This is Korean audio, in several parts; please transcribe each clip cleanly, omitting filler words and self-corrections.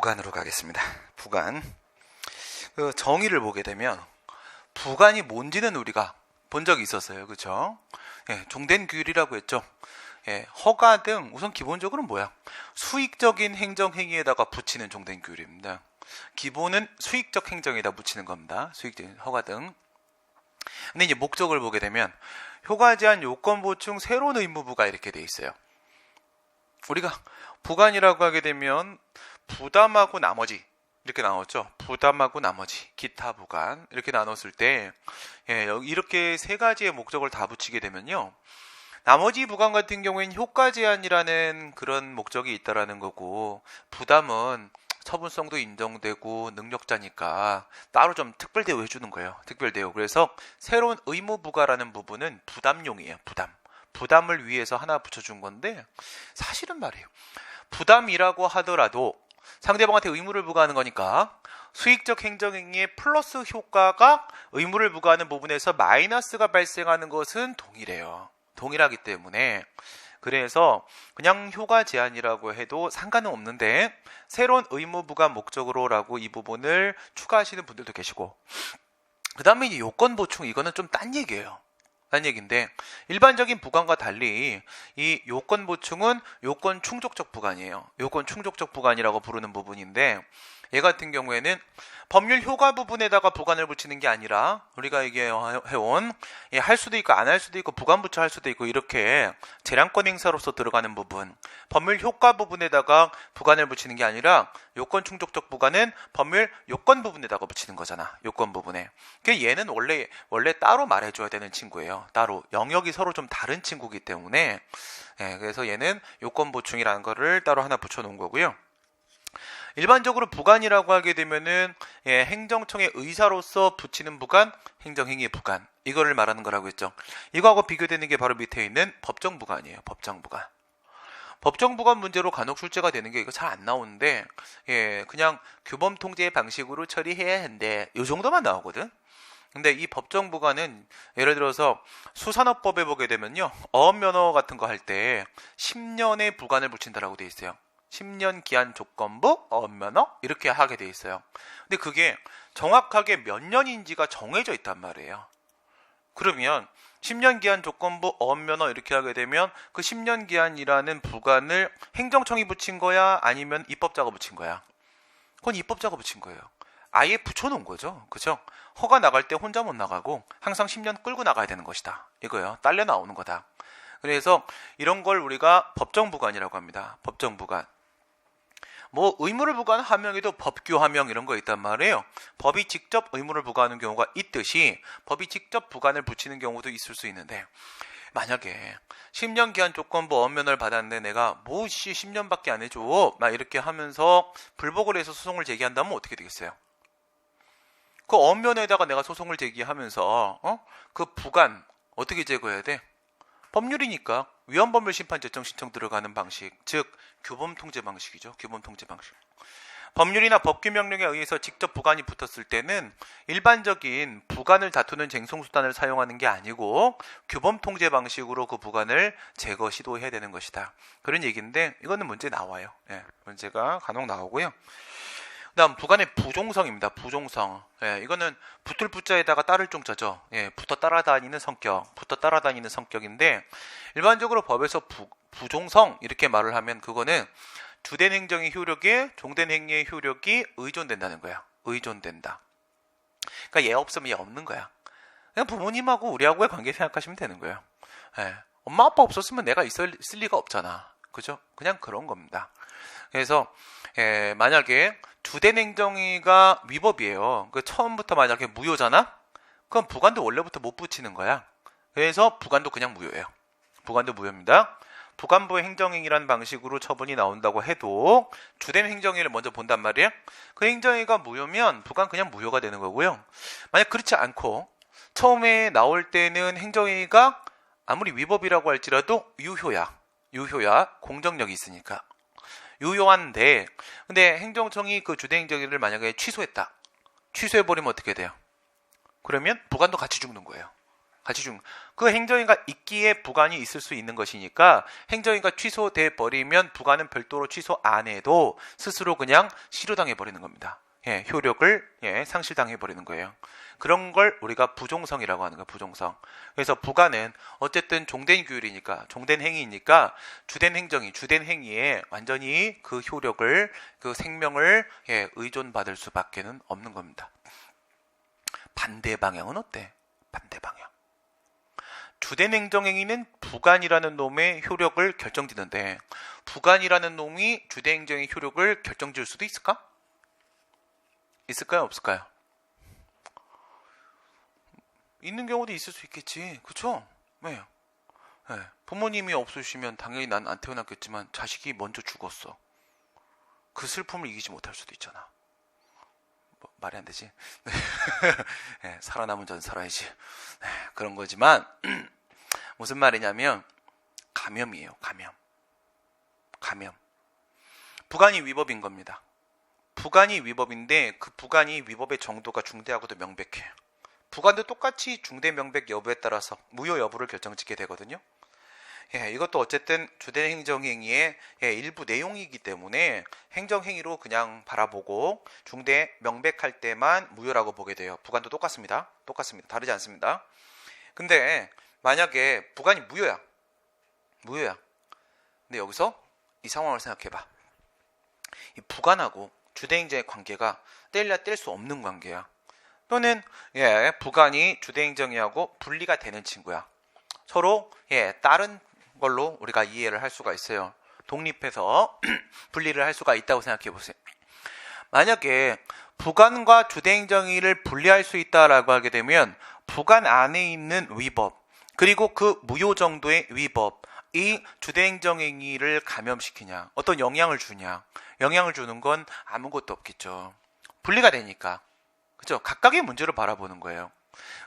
부관으로 가겠습니다. 부관. 그 정의를 보게 되면 부관이 뭔지는 우리가 본 적이 있었어요. 그렇죠? 예, 종된규율이라고 했죠. 예, 허가 등 우선 기본적으로 뭐야? 수익적인 행정행위에다가 붙이는 종된규율입니다. 기본은 수익적 행정에다 붙이는 겁니다. 수익적인 허가 등. 근데 이제 목적을 보게 되면 효과 제한 요건 보충 새로운 의무부가 이렇게 돼 있어요. 우리가 부관이라고 하게 되면 부담하고 나머지 이렇게 나눴죠. 부담하고 나머지, 기타 부관 이렇게 나눴을 때 이렇게 세 가지의 목적을 다 붙이게 되면요. 나머지 부관 같은 경우에는 효과 제한이라는 그런 목적이 있다라는 거고, 부담은 처분성도 인정되고 능력자니까 따로 좀 특별 대우해 주는 거예요. 특별 대우. 그래서 새로운 의무 부과라는 부분은 부담용이에요. 부담을 위해서 하나 붙여준 건데, 사실은 말이에요. 부담이라고 하더라도 상대방한테 의무를 부과하는 거니까 수익적 행정행위의 플러스 효과가 의무를 부과하는 부분에서 마이너스가 발생하는 것은 동일해요. 동일하기 때문에 그래서 그냥 효과 제한이라고 해도 상관은 없는데 새로운 의무 부과 목적으로라고 이 부분을 추가하시는 분들도 계시고, 그 다음에 이제 요건 보충, 이거는 좀 딴 얘기예요. 딴 얘기인데 일반적인 부관과 달리 이 요건 보충은 요건 충족적 부관이에요. 요건 충족적 부관이라고 부르는 부분인데, 얘 같은 경우에는 법률 효과 부분에다가 부관을 붙이는 게 아니라 우리가 얘기해온 할 수도 있고 안 할 수도 있고 부관부처 할 수도 있고 이렇게 재량권 행사로서 들어가는 부분, 법률 효과 부분에다가 부관을 붙이는 게 아니라 요건 충족적 부관은 법률 요건 부분에다가 붙이는 거잖아. 요건 부분에. 그러니까 얘는 원래 따로 말해줘야 되는 친구예요. 따로 영역이 서로 좀 다른 친구이기 때문에 그래서 얘는 요건 보충이라는 거를 따로 하나 붙여놓은 거고요. 일반적으로 부관이라고 하게 되면은 행정청의 의사로서 붙이는 부관, 행정행위 부관, 이거를 말하는 거라고 했죠. 이거하고 비교되는 게 바로 밑에 있는 법정부관이에요. 법정부관. 법정부관 문제로 간혹 출제가 되는 게 이거 잘 안 나오는데, 그냥 규범 통제 방식으로 처리해야 한대. 이 정도만 나오거든. 근데 이 법정부관은 예를 들어서 수산업법에 보게 되면요, 어업면허 같은 거 할 때 10년의 부관을 붙인다라고 돼 있어요. 10년 기한 조건부, 어업면허 이렇게 하게 돼 있어요. 근데 그게 정확하게 몇 년인지가 정해져 있단 말이에요. 그러면 10년 기한 조건부, 어업면허 이렇게 하게 되면 그 10년 기한이라는 부관을 행정청이 붙인 거야? 아니면 입법자가 붙인 거야? 그건 입법자가 붙인 거예요. 아예 붙여놓은 거죠. 그죠? 허가 나갈 때 혼자 못 나가고 항상 10년 끌고 나가야 되는 것이다. 이거예요. 딸려 나오는 거다. 그래서 이런 걸 우리가 법정부관이라고 합니다. 법정부관. 뭐 의무를 부과하는 하명에도 법규 하명 이런 거 있단 말이에요. 법이 직접 의무를 부과하는 경우가 있듯이 법이 직접 부관을 붙이는 경우도 있을 수 있는데, 만약에 10년 기한 조건부 어업면허를 받았는데 내가 10년밖에 안 해줘 막 이렇게 하면서 불복을 해서 소송을 제기한다면 어떻게 되겠어요? 그 어업면허에다가 내가 소송을 제기하면서 그 부관 어떻게 제거해야 돼? 법률이니까 위헌법률 심판 제청 신청 들어가는 방식, 즉 규범 통제 방식이죠. 규범 통제 방식. 법률이나 법규 명령에 의해서 직접 부관이 붙었을 때는 일반적인 부관을 다투는 쟁송 수단을 사용하는 게 아니고 규범 통제 방식으로 그 부관을 제거 시도해야 되는 것이다. 그런 얘기인데 이거는 문제 나와요. 문제가 간혹 나오고요. 그다음 부관의 부종성입니다. 부종성. 이거는 붙을 부자에다가 따를 종자죠. 붙어 따라다니는 성격인데 일반적으로 법에서 부종성 이렇게 말을 하면 그거는 주된 행정의 효력에 종된 행위의 효력이 의존된다는 거야. 의존된다. 그러니까 얘 없으면 얘 없는 거야. 그냥 부모님하고 우리하고의 관계 생각하시면 되는 거예요. 엄마 아빠 없었으면 내가 있을 리가 없잖아. 그죠? 그냥 그런 겁니다. 그래서 만약에 주된 행정위가 위법이에요. 그 처음부터 만약에 무효잖아? 그럼 부관도 원래부터 못 붙이는 거야. 그래서 부관도 그냥 무효예요. 부관도 무효입니다. 부관부의 행정행위라는 방식으로 처분이 나온다고 해도 주된 행정행위를 먼저 본단 말이에요. 그 행정행위가 무효면 부관 그냥 무효가 되는 거고요. 만약 그렇지 않고 처음에 나올 때는 행정행위가 아무리 위법이라고 할지라도 유효야. 공정력이 있으니까. 유효한데 근데 행정청이 그 주된 행정행위를 만약에 취소했다. 취소해버리면 어떻게 돼요? 그러면 부관도 같이 죽는 거예요. 그 행정위가 있기에 부관이 있을 수 있는 것이니까 행정위가 취소돼 버리면 부관은 별도로 취소 안 해도 스스로 그냥 실효당해 버리는 겁니다. 효력을 상실당해 버리는 거예요. 그런 걸 우리가 부종성이라고 하는 거예요. 부종성. 그래서 부관은 어쨌든 종된 규율이니까, 종된 행위니까 주된 행정이, 주된 행위에 완전히 그 효력을, 그 생명을 의존받을 수밖에는 없는 겁니다. 반대 방향은 어때? 반대 방향. 주된 행정행위는 부관이라는 놈의 효력을 결정짓는데 부관이라는 놈이 주된 행정의 효력을 결정지을 수도 있을까? 있을까요? 없을까요? 있는 경우도 있을 수 있겠지. 그쵸? 네. 부모님이 없으시면 당연히 난 안 태어났겠지만 자식이 먼저 죽었어. 그 슬픔을 이기지 못할 수도 있잖아. 말이 안 되지? 살아남은 자는 살아야지. 그런 거지만 무슨 말이냐면 감염이에요. 감염. 부관이 위법인 겁니다. 부관이 위법인데 그 부관이 위법의 정도가 중대하고도 명백해요. 부관도 똑같이 중대 명백 여부에 따라서 무효 여부를 결정짓게 되거든요. 이것도 어쨌든 주된 행정행위의 일부 내용이기 때문에 행정행위로 그냥 바라보고 중대 명백할 때만 무효라고 보게 돼요. 부관도 똑같습니다. 다르지 않습니다. 근데 만약에 부관이 무효야. 근데 여기서 이 상황을 생각해봐. 이 부관하고 주된 행정의 관계가 뗄래야 뗄 수 없는 관계야. 또는 부관이 주된 행정이하고 분리가 되는 친구야. 서로 다른 걸로 우리가 이해를 할 수가 있어요. 독립해서 분리를 할 수가 있다고 생각해 보세요. 만약에 부관과 주된 행정위를 분리할 수 있다라고 하게 되면 부관 안에 있는 위법 그리고 그 무효 정도의 위법이 주된 행정행위를 감염시키냐, 어떤 영향을 주냐. 영향을 주는 건 아무것도 없겠죠. 분리가 되니까. 그죠? 각각의 문제를 바라보는 거예요.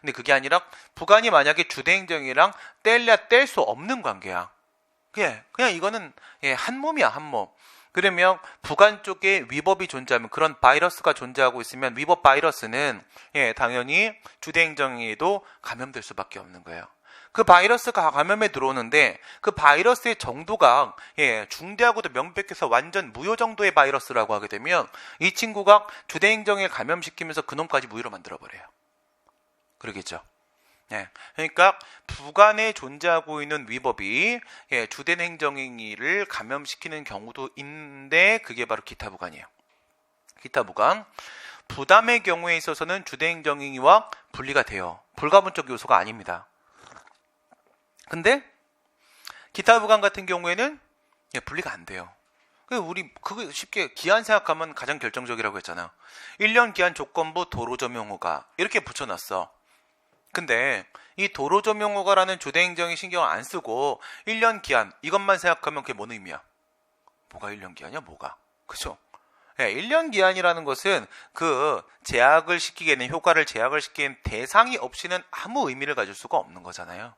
근데 그게 아니라 부관이 만약에 주된 행정이랑 뗄래야 뗄 수 없는 관계야. 그냥 이거는 한 몸이야, 한 몸. 그러면 부관 쪽에 위법이 존재하면, 그런 바이러스가 존재하고 있으면 위법 바이러스는 당연히 주된 행정에도 감염될 수밖에 없는 거예요. 그 바이러스가 감염에 들어오는데 그 바이러스의 정도가 중대하고도 명백해서 완전 무효 정도의 바이러스라고 하게 되면 이 친구가 주된 행정에 감염시키면서 그놈까지 무효로 만들어버려요. 그러겠죠. 그러니까 부관에 존재하고 있는 위법이 주된 행정행위를 감염시키는 경우도 있는데 그게 바로 기타 부관이에요. 기타 부관. 부담의 경우에 있어서는 주된 행정행위와 분리가 돼요. 불가분적 요소가 아닙니다. 근데 기타 부관 같은 경우에는 분리가 안 돼요. 우리 그거 쉽게 기한 생각하면 가장 결정적이라고 했잖아. 1년 기한 조건부 도로점용허가 이렇게 붙여놨어. 근데 이 도로점용허가라는 주된 행정이 신경을 안 쓰고 1년 기한 이것만 생각하면 그게 뭔 의미야? 뭐가 1년 기한이야? 뭐가? 그죠? 1년 기한이라는 것은 그 제약을 시키게는, 효과를 제약을 시키는 대상이 없이는 아무 의미를 가질 수가 없는 거잖아요.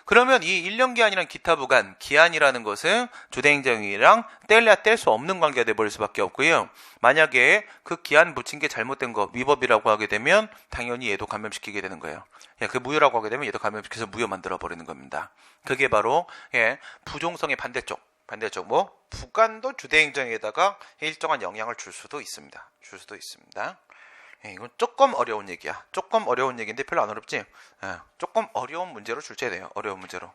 그러면 이 1년 기한이란 기타 부관, 기한이라는 것은 주된 행정이랑 뗄래야 뗄 수 없는 관계가 돼버릴 수밖에 없고요. 만약에 그 기한 붙인 게 잘못된 거, 위법이라고 하게 되면 당연히 얘도 감염시키게 되는 거예요. 그 무효라고 하게 되면 얘도 감염시켜서 무효 만들어버리는 겁니다. 그게 바로 부종성의 반대쪽. 부관도 주된 행정에다가 일정한 영향을 줄 수도 있습니다. 이건 조금 어려운 얘기야. 조금 어려운 얘기인데 별로 안 어렵지? 조금 어려운 문제로 출제해야 돼요. 어려운 문제로.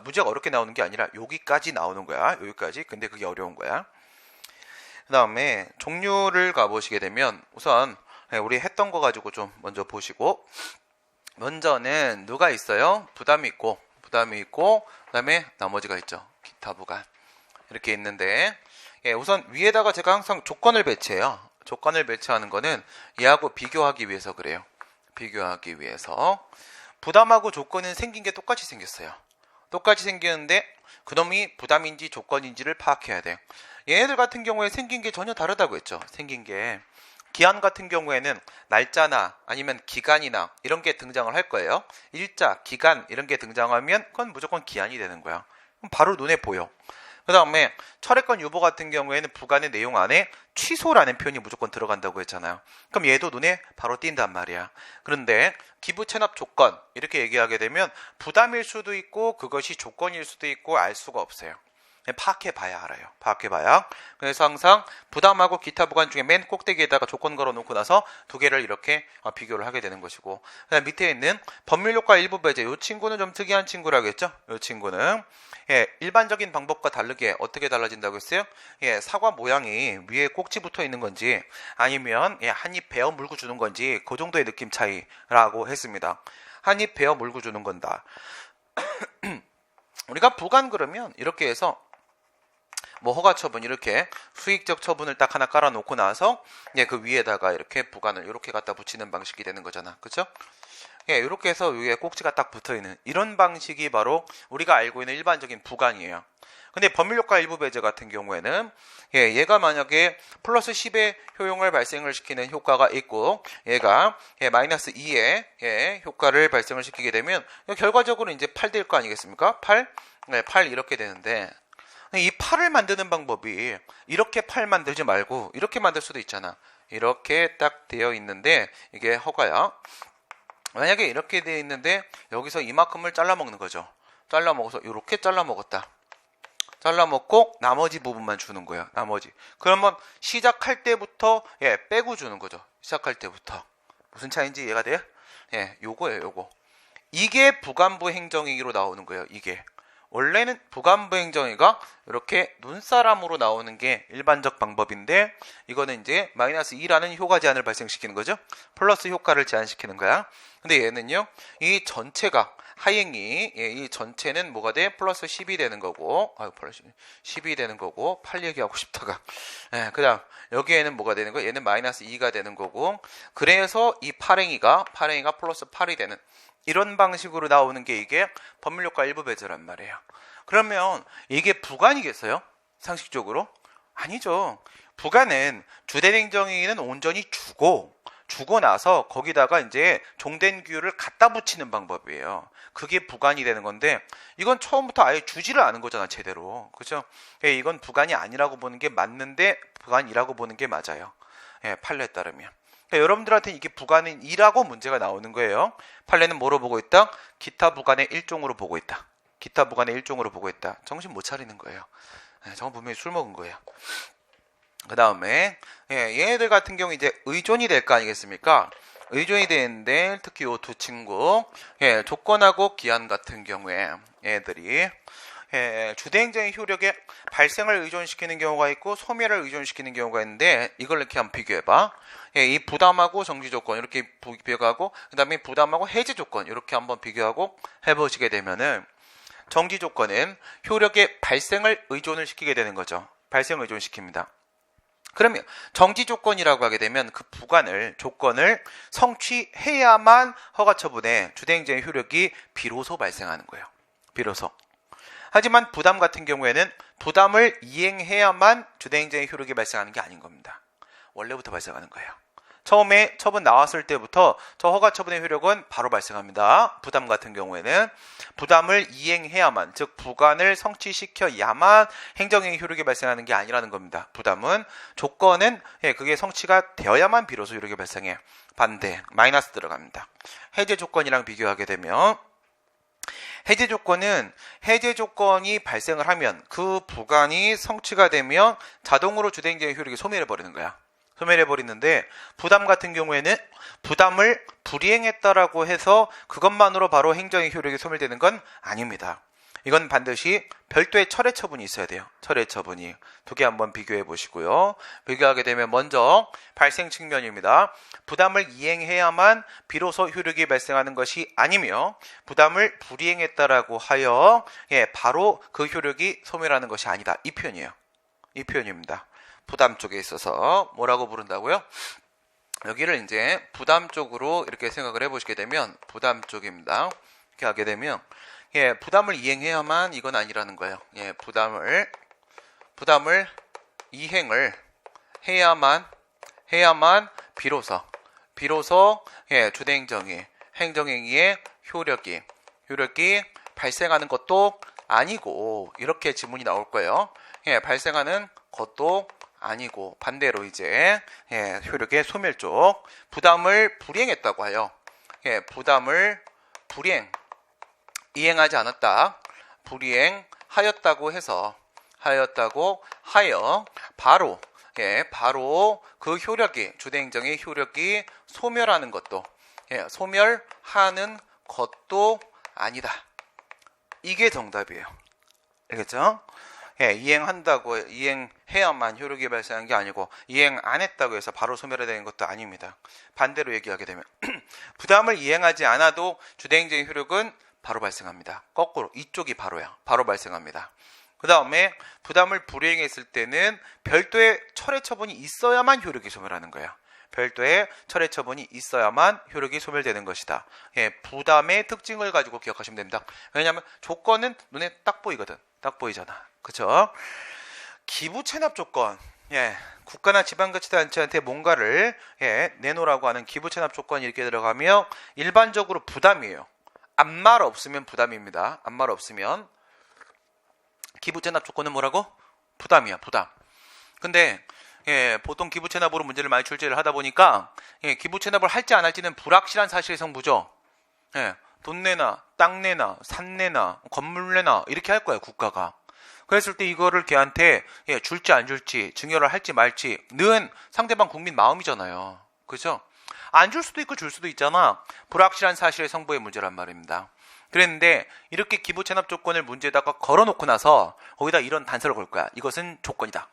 문제가 어렵게 나오는 게 아니라 여기까지 나오는 거야. 여기까지. 근데 그게 어려운 거야. 그 다음에 종류를 가보시게 되면 우선 우리 했던 거 가지고 좀 먼저 보시고, 먼저는 누가 있어요? 부담이 있고 그 다음에 나머지가 있죠. 기타 부관. 이렇게 있는데 우선 위에다가 제가 항상 조건을 배치해요. 조건을 배치하는 거는 얘하고 비교하기 위해서 그래요. 비교하기 위해서. 부담하고 조건은 생긴 게 똑같이 생겼어요. 똑같이 생겼는데 그놈이 부담인지 조건인지를 파악해야 돼요. 얘네들 같은 경우에 생긴 게 전혀 다르다고 했죠. 생긴 게. 기한 같은 경우에는 날짜나 아니면 기간이나 이런 게 등장을 할 거예요. 일자, 기간 이런 게 등장하면 그건 무조건 기한이 되는 거야. 바로 눈에 보여. 그 다음에 철회권 유보 같은 경우에는 부관의 내용 안에 취소라는 표현이 무조건 들어간다고 했잖아요. 그럼 얘도 눈에 바로 띈단 말이야. 그런데 기부 체납 조건 이렇게 얘기하게 되면 부담일 수도 있고 그것이 조건일 수도 있고 알 수가 없어요. 파악해봐야 알아요. 파악해봐야. 그래서 항상 부담하고 기타 부관 중에 맨 꼭대기에다가 조건 걸어놓고 나서 두 개를 이렇게 비교를 하게 되는 것이고, 그다음 밑에 있는 법률효과 일부 배제. 이 친구는 좀 특이한 친구라겠죠. 이 친구는 일반적인 방법과 다르게 어떻게 달라진다고 했어요? 사과 모양이 위에 꼭지 붙어 있는 건지 아니면 한 입 베어 물고 주는 건지 그 정도의 느낌 차이라고 했습니다. 한 입 베어 물고 주는 건다. 우리가 부관 그러면 이렇게 해서 뭐 허가 처분 이렇게 수익적 처분을 딱 하나 깔아놓고 나서 그 위에다가 이렇게 부관을 이렇게 갖다 붙이는 방식이 되는 거잖아, 그렇죠? 이렇게 해서 위에 꼭지가 딱 붙어있는 이런 방식이 바로 우리가 알고 있는 일반적인 부관이에요. 근데 법률효과 일부 배제 같은 경우에는 얘가 만약에 플러스 10의 효용을 발생을 시키는 효과가 있고 얘가 마이너스 2의 효과를 발생을 시키게 되면 결과적으로 이제 8 될 거 아니겠습니까? 8 이렇게 되는데 이 8을 만드는 방법이 이렇게 8 만들지 말고 이렇게 만들 수도 있잖아. 이렇게 딱 되어 있는데 이게 허가야. 만약에 이렇게 되어 있는데 여기서 이만큼을 잘라 먹는 거죠. 잘라 먹어서 이렇게 잘라 먹었다. 잘라 먹고 나머지 부분만 주는 거예요. 나머지. 그러면 시작할 때부터 빼고 주는 거죠. 시작할 때부터. 무슨 차이인지 이해가 돼요? 요거예요, 요거. 이게 부관부 행정행위로 나오는 거예요. 이게. 원래는 부관부 행정위가 이렇게 눈사람으로 나오는 게 일반적 방법인데 이거는 이제 마이너스 2라는 효과 제한을 발생시키는 거죠. 플러스 효과를 제한시키는 거야. 근데 얘는요. 이 전체가 하행이 이 전체는 뭐가 돼? 플러스 10이 되는 거고 플러스 10이 되는 거고 8 얘기하고 싶다가 그다음 여기에는 뭐가 되는 거야? 얘는 마이너스 2가 되는 거고 그래서 이 8행위가 플러스 8이 되는 이런 방식으로 나오는 게 이게 법률효과 일부 배제란 말이에요. 그러면 이게 부관이겠어요? 상식적으로? 아니죠. 부관은 주된 행정행위는 온전히 주고 나서 거기다가 이제 종된 규율을 갖다 붙이는 방법이에요. 그게 부관이 되는 건데 이건 처음부터 아예 주지를 않은 거잖아, 제대로. 그렇죠? 이건 부관이 아니라고 보는 게 맞는데 부관이라고 보는 게 맞아요. 판례에 따르면. 여러분들한테 이게 부관은 2라고 문제가 나오는 거예요. 판례는 뭐로 보고 있다? 기타 부관의 일종으로 보고 있다. 기타 부관의 일종으로 보고 있다. 정신 못 차리는 거예요. 저건 분명히 술 먹은 거예요. 그 다음에 얘네들 같은 경우 이제 의존이 될 거 아니겠습니까? 의존이 되는데 특히 이 두 친구 조건하고 기한 같은 경우에 얘들이 주대행정의 효력에 발생을 의존시키는 경우가 있고 소멸을 의존시키는 경우가 있는데 이걸 이렇게 한번 비교해봐. 이 부담하고 정지 조건 이렇게 비교하고 그 다음에 부담하고 해제 조건 이렇게 한번 비교하고 해보시게 되면은 정지 조건은 효력의 발생을 의존을 시키게 되는 거죠. 발생을 의존시킵니다. 그러면 정지 조건이라고 하게 되면 그 조건을 성취해야만 허가 처분에 주대행정의 효력이 비로소 발생하는 거예요. 비로소. 하지만 부담 같은 경우에는 부담을 이행해야만 주대행정의 효력이 발생하는 게 아닌 겁니다. 원래부터 발생하는 거예요. 처음에 처분 나왔을 때부터 저 허가 처분의 효력은 바로 발생합니다. 부담 같은 경우에는 부담을 이행해야만, 즉 부관을 성취시켜야만 행정행위 효력이 발생하는 게 아니라는 겁니다. 부담은 조건은 그게 성취가 되어야만 비로소 효력이 발생해. 반대, 마이너스 들어갑니다. 해제 조건이랑 비교하게 되면 해제 조건이 발생을 하면 그 부관이 성취가 되면 자동으로 주대행정의 효력이 소멸해버리는 거야. 소멸해버리는데 부담 같은 경우에는 부담을 불이행했다라고 해서 그것만으로 바로 행정의 효력이 소멸되는 건 아닙니다. 이건 반드시 별도의 철회 처분이 있어야 돼요. 철회 처분이. 두 개 한번 비교해 보시고요. 비교하게 되면 먼저 발생 측면입니다. 부담을 이행해야만 비로소 효력이 발생하는 것이 아니며 부담을 불이행했다라고 하여 바로 그 효력이 소멸하는 것이 아니다. 이 표현이에요. 이 표현입니다. 부담 쪽에 있어서 뭐라고 부른다고요? 여기를 이제 부담 쪽으로 이렇게 생각을 해보시게 되면 부담 쪽입니다. 이렇게 하게 되면 부담을 이행해야만 이건 아니라는 거예요. 부담을 이행을 해야만 비로소 주대행정의 행정행위의 효력이 발생하는 것도 아니고 이렇게 질문이 나올 거예요. 예, 발생하는 것도 아니고 반대로 이제 예, 효력의 소멸 쪽 부담을 불이행했다고 하여 예, 부담을 이행하지 않았다. 불이행하였다고 해서 하였다고 하여 바로 예, 바로 그 효력이 주대행정의 효력이 소멸하는 것도 예, 소멸하는 것도 아니다. 이게 정답이에요. 알겠죠? 예, 이행해야만 효력이 발생한 게 아니고 이행 안 했다고 해서 바로 소멸해야 되는 것도 아닙니다. 반대로 얘기하게 되면 부담을 이행하지 않아도 주대행정의 효력은 바로 발생합니다. 거꾸로 이쪽이 바로야. 바로 발생합니다. 그 다음에 부담을 불이행했을 때는 별도의 철회 처분이 있어야만 효력이 소멸하는 거예요. 별도의 철회 처분이 있어야만 효력이 소멸되는 것이다. 예, 부담의 특징을 가지고 기억하시면 됩니다. 왜냐하면 조건은 눈에 딱 보이거든. 딱 보이잖아. 그쵸? 기부 체납 조건. 예, 국가나 지방자치단체한테 뭔가를 예, 내놓으라고 하는 기부 체납 조건이 이렇게 들어가며 일반적으로 부담이에요. 아무 말 없으면 부담입니다. 아무 말 없으면 기부 체납 조건은 뭐라고? 부담이야, 부담. 근데 예, 보통 기부 체납으로 문제를 많이 출제를 하다 보니까 예, 기부 체납을 할지 안 할지는 불확실한 사실의 성부죠. 예, 돈 내나, 땅 내나, 산 내나, 건물 내나 이렇게 할 거야 국가가. 그랬을 때 이거를 걔한테 예, 줄지 안 줄지, 증여를 할지 말지는 상대방 국민 마음이잖아요. 그죠? 안 줄 수도 있고 줄 수도 있잖아. 불확실한 사실의 성부의 문제란 말입니다. 그랬는데 이렇게 기부 체납 조건을 문제에다가 걸어놓고 나서 거기다 이런 단서를 걸 거야. 이것은 조건이다.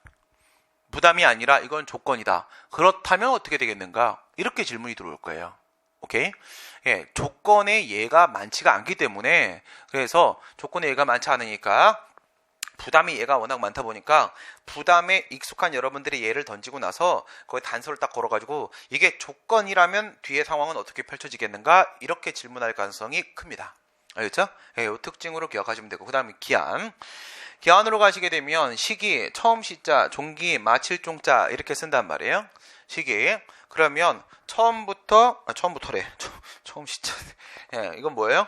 부담이 아니라 이건 조건이다. 그렇다면 어떻게 되겠는가? 이렇게 질문이 들어올 거예요. 오케이? 예, 조건의 예가 많지가 않기 때문에 그래서 조건의 예가 많지 않으니까 부담의 예가 워낙 많다 보니까 부담에 익숙한 여러분들이 예를 던지고 나서 거기 단서를 딱 걸어가지고 이게 조건이라면 뒤에 상황은 어떻게 펼쳐지겠는가? 이렇게 질문할 가능성이 큽니다. 알겠죠? 예, 이 특징으로 기억하시면 되고 그 다음에 기한. 기한으로 가시게 되면 시기, 처음 시자, 종기, 마칠 종자 이렇게 쓴단 말이에요. 시기. 그러면 처음부터래. 처음 시자. 예, 이건 뭐예요?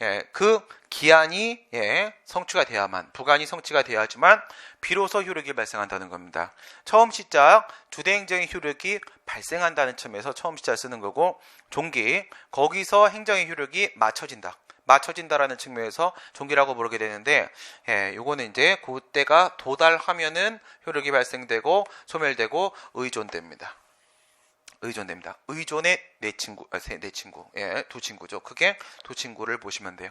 예, 그 기한이 예, 성취가 돼야만 부관이 성취가 돼야지만 비로소 효력이 발생한다는 겁니다. 처음 시자 주대행정의 효력이 발생한다는 점에서 처음 시자 쓰는 거고 종기 거기서 행정의 효력이 맞춰진다라는 측면에서 종기라고 부르게 되는데 예, 요거는 이제 그때가 도달하면은 효력이 발생되고 소멸되고 의존됩니다. 의존의 네 친구. 예, 두 친구죠. 그게 두 친구를 보시면 돼요.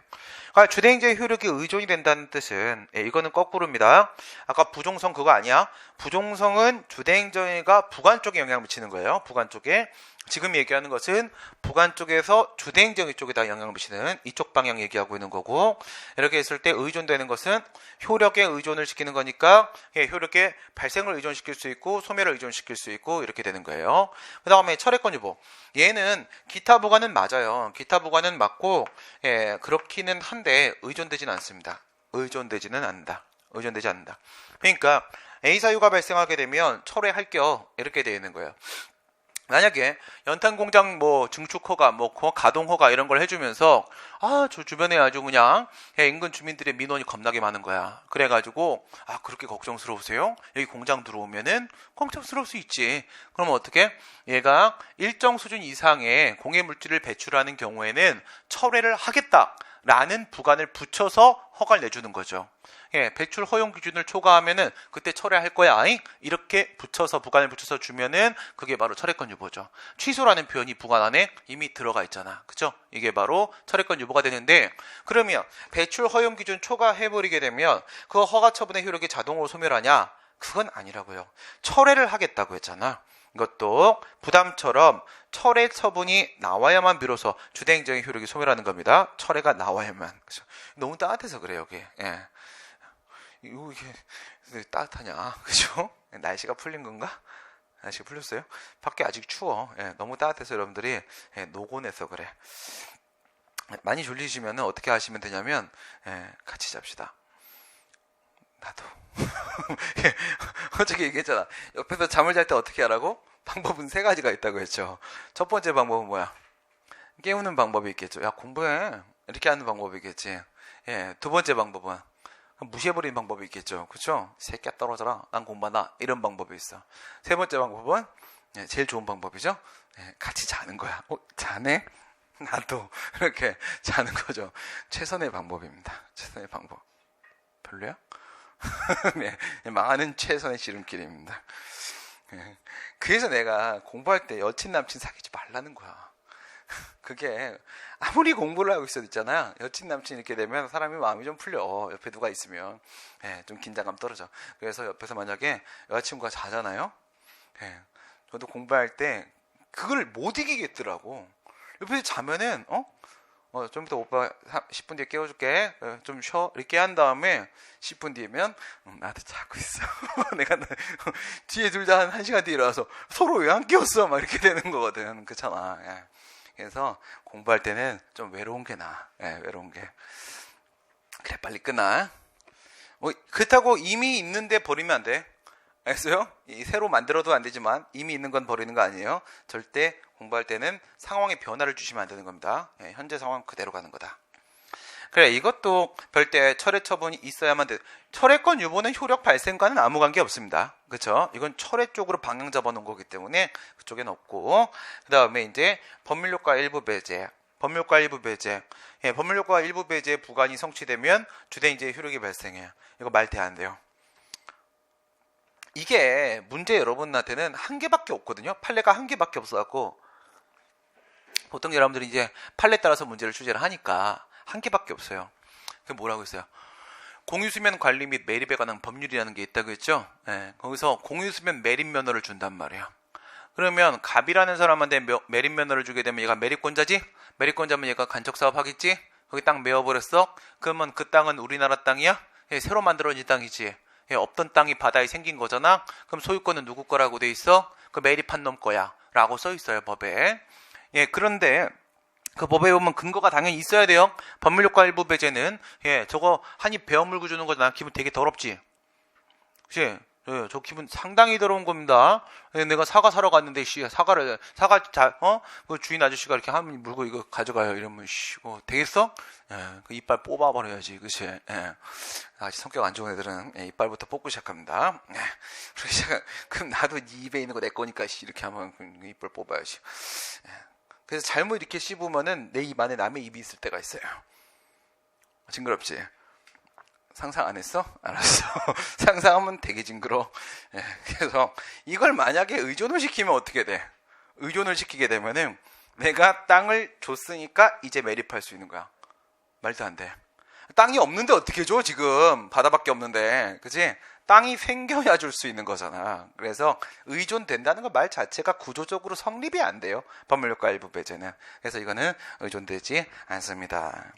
주대행정의 효력이 의존이 된다는 뜻은 예, 이거는 거꾸로입니다. 아까 부종성 그거 아니야. 부종성은 주대행정의가 부관 쪽에 영향을 미치는 거예요. 부관 쪽에. 지금 얘기하는 것은 부관 쪽에서 주대행정의 쪽에다 영향을 미치는 이쪽 방향 얘기하고 있는 거고 이렇게 했을 때 의존되는 것은 효력에 의존을 시키는 거니까 예, 효력의 발생을 의존시킬 수 있고 소멸을 의존시킬 수 있고 이렇게 되는 거예요. 그 다음에 철회권 유보. 얘는 기타 부관은 맞아요. 기타 부관은 맞고 예, 그렇기는 한데 의존되지는 않습니다. 의존되지 않는다. 그러니까 A 사유가 발생하게 되면 철회할게요. 이렇게 되어 있는 거예요. 만약에 연탄공장 증축허가 가동허가 이런 걸 해주면서 저 주변에 아주 그냥 인근 주민들의 민원이 겁나게 많은 거야. 그래가지고 그렇게 걱정스러우세요? 여기 공장 들어오면은 걱정스러울 수 있지. 그러면 어떻게? 얘가 일정 수준 이상의 공해 물질을 배출하는 경우에는 철회를 하겠다라는 부관을 붙여서 허가를 내주는 거죠. 예, 배출 허용 기준을 초과하면은 그때 철회할 거야. 이렇게 부관을 붙여서 주면은 그게 바로 철회권 유보죠. 취소라는 표현이 부관 안에 이미 들어가 있잖아. 그죠? 이게 바로 철회권 유보가 되는데 그러면 배출 허용 기준 초과해버리게 되면 그 허가 처분의 효력이 자동으로 소멸하냐? 그건 아니라고요. 철회를 하겠다고 했잖아. 이것도 부담처럼 철회 처분이 나와야만 비로소 주대행정의 효력이 소멸하는 겁니다. 철회가 나와야만. 그렇죠? 너무 따뜻해서 그래요, 이게. 예. 이게 따뜻하냐? 그죠? 날씨가 풀린 건가? 날씨가 풀렸어요? 밖에 아직 추워. 예, 너무 따뜻해서 여러분들이 노곤해서 그래. 많이 졸리시면 어떻게 하시면 되냐면 같이 잡시다. 나도. 어떻게 얘기했잖아. 옆에서 잠을 잘 때 어떻게 하라고? 방법은 3가지가 있다고 했죠. 첫 번째 방법은 뭐야? 깨우는 방법이 있겠죠. 야, 공부해. 이렇게 하는 방법이 있겠지. 예, 두 번째 방법은 무시해버리는 방법이 있겠죠. 그쵸? 새끼야 떨어져라. 난 공부한다. 이런 방법이 있어. 세 번째 방법은 제일 좋은 방법이죠. 같이 자는 거야. 자네? 나도 이렇게 자는 거죠. 최선의 방법입니다. 최선의 방법. 별로야? 네, 망하는 최선의 지름길입니다. 그래서 내가 공부할 때 여친 남친 사귀지 말라는 거야. 그게 아무리 공부를 하고 있어도 있잖아요. 여친 남친 이렇게 되면 사람이 마음이 좀 풀려. 옆에 누가 있으면 좀 긴장감 떨어져. 그래서 옆에서 만약에 여자친구가 자잖아요. 저도 공부할 때 그걸 못 이기겠더라고. 옆에서 자면은 좀 이따 오빠 10분 뒤에 깨워줄게. 좀 쉬어. 이렇게 한 다음에 10분 뒤에면 나도 자고 있어. 내가 뒤에 둘 다 한 1시간 뒤에 일어나서 서로 왜 안 깨웠어? 막 이렇게 되는 거거든. 그렇잖아. 그래서 공부할 때는 좀 외로운 게 나아. 외로운 게. 그래 빨리 끝나. 그렇다고 이미 있는데 버리면 안 돼. 알겠어요? 새로 만들어도 안 되지만 이미 있는 건 버리는 거 아니에요. 절대 공부할 때는 상황에 변화를 주시면 안 되는 겁니다. 현재 상황 그대로 가는 거다. 그래, 이것도 별도의 철회 처분이 있어야만 돼. 철회권 유보는 효력 발생과는 아무 관계 없습니다. 그렇죠? 이건 철회 쪽으로 방향 잡아놓은 거기 때문에 그쪽엔 없고, 그 다음에 이제 법률효과 일부 배제. 법률효과 일부 배제. 법률효과 일부 배제 부관이 성취되면 주된 이제 효력이 발생해요. 이거 말 돼 안 돼요. 이게 문제 여러분한테는 한 개밖에 없거든요. 판례가 한 개밖에 없어갖고 보통 여러분들이 이제 판례 따라서 문제를 출제를 하니까 한 개밖에 없어요. 그게 뭐라고 했어요? 공유수면 관리 및 매립에 관한 법률이라는 게 있다고 했죠. 거기서 공유수면 매립 면허를 준단 말이에요. 그러면 갑이라는 사람한테 매립 면허를 주게 되면 얘가 매립권자지? 매립권자면 얘가 간척사업 하겠지? 거기 땅 메워버렸어? 그러면 그 땅은 우리나라 땅이야? 새로 만들어진 땅이지. 없던 땅이 바다에 생긴 거잖아. 그럼 소유권은 누구 거라고 돼 있어? 그 매립한 놈 거야 라고 써 있어요, 법에. 그런데 그 법에 보면 근거가 당연히 있어야 돼요. 법률효과 일부 배제는 저거 한입 베어 물고 주는 거잖아. 기분 되게 더럽지? 그치? 저 기분 상당히 더러운 겁니다. 내가 사과 사러 갔는데 그 주인 아저씨가 이렇게 한 입 물고 이거 가져가요. 이러면 되겠어? 그 이빨 뽑아버려야지, 그치? 아직 성격 안 좋은 애들은 이빨부터 뽑고 시작합니다. 그럼 나도 네 입에 있는 거 내 거니까 이렇게 하면 이빨 뽑아야지. 그래서 잘못 이렇게 씹으면은 내 입 안에 남의 입이 있을 때가 있어요. 징그럽지? 상상 안 했어? 알았어. 상상하면 되게 징그러. 그래서 이걸 만약에 의존을 시키면 어떻게 돼? 의존을 시키게 되면은 내가 땅을 줬으니까 이제 매립할 수 있는 거야. 말도 안 돼. 땅이 없는데 어떻게 줘? 지금 바다밖에 없는데, 그치? 땅이 생겨야 줄 수 있는 거잖아. 그래서 의존된다는 거 말 자체가 구조적으로 성립이 안 돼요. 법률효과 일부 배제는. 그래서 이거는 의존되지 않습니다.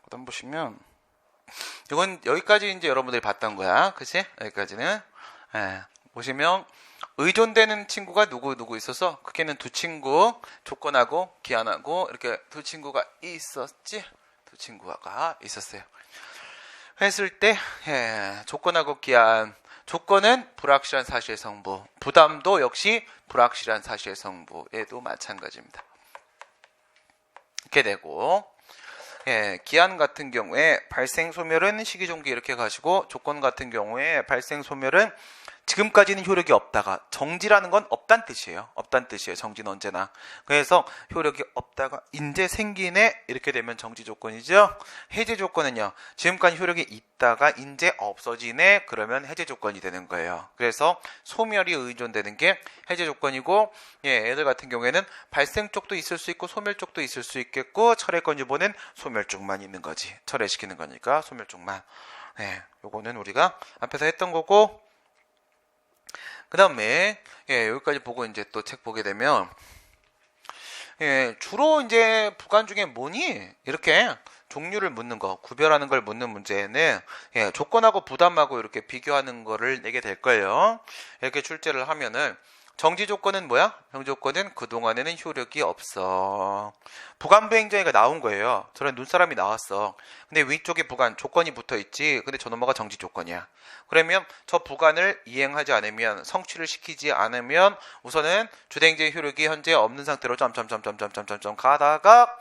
그다음 보시면 이건 여기까지 이제 여러분들이 봤던 거야. 그치? 여기까지는. 보시면 의존되는 친구가 누구 있어서 그게는 두 친구, 조건하고 기한하고 이렇게 두 친구가 있었지? 두 친구가 있었어요. 했을 때 조건하고 기한, 조건은 불확실한 사실의 성부, 부담도 역시 불확실한 사실의 성부에도 마찬가지입니다. 이렇게 되고, 기한 같은 경우에 발생 소멸은 시기종기 이렇게 가시고, 조건 같은 경우에 발생 소멸은 지금까지는 효력이 없다가, 정지라는 건 없단 뜻이에요. 없단 뜻이에요. 정지는 언제나. 그래서 효력이 없다가 이제 생기네 이렇게 되면 정지 조건이죠. 해제 조건은요, 지금까지 효력이 있다가 이제 없어지네 그러면 해제 조건이 되는 거예요. 그래서 소멸이 의존되는 게 해제 조건이고, 애들 같은 경우에는 발생 쪽도 있을 수 있고 소멸 쪽도 있을 수 있겠고, 철회권 유보는 소멸 쪽만 있는 거지. 철회시키는 거니까 소멸 쪽만. 요거는 우리가 앞에서 했던 거고, 그 다음에 여기까지 보고 이제 또 책 보게 되면 주로 이제 부관 중에 뭐니? 이렇게 종류를 묻는 거, 구별하는 걸 묻는 문제는 조건하고 부담하고 이렇게 비교하는 거를 내게 될 거예요. 이렇게 출제를 하면은 정지 조건은 뭐야? 정지 조건은 그동안에는 효력이 없어. 부관부행정의가 나온 거예요. 저런 눈사람이 나왔어. 근데 위쪽에 부관 조건이 붙어 있지. 근데 저놈아가 정지 조건이야. 그러면 저 부관을 이행하지 않으면, 성취를 시키지 않으면 우선은 주대행정의 효력이 현재 없는 상태로 점점점점점점점 가다가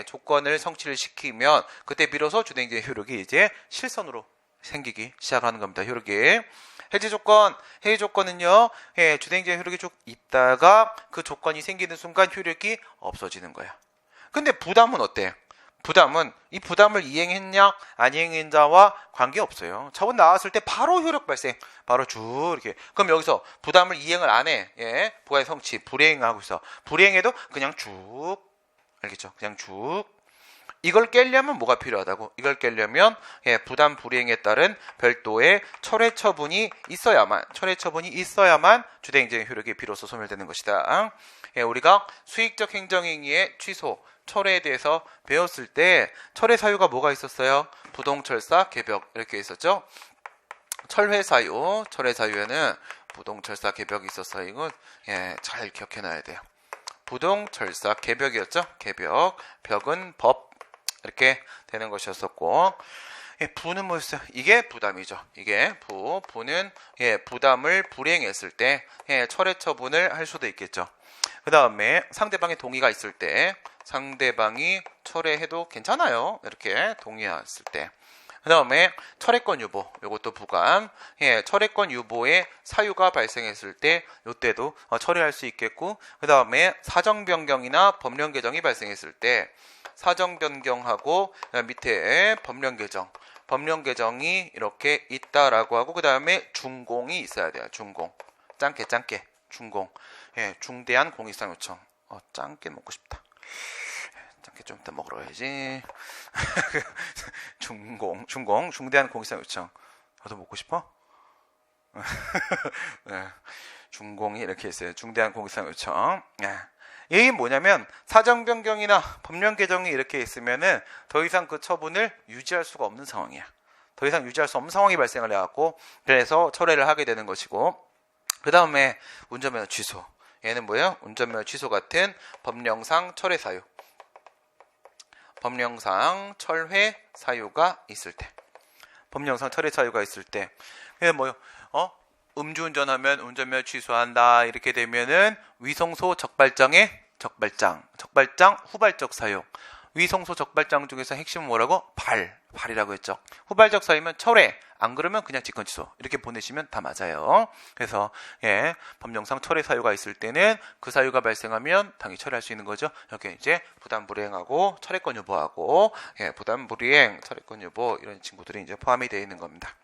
조건을 성취를 시키면 그때 비로소 주대행정의 효력이 이제 실선으로 생기기 시작하는 겁니다. 효력이. 해제 조건, 해제 조건은요, 주대행정의 효력이 쭉 있다가 그 조건이 생기는 순간 효력이 없어지는 거야. 근데 부담은 어때? 부담은 이 부담을 이행했냐 안 이행했냐와 관계없어요. 처분 나왔을 때 바로 효력 발생, 바로 쭉 이렇게. 그럼 여기서 부담을 이행을 안 해. 부가의 성취 불이행하고 있어. 불이행해도 그냥 쭉, 알겠죠? 그냥 쭉. 이걸 깨려면 뭐가 필요하다고? 이걸 깨려면 부담 불이행에 따른 별도의 철회 처분이 있어야만 주대행정의 효력이 비로소 소멸되는 것이다. 우리가 수익적 행정행위의 취소, 철회에 대해서 배웠을 때 철회 사유가 뭐가 있었어요? 부동철사, 개벽 이렇게 있었죠. 철회 사유, 철회 사유에는 부동철사, 개벽이 있었어요. 이건 잘 기억해놔야 돼요. 부동철사, 개벽이었죠. 개벽, 벽은 법 이렇게 되는 것이었었고, 부는 뭐였어요? 이게 부담이죠. 이게 부는 부담을 불이행했을 때 철회 처분을 할 수도 있겠죠. 그 다음에 상대방의 동의가 있을 때, 상대방이 철회해도 괜찮아요. 이렇게 동의했을 때. 그 다음에 철회권 유보, 이것도 부감. 철회권 유보의 사유가 발생했을 때 이때도 철회할 수 있겠고, 그 다음에 사정 변경이나 법령 개정이 발생했을 때 사정 변경하고 밑에 법령 개정이 이렇게 있다라고 하고, 그 다음에 준공이 있어야 돼요. 준공, 짱깨 준공. 중대한 공익상 요청. 짱깨 먹고 싶다. 짱깨 좀 이따 먹으러 가야지. 중대한 공익상 요청. 저도 먹고 싶어? 준공이 이렇게 있어요. 중대한 공익상 요청. 이게 뭐냐면 사정 변경이나 법령 개정이 이렇게 있으면은 더 이상 그 처분을 유지할 수가 없는 상황이야. 더 이상 유지할 수 없는 상황이 발생을 해갖고, 그래서 철회를 하게 되는 것이고, 그 다음에 운전면허 취소. 얘는 뭐예요? 운전면허 취소 같은 법령상 철회 사유. 법령상 철회 사유가 있을 때. 법령상 철회 사유가 있을 때. 그게 뭐예요? 음주운전하면 운전면허 취소한다. 이렇게 되면은 위성소 적발장의 적발장 후발적 사유. 위성소 적발장 중에서 핵심은 뭐라고? 발이라고 했죠. 후발적 사유면 철회, 안 그러면 그냥 직권 취소. 이렇게 보내시면 다 맞아요. 그래서 법령상 철회 사유가 있을 때는 그 사유가 발생하면 당연히 철회할 수 있는 거죠. 여기 이제 부담 불이행하고 철회권 유보하고 부담 불이행, 철회권 유보 이런 친구들이 이제 포함이 되어 있는 겁니다.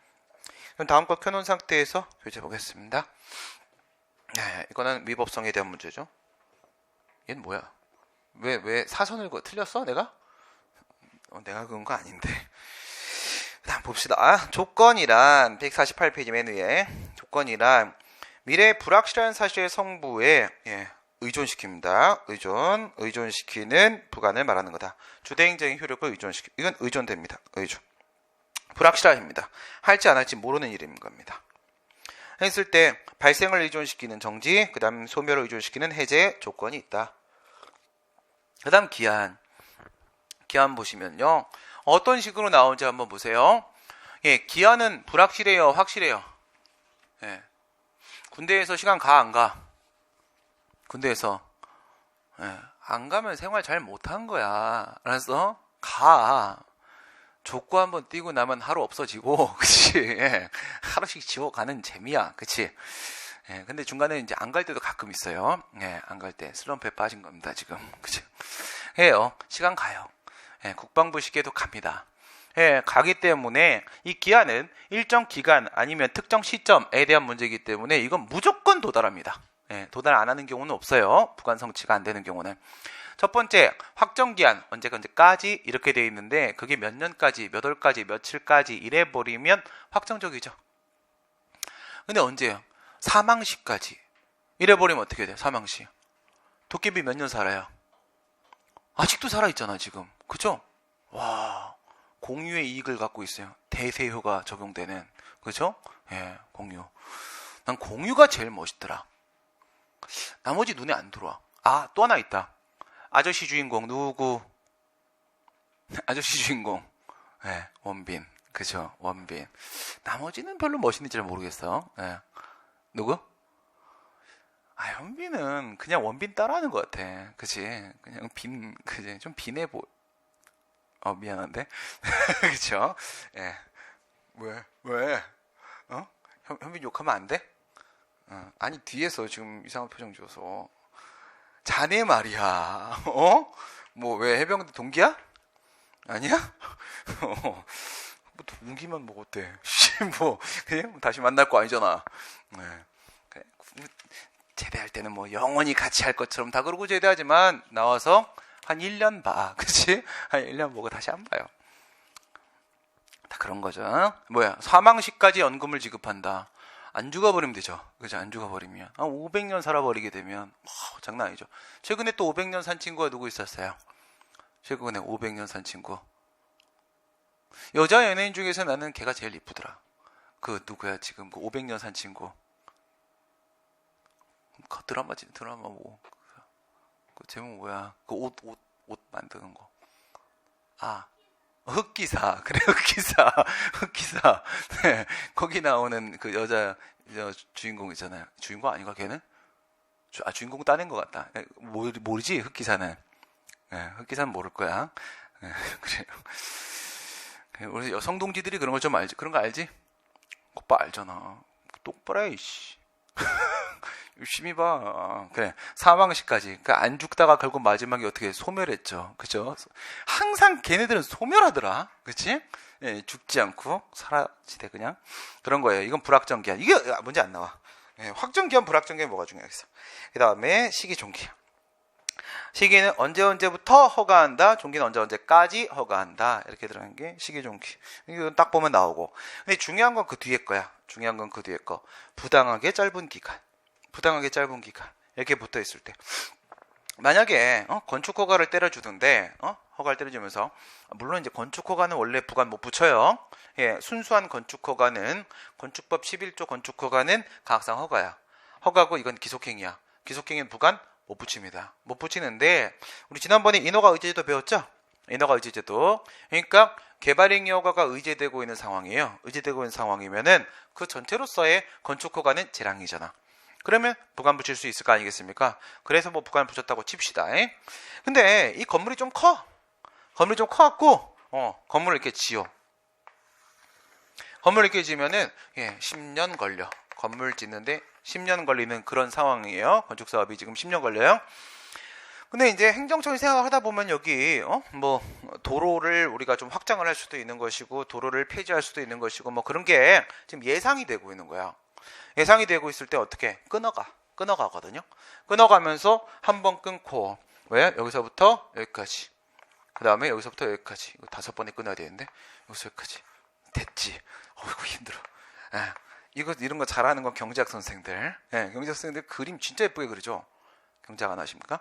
그럼 다음 거 켜놓은 상태에서 교재 보겠습니다. 이거는 위법성에 대한 문제죠. 얘는 뭐야? 왜 사선을 틀렸어? 내가 그런 거 아닌데. 다음 봅시다. 조건이란 148페이지 맨 위에 조건이란 미래의 불확실한 사실의 성부에 의존시킵니다. 의존시키는 부관을 말하는 거다. 주대행정의 효력을 의존시키. 이건 의존됩니다. 의존. 불확실합니다. 할지 안 할지 모르는 일인 겁니다. 했을 때 발생을 의존시키는 정지, 그 다음 소멸을 의존시키는 해제 조건이 있다. 그 다음 기한 보시면요, 어떤 식으로 나오는지 한번 보세요. 기한은 불확실해요, 확실해요? 군대에서 시간 가, 안 가? 군대에서 안 가면 생활 잘 못한 거야. 알았어? 가. 족구 한번 뛰고 나면 하루 없어지고, 그치? 하루씩 지워가는 재미야, 그치? 근데 중간에 이제 안 갈 때도 가끔 있어요. 안 갈 때 슬럼프에 빠진 겁니다, 지금. 그치? 해요. 시간 가요. 국방부 시계도 갑니다. 가기 때문에 이 기한은 일정 기간 아니면 특정 시점에 대한 문제이기 때문에 이건 무조건 도달합니다. 도달 안 하는 경우는 없어요. 부관 성취가 안 되는 경우는. 첫 번째, 확정기한, 언제까지 이렇게 돼 있는데 그게 몇 년까지, 몇 월까지, 며칠까지 이래 버리면 확정적이죠. 근데 언제요? 사망시까지 이래 버리면 어떻게 돼요? 사망시. 도깨비 몇 년 살아요? 아직도 살아있잖아 지금. 그죠? 와, 공유의 이익을 갖고 있어요. 대세효가 적용되는. 그죠? 공유. 난 공유가 제일 멋있더라. 나머지 눈에 안 들어와. 아, 또 하나 있다. 아저씨 주인공 누구? 아저씨 주인공. 네, 원빈. 그죠? 원빈. 나머지는 별로 멋있는지 잘 모르겠어. 네. 누구? 아, 원빈은 그냥 원빈 따라하는 것 같아. 그치? 그냥 그치? 좀 빈해 미안한데? 그쵸? 예. 왜? 현빈 욕하면 안 돼? 아니, 뒤에서 지금 이상한 표정 지어서. 자네 말이야. 뭐, 왜 해병대 동기야? 아니야? 뭐, 동기만 먹었대. 뭐, 그냥 다시 만날 거 아니잖아. 네. 제대할 때는 뭐, 영원히 같이 할 것처럼 다 그러고 제대하지만, 나와서 한 1년 봐. 그치? 한 1년 보고 다시 안 봐요. 다 그런 거죠. 뭐야, 사망시까지 연금을 지급한다. 안 죽어버리면 되죠. 그죠? 안 죽어버리면. 500년 살아버리게 되면, 장난 아니죠. 최근에 또 500년 산 친구가 누구 있었어요? 최근에 500년 산 친구. 여자 연예인 중에서 나는 걔가 제일 이쁘더라. 그 누구야, 지금 그 500년 산 친구. 드라마 뭐. 그 제목 뭐야? 그 옷 만드는 거. 흑기사. 그래, 흑기사. 네, 거기 나오는 그 여자 주인공 있잖아요. 주인공 아닌가, 걔는? 주인공 따낸 것 같다. 모르지, 흑기사는. 네, 흑기사는 모를 거야. 네, 그래요. 우리 여성 동지들이 그런 걸 좀 알지? 그런 거 알지? 오빠 알잖아. 똑바로 해, 이씨. 열심히 봐. 그래. 사망시까지. 그러니까 안 죽다가 결국 마지막에 어떻게 소멸했죠. 그죠? 항상 걔네들은 소멸하더라. 그치? 예, 죽지 않고 사라지대 그냥. 그런 거예요. 이건 불확정기한. 이게 문제 안 나와. 예, 확정기한, 불확정기한 뭐가 중요하겠어. 그 다음에 시기, 종기. 시기는 언제부터 허가한다. 종기는 언제까지 허가한다. 이렇게 들어가는 게 시기, 종기. 이거 딱 보면 나오고. 근데 중요한 건 그 뒤에 거야. 부당하게 짧은 기간. 이렇게 붙어 있을 때, 만약에 건축 허가를 때려주던데 허가를 때려주면서, 물론 이제 건축 허가는 원래 부관 못 붙여요. 예, 순수한 건축 허가는 건축법 11조 건축 허가는 가학상 허가야. 허가고 이건 기속행위야. 기속행위는 부관 못 붙입니다. 못 붙이는데, 우리 지난번에 인허가 의제제도 배웠죠? 인허가 의제제도. 그러니까 개발행위 허가가 의제되고 있는 상황이에요. 의제되고 있는 상황이면은 그 전체로서의 건축 허가는 재량이잖아. 그러면 부관 붙일 수 있을 거 아니겠습니까? 그래서 뭐 부관 붙였다고 칩시다. 근데 이 건물이 좀 커. 건물이 좀 커갖고 건물을 이렇게 지어. 건물을 이렇게 지으면은 10년 걸려. 건물 짓는데 10년 걸리는 그런 상황이에요. 건축 사업이 지금 10년 걸려요. 근데 이제 행정처리 생각을 하다 보면 여기 뭐 도로를 우리가 좀 확장을 할 수도 있는 것이고, 도로를 폐지할 수도 있는 것이고, 뭐 그런 게 지금 예상이 되고 있는 거야. 예상이 되고 있을 때 어떻게 끊어가거든요. 끊어가면서 한번 끊고, 왜? 여기서부터 여기까지, 그 다음에 여기서부터 여기까지. 이거 5번에 끊어야 되는데 여기서 여기까지 됐지. 어이구 힘들어. 이런 거 잘하는 건 경제학 선생들. 경제학 선생들 그림 진짜 예쁘게 그리죠. 경제학 안 하십니까?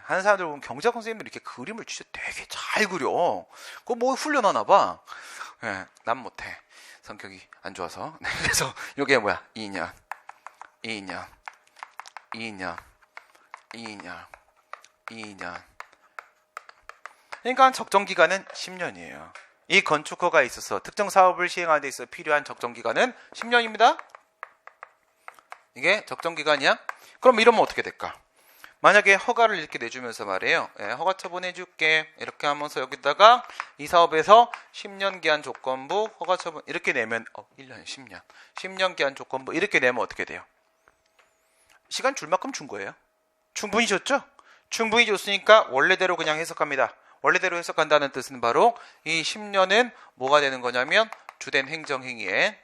하는 사람들 보면 경제학 선생님들 이렇게 그림을 진짜 되게 잘 그려. 그거 뭐 훈련하나 봐. 난 못해. 성격이 안 좋아서. 그래서 이게 뭐야? 2년. 그러니까 적정 기간은 10년이에요. 이 건축허가 있어서 특정 사업을 시행하는 데 있어 필요한 적정 기간은 10년입니다. 이게 적정 기간이야? 그럼 이러면 어떻게 될까? 만약에 허가를 이렇게 내주면서 말이에요. 허가처 보내줄게. 이렇게 하면서 여기다가 이 사업에서 10년 기한 조건부 허가처분 이렇게 내면 1년 10년 10년 기한 조건부 이렇게 내면 어떻게 돼요? 시간 줄 만큼 준 거예요. 충분히 줬죠? 충분히 줬으니까 원래대로 그냥 해석합니다. 원래대로 해석한다는 뜻은 바로 이 10년은 뭐가 되는 거냐면 주된 행정행위의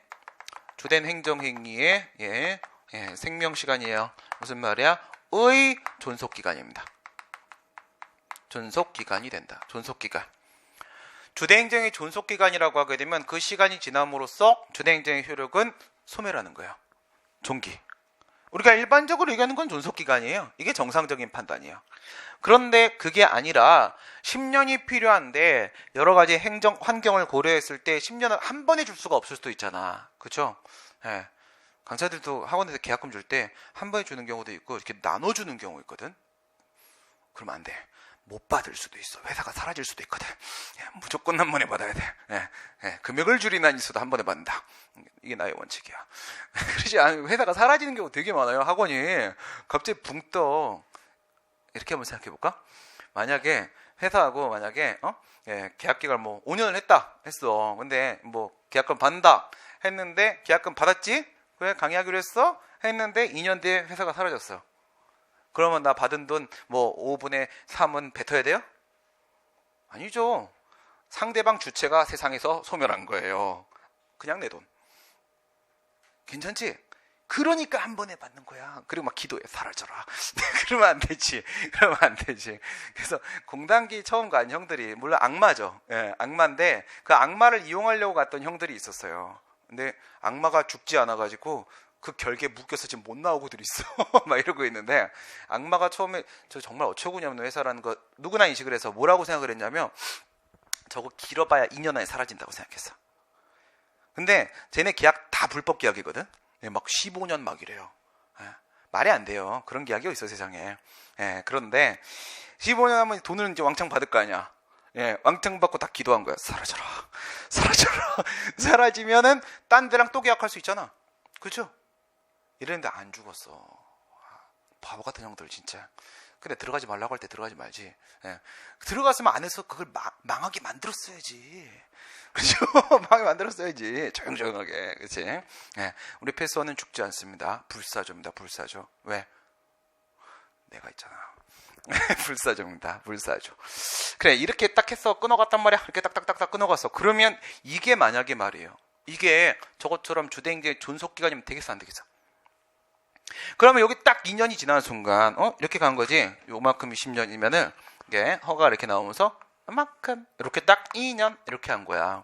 생명시간이에요. 무슨 말이야? 의 존속기간입니다. 존속기간이 된다. 존속기간. 주대행정의 존속기간이라고 하게 되면 그 시간이 지남으로써 주대행정의 효력은 소멸하는 거예요. 종기. 우리가 일반적으로 얘기하는 건 존속기간이에요. 이게 정상적인 판단이에요. 그런데 그게 아니라 10년이 필요한데 여러 가지 행정 환경을 고려했을 때 10년을 한 번에 줄 수가 없을 수도 있잖아. 그렇죠? 강사들도 학원에서 계약금 줄 때 한 번에 주는 경우도 있고 이렇게 나눠주는 경우 있거든. 그러면 안 돼. 못 받을 수도 있어. 회사가 사라질 수도 있거든. 무조건 한 번에 받아야 돼. 금액을 줄이는 있어도 한 번에 받는다. 이게 나의 원칙이야. 그렇지 않으면 회사가 사라지는 경우 되게 많아요. 학원이 갑자기 붕 떠. 이렇게 한번 생각해 볼까? 만약에 회사하고 만약에 계약 기간 뭐 5년을 했어. 근데 뭐 계약금 받는다 했는데 계약금 받았지? 왜 강의하기로 했어? 했는데 2년 뒤에 회사가 사라졌어. 그러면 나 받은 돈 뭐 5분의 3은 뱉어야 돼요? 아니죠. 상대방 주체가 세상에서 소멸한 거예요. 그냥 내 돈. 괜찮지? 그러니까 한 번에 받는 거야. 그리고 막 기도해. 사라져라. 그러면 안 되지. 그러면 안 되지. 그래서 공단기 처음 간 형들이 물론 악마죠. 악마인데 그 악마를 이용하려고 갔던 형들이 있었어요. 근데 악마가 죽지 않아가지고 그 결계에 묶여서 지금 못 나오고들 있어. 막 이러고 있는데 악마가 처음에 저 정말 어처구니 없는 회사라는 거 누구나 인식을 해서 뭐라고 생각을 했냐면 저거 길어봐야 2년 안에 사라진다고 생각했어. 근데 쟤네 계약 다 불법 계약이거든. 막 15년 막 이래요. 말이 안 돼요. 그런 계약이 있어 세상에. 그런데 15년 하면 돈을 이제 왕창 받을 거 아니야. 왕창 받고 다 기도한 거야. 사라져라. 사라져라. 사라지면은 딴 데랑 또 계약할 수 있잖아. 그렇죠? 이랬는데 안 죽었어. 바보 같은 형들 진짜. 근데 들어가지 말라고 할 때 들어가지 말지. 들어갔으면 안에서 그걸 망하게 만들었어야지. 그죠? 망하게 만들었어야지. 조용조용하게. 그치? 우리 패스원은 죽지 않습니다. 불사조입니다. 불사조. 왜? 내가 있잖아. 불사조입니다. 불사조. 그래, 이렇게 딱 해서 끊어갔단 말이야. 이렇게 딱딱딱딱 끊어갔어. 그러면 이게 만약에 말이에요. 이게 저것처럼 주대행제 존속기간이면 되겠어, 안 되겠어? 그러면 여기 딱 2년이 지나는 순간, 이렇게 간 거지. 요만큼 20년이면은, 이게 허가 이렇게 나오면서, 요만큼, 이렇게 딱 2년, 이렇게 한 거야.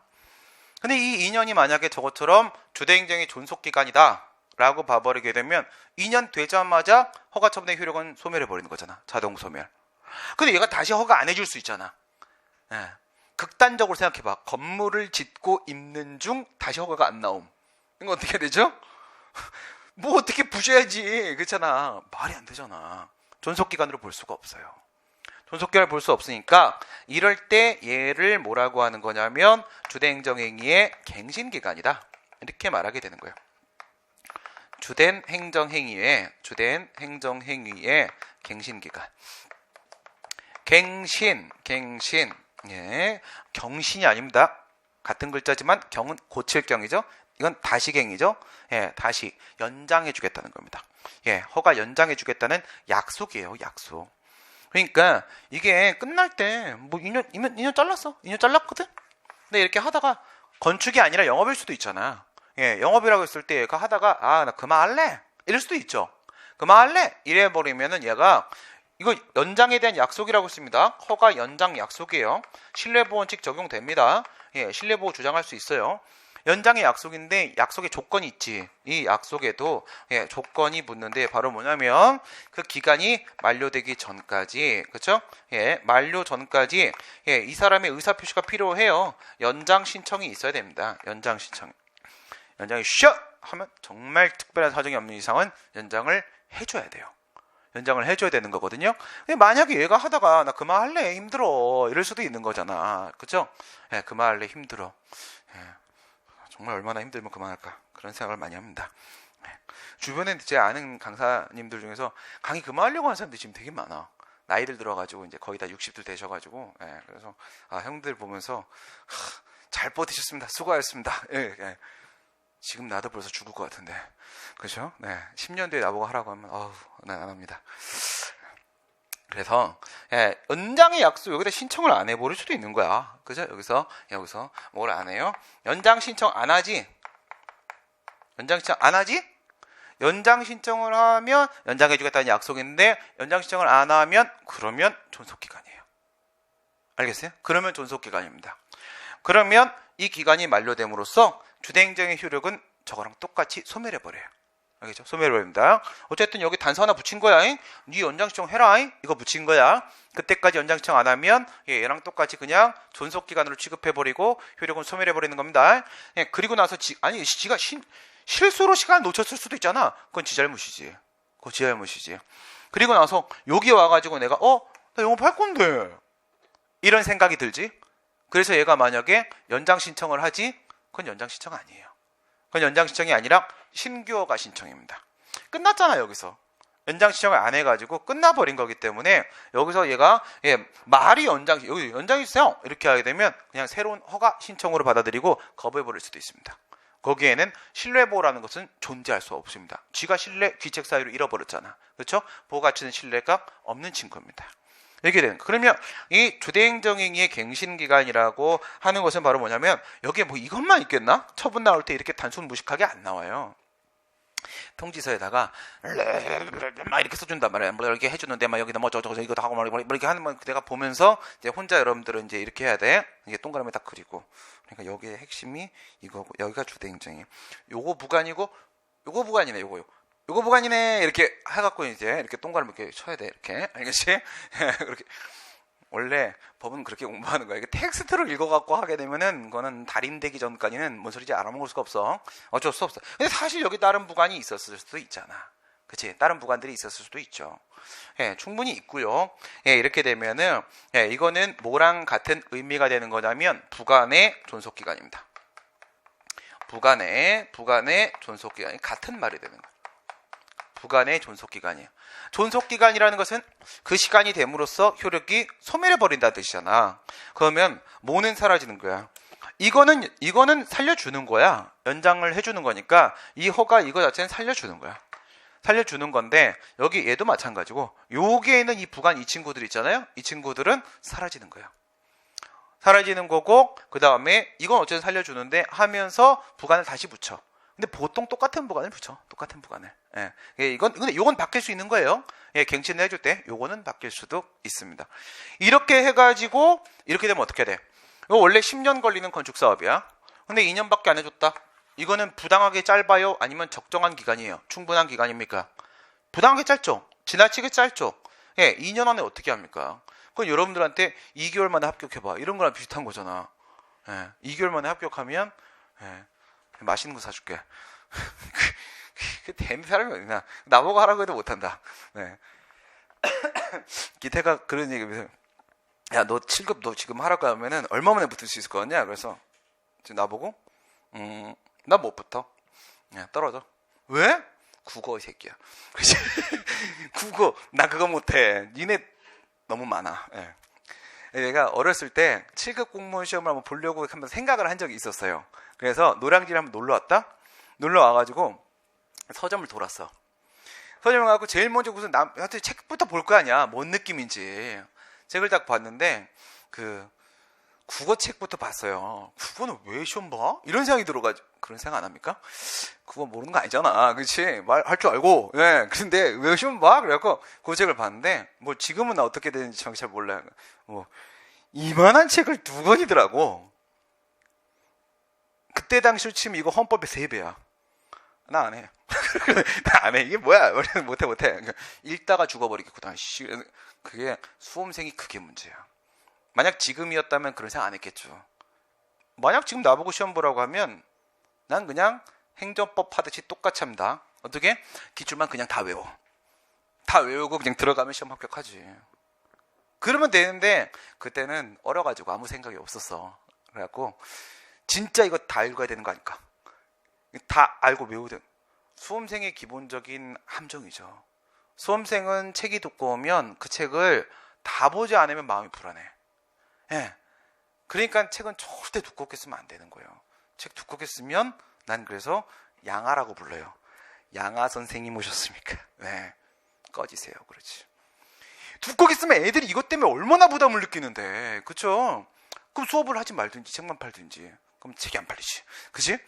근데 이 2년이 만약에 저것처럼 주대행정의 존속기간이다. 라고 봐버리게 되면, 2년 되자마자 허가 처분의 효력은 소멸해버리는 거잖아. 자동 소멸. 근데 얘가 다시 허가 안 해줄 수 있잖아. 극단적으로 생각해봐. 건물을 짓고 있는 중 다시 허가가 안 나옴. 이거 어떻게 되죠? 뭐 어떻게 부셔야지. 그렇잖아. 말이 안 되잖아. 존속기간으로 볼 수가 없어요. 존속기간을 볼 수 없으니까 이럴 때 얘를 뭐라고 하는 거냐면 주된 행정행위의 갱신기간이다. 이렇게 말하게 되는 거예요. 주된 행정행위의 갱신기간. 갱신. 경신이 아닙니다. 같은 글자지만 경은 고칠 경이죠. 이건 다시갱이죠. 다시 연장해 주겠다는 겁니다. 허가 연장해 주겠다는 약속이에요. 약속. 그러니까 이게 끝날 때 뭐 2년 잘랐어. 2년 잘랐거든. 근데 이렇게 하다가 건축이 아니라 영업일 수도 있잖아. 영업이라고 했을 때 얘가 하다가 나 그만할래. 이럴 수도 있죠. 그만할래. 이래 버리면은 얘가 이거 연장에 대한 약속이라고 했습니다. 허가 연장 약속이에요. 신뢰보원칙 적용됩니다. 신뢰보호 주장할 수 있어요. 연장의 약속인데 약속에 조건이 있지. 이 약속에도 조건이 붙는데 바로 뭐냐면 그 기간이 만료되기 전까지, 그렇죠? 만료 전까지 이 사람의 의사 표시가 필요해요. 연장 신청이 있어야 됩니다. 연장 신청. 연장이 셔 하면 정말 특별한 사정이 없는 이상은 연장을 해줘야 돼요. 연장을 해줘야 되는 거거든요. 만약에 얘가 하다가 나 그만할래 힘들어 이럴 수도 있는 거잖아. 그렇죠? 그만할래 힘들어. 정말 얼마나 힘들면 그만할까 그런 생각을 많이 합니다. 주변에 제 아는 강사님들 중에서 강의 그만하려고 하는 사람들이 지금 되게 많아. 나이들 들어가지고 이제 거의 다 60들 되셔가지고 그래서 형들 보면서 잘 버티셨습니다. 수고하셨습니다. 지금 나도 벌써 죽을 것 같은데, 그렇죠? 10년 뒤에 나보고 하라고 하면 난 안 합니다. 그래서 연장의 약속 여기다 신청을 안 해버릴 수도 있는 거야. 그죠? 여기서 뭘 안 해요? 연장 신청 안 하지? 연장 신청 안 하지? 연장 신청을 하면 연장해 주겠다는 약속인데 연장 신청을 안 하면 그러면 존속기간이에요. 알겠어요? 그러면 존속기간입니다. 그러면 이 기간이 만료됨으로써 주대행정의 효력은 저거랑 똑같이 소멸해버려요. 알겠죠? 소멸해버립니다. 어쨌든 여기 단서 하나 붙인 거야. 네 연장 신청 해라. 이거 붙인 거야. 그때까지 연장 신청 안 하면 얘랑 똑같이 그냥 존속기간으로 취급해버리고 효력은 소멸해버리는 겁니다. 그리고 나서 지가 실수로 시간을 놓쳤을 수도 있잖아. 그건 지 잘못이지. 그거 지 잘못이지. 그리고 나서 여기 와가지고 내가 나 영업할 건데 이런 생각이 들지. 그래서 얘가 만약에 연장 신청을 하지, 그건 연장 신청 아니에요. 그건 연장 신청이 아니라 신규 허가 신청입니다. 끝났잖아. 여기서 연장 신청을 안 해가지고 끝나버린 거기 때문에 여기서 얘가 말이 여기 연장해 주세요 이렇게 하게 되면 그냥 새로운 허가 신청으로 받아들이고 거부해버릴 수도 있습니다. 거기에는 신뢰보호라는 것은 존재할 수 없습니다. 쥐가 신뢰 귀책 사유를 잃어버렸잖아. 그렇죠? 보호 가치는 신뢰가 없는 친구입니다. 이렇게 되는 거. 그러면 이 주대행정행위의 갱신기간이라고 하는 것은 바로 뭐냐면 여기에 뭐 이것만 있겠나? 처분 나올 때 이렇게 단순 무식하게 안 나와요. 통지서에다가 막 이렇게 써준단 말이야. 뭐 이렇게 해주는데 막 여기다 뭐 저거 이거 다 하고 뭐 이렇게 하는 거 내가 보면서 이제 혼자 여러분들은 이제 이렇게 해야 돼. 이게 동그라미 딱 그리고. 그러니까 여기의 핵심이 이거고 여기가 주대행정이. 요거 부관이고 요거 부관이네. 요거 부관이네. 이렇게 해갖고 이제 이렇게 동그라미 이렇게 쳐야 돼. 이렇게 알겠지? 그렇게. 원래 법은 그렇게 공부하는 거야. 이게 텍스트를 읽어갖고 하게 되면은 그거는 달인되기 전까지는 뭔 소리인지 알아먹을 수가 없어. 어쩔 수 없어. 근데 사실 여기 다른 부관이 있었을 수도 있잖아. 그치? 다른 부관들이 있었을 수도 있죠. 충분히 있고요. 이렇게 되면은 이거는 뭐랑 같은 의미가 되는 거냐면 부관의 존속기간입니다. 부관의 존속기간이 같은 말이 되는 거야. 부관의 존속기간이에요. 존속기간이라는 것은 그 시간이 됨으로써 효력이 소멸해버린다는 뜻이잖아. 그러면 뭐는 사라지는 거야. 이거는 살려주는 거야. 연장을 해주는 거니까 이 허가 이거 자체는 살려주는 거야. 살려주는 건데 여기 얘도 마찬가지고 여기에는 이 부관 이 친구들 있잖아요. 이 친구들은 사라지는 거야. 사라지는 거고 그 다음에 이건 어쨌든 살려주는데 하면서 부관을 다시 붙여. 근데 보통 똑같은 부관을 붙여. 똑같은 부관을. 근데 요건 바뀔 수 있는 거예요. 갱신을 해줄 때 요거는 바뀔 수도 있습니다. 이렇게 해가지고 이렇게 되면 어떻게 돼? 이거 원래 10년 걸리는 건축 사업이야. 근데 2년밖에 안 해줬다. 이거는 부당하게 짧아요? 아니면 적정한 기간이에요? 충분한 기간입니까? 부당하게 짧죠. 지나치게 짧죠. 2년 안에 어떻게 합니까? 그건 여러분들한테 2개월 만에 합격해봐. 이런 거랑 비슷한 거잖아. 2개월 만에 합격하면 맛있는 거 사줄게. 그 되는 사람이 어디나. 나보고 하라고 해도 못한다. 기태가 그런 얘기를 야, 너 7급 너 지금 하라고 하면은 얼마 만에 붙을 수 있을 것 같냐? 그래서 지금 나보고 나 못 붙어. 떨어져. 왜? 국어 이 새끼야. 국어 나 그거 못해. 니네 너무 많아. 내가 어렸을 때 7급 공무원 시험을 한번 보려고 한번 생각을 한 적이 있었어요. 그래서 노량진에 한번 놀러 왔다. 놀러 와가지고 서점을 돌았어. 서점을 가고 제일 먼저 무슨 나한테 책부터 볼 거 아니야. 뭔 느낌인지. 책을 딱 봤는데 그 국어 책부터 봤어요. 국어는 왜 시험 봐? 이런 생각이 들어가지고. 그런 생각 안 합니까? 국어 모르는 거 아니잖아. 그렇지? 말할 줄 알고. 근데 왜 시험 봐? 그래갖고 그 책을 봤는데 뭐 지금은 어떻게 되는지 정확히 잘 몰라요. 이만한 책을 2권이더라고. 그때 당시로 치면 이거 헌법의 3배야. 나 안 해. 나 안 해. 이게 뭐야? 못해. 읽다가 죽어버리겠구나. 그게 수험생이 그게 문제야. 만약 지금이었다면 그런 생각 안 했겠죠. 만약 지금 나보고 시험 보라고 하면 난 그냥 행정법 하듯이 똑같이 합니다. 어떻게? 기출만 그냥 다 외워. 다 외우고 그냥 들어가면 시험 합격하지. 그러면 되는데 그때는 어려가지고 아무 생각이 없었어. 그래갖고 진짜 이거 다 읽어야 되는 거 아닐까? 다 알고 외우든. 수험생의 기본적인 함정이죠. 수험생은 책이 두꺼우면 그 책을 다 보지 않으면 마음이 불안해. 그러니까 책은 절대 두껍게 쓰면 안 되는 거예요. 책 두껍게 쓰면 난 그래서 양아라고 불러요. 양아 선생님 오셨습니까? 꺼지세요. 그렇지. 두껍게 쓰면 애들이 이것 때문에 얼마나 부담을 느끼는데, 그쵸? 그럼 수업을 하지 말든지 책만 팔든지. 그럼 책이 안 팔리지. 그치?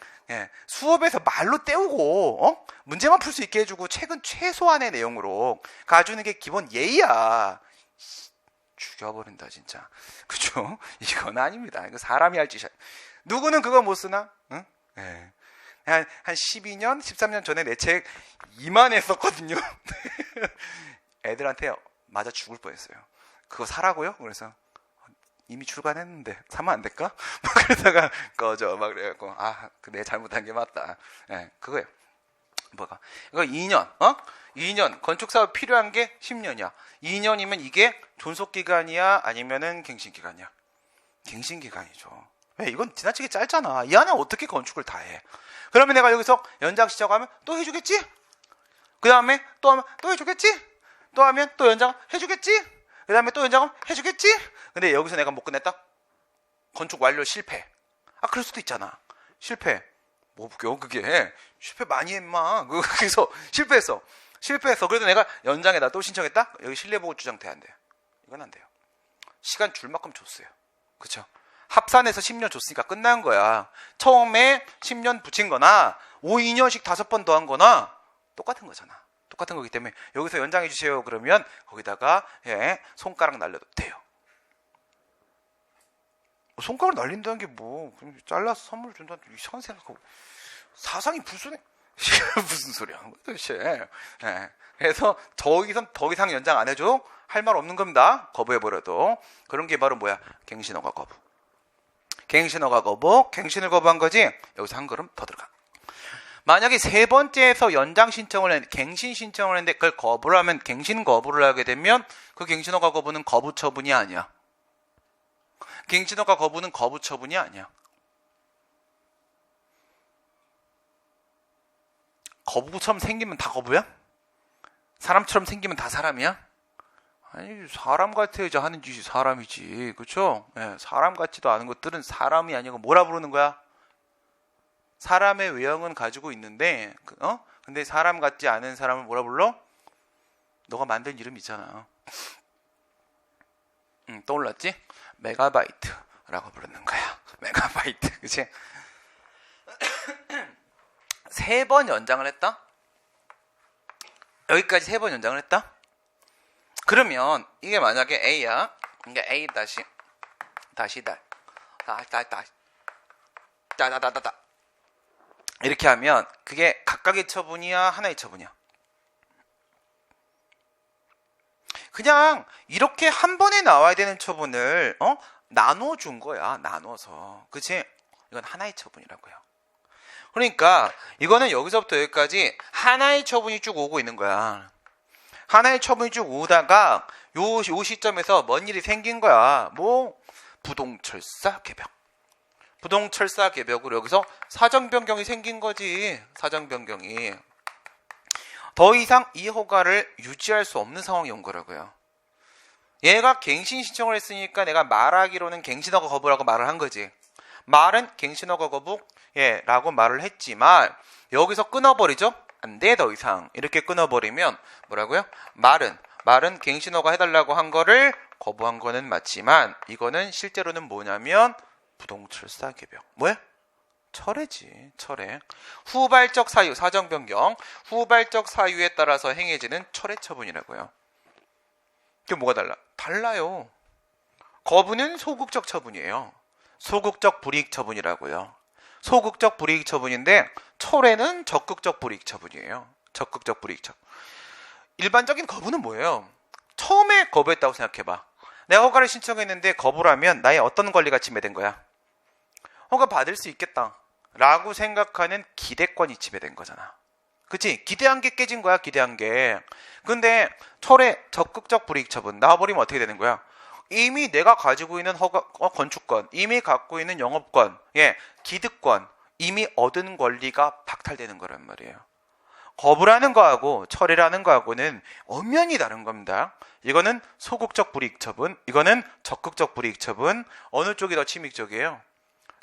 수업에서 말로 때우고, 문제만 풀 수 있게 해주고, 책은 최소한의 내용으로 가주는 게 기본 예의야. 죽여버린다, 진짜. 그쵸? 이건 아닙니다. 이거 사람이 할 짓이야. 누구는 그거 못 쓰나? 응? 한 12년, 13년 전에 내 책 이만했었거든요. 애들한테 맞아 죽을 뻔했어요. 그거 사라고요? 그래서 이미 출간했는데 사면 안 될까? 막 그러다가 꺼져 막 그래갖고 내 잘못한 게 맞다. 예, 그거예요. 뭐가? 이거 2년, 2년 건축사업 필요한 게 10년이야. 2년이면 이게 존속기간이야, 아니면은 갱신기간이야? 갱신기간이죠. 왜? 이건 지나치게 짧잖아. 이 안에 어떻게 건축을 다 해? 그러면 내가 여기서 연장 시작하면 또 해주겠지? 그 다음에 또 하면 또 해주겠지? 또 하면 또 연장 해주겠지? 그 다음에 또 연장하면 해주겠지? 근데 여기서 내가 못 끝냈다? 건축 완료 실패. 그럴 수도 있잖아. 실패. 뭐 웃겨 그게. 실패 많이 해 임마. 그래서 실패했어. 그래도 내가 연장에다 또 신청했다? 여기 실내보고 주장 돼야 안 돼요. 이건 안 돼요. 시간 줄 만큼 줬어요. 그쵸? 합산해서 10년 줬으니까 끝난 거야. 처음에 10년 붙인 거나 2년씩 5번 더 한 거나 똑같은 거잖아. 똑같은 거기 때문에 여기서 연장해 주세요 그러면 거기다가 손가락 날려도 돼요. 손가락 날린다는 게 뭐 잘라서 선물 준다는 이상한 생각하고 사상이 불순해. 무슨 소리야 도대체. 그래서 더 이상 연장 안 해줘? 할 말 없는 겁니다. 거부해버려도. 그런 게 바로 뭐야? 갱신허가 거부. 갱신허가 거부. 갱신을 거부한 거지. 여기서 한 걸음 더 들어가. 만약에 세 번째에서 연장 신청을 했는데 갱신 신청을 했는데 그걸 거부를 하면 갱신 거부를 하게 되면 그 갱신허가 거부는 거부 처분이 아니야. 갱신허가 거부는 거부 처분이 아니야. 거부처럼 생기면 다 거부야? 사람처럼 생기면 다 사람이야? 아니 사람 같아야지 하는 짓이 사람이지. 그렇죠? 사람 같지도 않은 것들은 사람이 아니고 뭐라 부르는 거야? 사람의 외형은 가지고 있는데 근데 사람 같지 않은 사람을 뭐라 불러? 너가 만든 이름 있잖아. 떠올랐지? 메가바이트라고 부르는 거야. 메가바이트. 그치? 3번 연장을 했다? 여기까지 3번 연장을 했다? 그러면 이게 만약에 A야. 이게 A 다시 이렇게 하면 그게 각각의 처분이야, 하나의 처분이야? 그냥 이렇게 한 번에 나와야 되는 처분을 나눠준 거야. 나눠서. 그치? 이건 하나의 처분이라고요. 그러니까 이거는 여기서부터 여기까지 하나의 처분이 쭉 오고 있는 거야. 하나의 처분이 쭉 오다가 요 시점에서 뭔 일이 생긴 거야. 뭐 부동철사 개벽. 부동철사 개벽으로 여기서 사정 변경이 생긴 거지. 사정 변경이. 더 이상 이 허가를 유지할 수 없는 상황이 온 거라고요. 얘가 갱신 신청을 했으니까 내가 말하기로는 갱신허가 거부라고 말을 한 거지. 말은 갱신허가 거부 라고 말을 했지만 여기서 끊어버리죠. 안 돼 더 이상. 이렇게 끊어버리면 뭐라고요? 말은 갱신허가 해달라고 한 거를 거부한 거는 맞지만 이거는 실제로는 뭐냐면 부동철사 개벽. 뭐야? 철회지. 철회. 후발적 사유, 사정 변경. 후발적 사유에 따라서 행해지는 철회 처분이라고요. 이게 뭐가 달라? 달라요. 거부는 소극적 처분이에요. 소극적 불이익 처분이라고요. 소극적 불이익 처분인데 철회는 적극적 불이익 처분이에요. 적극적 불이익 처분. 일반적인 거부는 뭐예요? 처음에 거부했다고 생각해봐. 내가 허가를 신청했는데 거부를 하면 나의 어떤 권리가 침해된 거야? 허가 받을 수 있겠다 라고 생각하는 기대권이 침해된 거잖아. 그치? 기대한 게 깨진 거야. 기대한 게. 근데 철회 적극적 불이익 처분 나와버리면 어떻게 되는 거야? 이미 내가 가지고 있는 건축권, 이미 갖고 있는 영업권, 기득권, 이미 얻은 권리가 박탈되는 거란 말이에요. 거부라는 거하고 철회라는 거하고는 엄연히 다른 겁니다. 이거는 소극적 불이익 처분, 이거는 적극적 불이익 처분. 어느 쪽이 더 침입적이에요?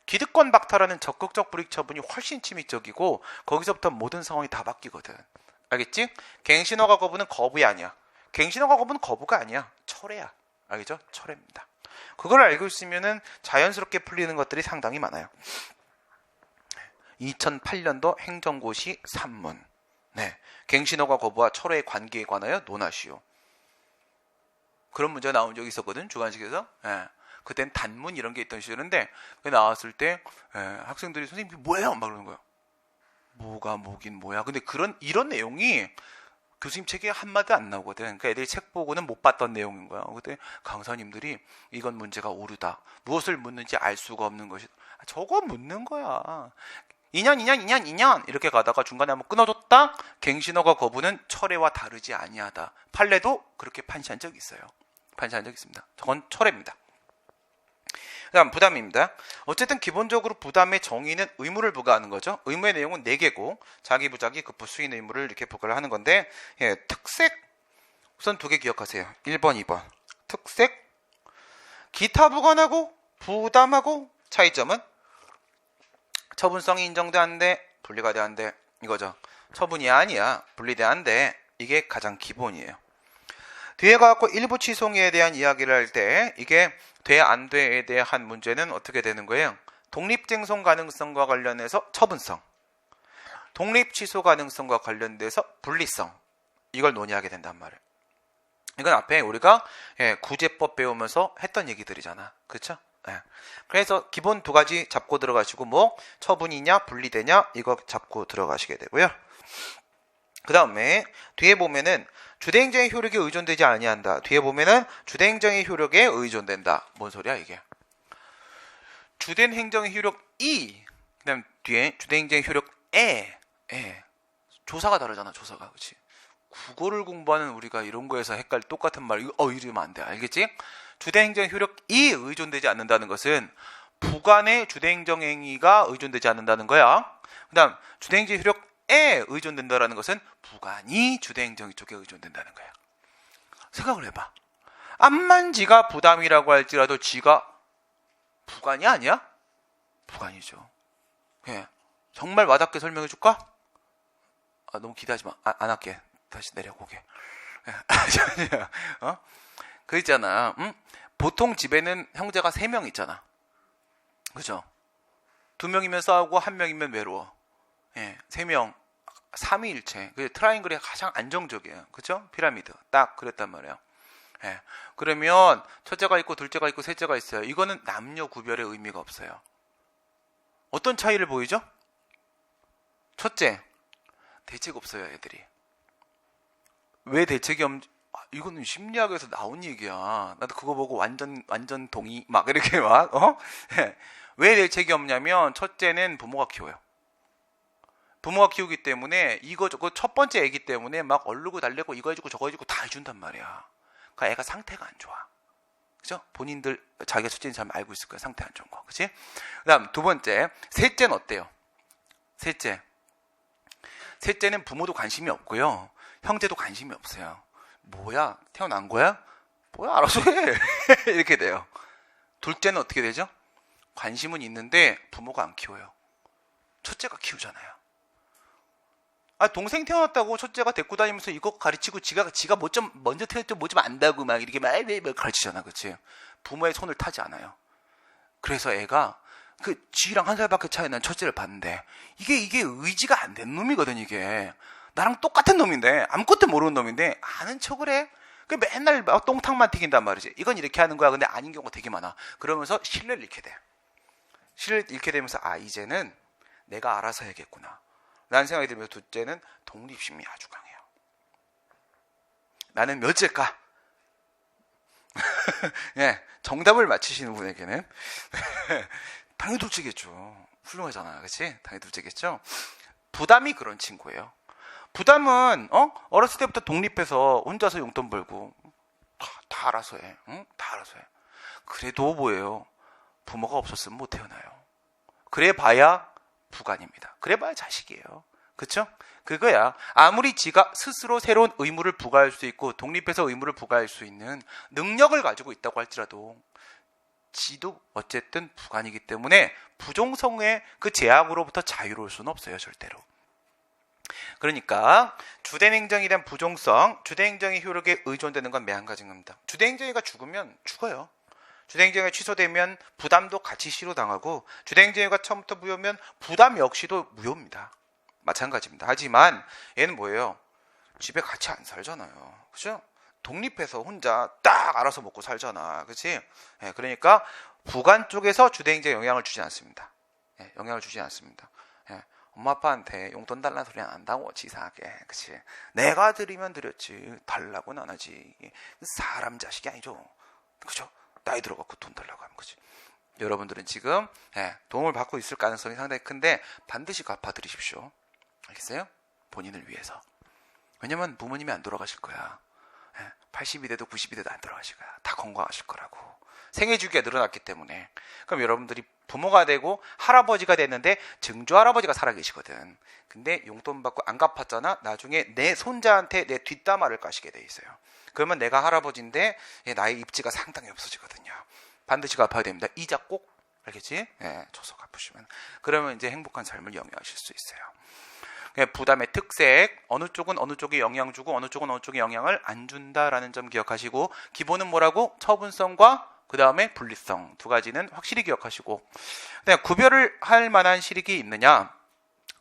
기득권 박탈하는 적극적 불이익 처분이 훨씬 침입적이고 거기서부터 모든 상황이 다 바뀌거든. 알겠지? 갱신허가 거부는 거부이 아니야. 갱신허가 거부는 거부가 아니야. 철회야. 알겠죠? 철회입니다. 그걸 알고 있으면은 자연스럽게 풀리는 것들이 상당히 많아요. 2008년도 행정고시 3문. 갱신허가 거부와 철회의 관계에 관하여 논하시오. 그런 문제가 나온 적이 있었거든. 주관식에서. 그땐 단문 이런 게 있던 시절인데 나왔을 때 학생들이 선생님 뭐예요? 막 그러는 거예요. 뭐가 뭐긴 뭐야. 근데 이런 내용이 교수님 책에 한마디 안 나오거든. 그러니까 애들이 책 보고는 못 봤던 내용인 거야. 그때 강사님들이 이건 문제가 오류다. 무엇을 묻는지 알 수가 없는 것이다. 저거 묻는 거야. 2년 이렇게 가다가 중간에 한번 끊어줬다. 갱신어가 거부는 철회와 다르지 아니하다. 판례도 그렇게 판시한 적이 있어요. 판시한 적이 있습니다. 저건 철회입니다. 그다음 부담입니다. 어쨌든 기본적으로 부담의 정의는 의무를 부과하는 거죠. 의무의 내용은 4개고 자기, 부자기, 급부, 수인 의무를 이렇게 부과를 하는 건데 특색 우선 2개 기억하세요. 1번, 2번. 특색 기타 부관하고 부담하고 차이점은 처분성이 인정돼안돼 분리가 돼안돼 이거죠. 처분이 아니야 분리돼안돼 이게 가장 기본이에요. 뒤에 가갖고 일부 취소에 대한 이야기를 할 때 이게 돼 안 돼에 대한 문제는 어떻게 되는 거예요? 독립쟁송 가능성과 관련해서 처분성, 독립 취소 가능성과 관련돼서 분리성 이걸 논의하게 된단 말이에요. 이건 앞에 우리가 구제법 배우면서 했던 얘기들이잖아. 그렇죠? 그래서 기본 2가지 잡고 들어가시고 뭐 처분이냐 분리되냐 이거 잡고 들어가시게 되고요. 그 다음에 뒤에 보면은 주대행정의 효력에 의존되지 아니한다. 뒤에 보면은 주대행정의 효력에 의존된다. 뭔 소리야 이게? 주대행정의 효력 이 그다음 뒤에 주대행정의 효력에 조사가 다르잖아. 조사가 그렇지? 국어를 공부하는 우리가 이런 거에서 헷갈리 똑같은 말 이러면 안 돼. 알겠지? 주대행정의 효력이 의존되지 않는다는 것은 부관의 주대행정행위가 의존되지 않는다는 거야. 그 다음 주대행정의 효력에 의존된다는 것은 부관이 주대행정 쪽에 의존된다는 거야. 생각을 해봐. 암만 지가 부담이라고 할지라도 지가 부관이 아니야? 부관이죠. 정말 와닿게 설명해 줄까? 너무 기대하지 마. 안 할게. 다시 내려오게. 그 있잖아. 보통 집에는 형제가 3명 있잖아. 그죠? 2명이면 싸우고 1명이면 외로워. 3명, 3위일체. 그 트라이앵글이 가장 안정적이에요. 그죠? 피라미드. 딱 그랬단 말이에요. 그러면 첫째가 있고 둘째가 있고 셋째가 있어요. 이거는 남녀 구별의 의미가 없어요. 어떤 차이를 보이죠? 첫째, 대책 없어요, 애들이. 왜 대책이 이거는 심리학에서 나온 얘기야. 나도 그거 보고 완전 동의 막 이렇게 막 왜 대책이 없냐면 첫째는 부모가 키워요. 부모가 키우기 때문에 이거 저거 첫 번째 애기 때문에 막 얼르고 달래고 이거 해주고 저거 해주고 다 해준단 말이야. 그러니까 애가 상태가 안 좋아. 그죠? 본인들 자기가 첫째는 잘 알고 있을 거야. 상태 안 좋은 거. 그치? 그 다음 2번째 셋째는 어때요? 셋째는 부모도 관심이 없고요. 형제도 관심이 없어요. 뭐야? 태어난 거야? 뭐야? 알아서 해. 이렇게 돼요. 둘째는 어떻게 되죠? 관심은 있는데 부모가 안 키워요. 첫째가 키우잖아요. 동생 태어났다고 첫째가 데리고 다니면서 이거 가르치고 지가 먼저 태어났죠. 뭐 좀 안다고 막 이렇게 막 가르치잖아. 그치? 부모의 손을 타지 않아요. 그래서 애가 지랑 1살밖에 차이 난 첫째를 봤는데 이게 의지가 안 된 놈이거든. 이게 나랑 똑같은 놈인데 아무것도 모르는 놈인데 아는 척을 해. 맨날 똥탕만 튀긴단 말이지. 이건 이렇게 하는 거야. 근데 아닌 경우가 되게 많아. 그러면서 신뢰를 잃게 돼. 신뢰를 잃게 되면서 이제는 내가 알아서 해야겠구나 라는 생각이 들면서 둘째는 독립심이 아주 강해요. 나는 몇째일까? 정답을 맞히시는 분에게는 당연히 둘째겠죠. 훌륭하잖아. 그렇지? 당연히 둘째겠죠. 부담이 그런 친구예요. 부담은 어렸을 때부터 독립해서 혼자서 용돈 벌고 다 알아서 해. 다 알아서 해. 그래도 뭐예요? 부모가 없었으면 못 태어나요. 그래봐야 부관입니다. 그래봐야 자식이에요. 그쵸? 그거야. 아무리 지가 스스로 새로운 의무를 부과할 수 있고 독립해서 의무를 부과할 수 있는 능력을 가지고 있다고 할지라도 지도 어쨌든 부관이기 때문에 부종성의 그 제약으로부터 자유로울 수는 없어요. 절대로. 그러니까 주대행정에 대한 부종성, 주대행정의 효력에 의존되는 건 매한가지인 겁니다. 주대행정이가 죽으면 죽어요. 주대행정이 취소되면 부담도 같이 실효당하고 주대행정이가 처음부터 무효면 부담 역시도 무효입니다. 마찬가지입니다. 하지만 얘는 뭐예요? 집에 같이 안 살잖아요. 그죠? 독립해서 혼자 딱 알아서 먹고 살잖아. 그치? 그러니까 부관 쪽에서 주대행정에 영향을 주지 않습니다. 영향을 주지 않습니다. 엄마 아빠한테 용돈 달라는 소리 안 한다고 치사하게. 그치? 내가 드리면 드렸지 달라고는 안 하지. 사람 자식이 아니죠. 그죠? 나이 들어갖고 돈 달라고 하는 거지. 여러분들은 지금 도움을 받고 있을 가능성이 상당히 큰데 반드시 갚아드리십시오. 알겠어요? 본인을 위해서. 왜냐면 부모님이 안 돌아가실 거야. 80이 돼도 90이 돼도 안 돌아가실 거야. 다 건강하실 거라고. 생애 주기가 늘어났기 때문에. 그럼 여러분들이 부모가 되고 할아버지가 됐는데 증조 할아버지가 살아계시거든. 근데 용돈 받고 안 갚았잖아. 나중에 내 손자한테 내 뒷담화를 까시게 돼 있어요. 그러면 내가 할아버지인데 나의 입지가 상당히 없어지거든요. 반드시 갚아야 됩니다. 이자 꼭. 알겠지? 줘서 갚으시면. 그러면 이제 행복한 삶을 영위하실 수 있어요. 부담의 특색, 어느 쪽은 어느 쪽에 영향 주고 어느 쪽은 어느 쪽에 영향을 안 준다라는 점 기억하시고, 기본은 뭐라고? 처분성과 그 다음에 분리성 두 가지는 확실히 기억하시고, 구별을 할 만한 실익이 있느냐?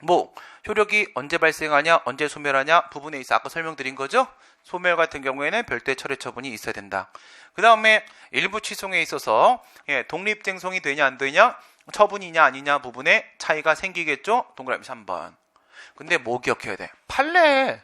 뭐 효력이 언제 발생하냐, 언제 소멸하냐 부분에 있어 아까 설명드린 거죠. 소멸 같은 경우에는 별도의 철회 처분이 있어야 된다. 그 다음에 일부 취송에 있어서 독립쟁송이 되냐 안 되냐, 처분이냐 아니냐 부분에 차이가 생기겠죠. 동그라미 3번. 근데 뭐 기억해야 돼? 판례는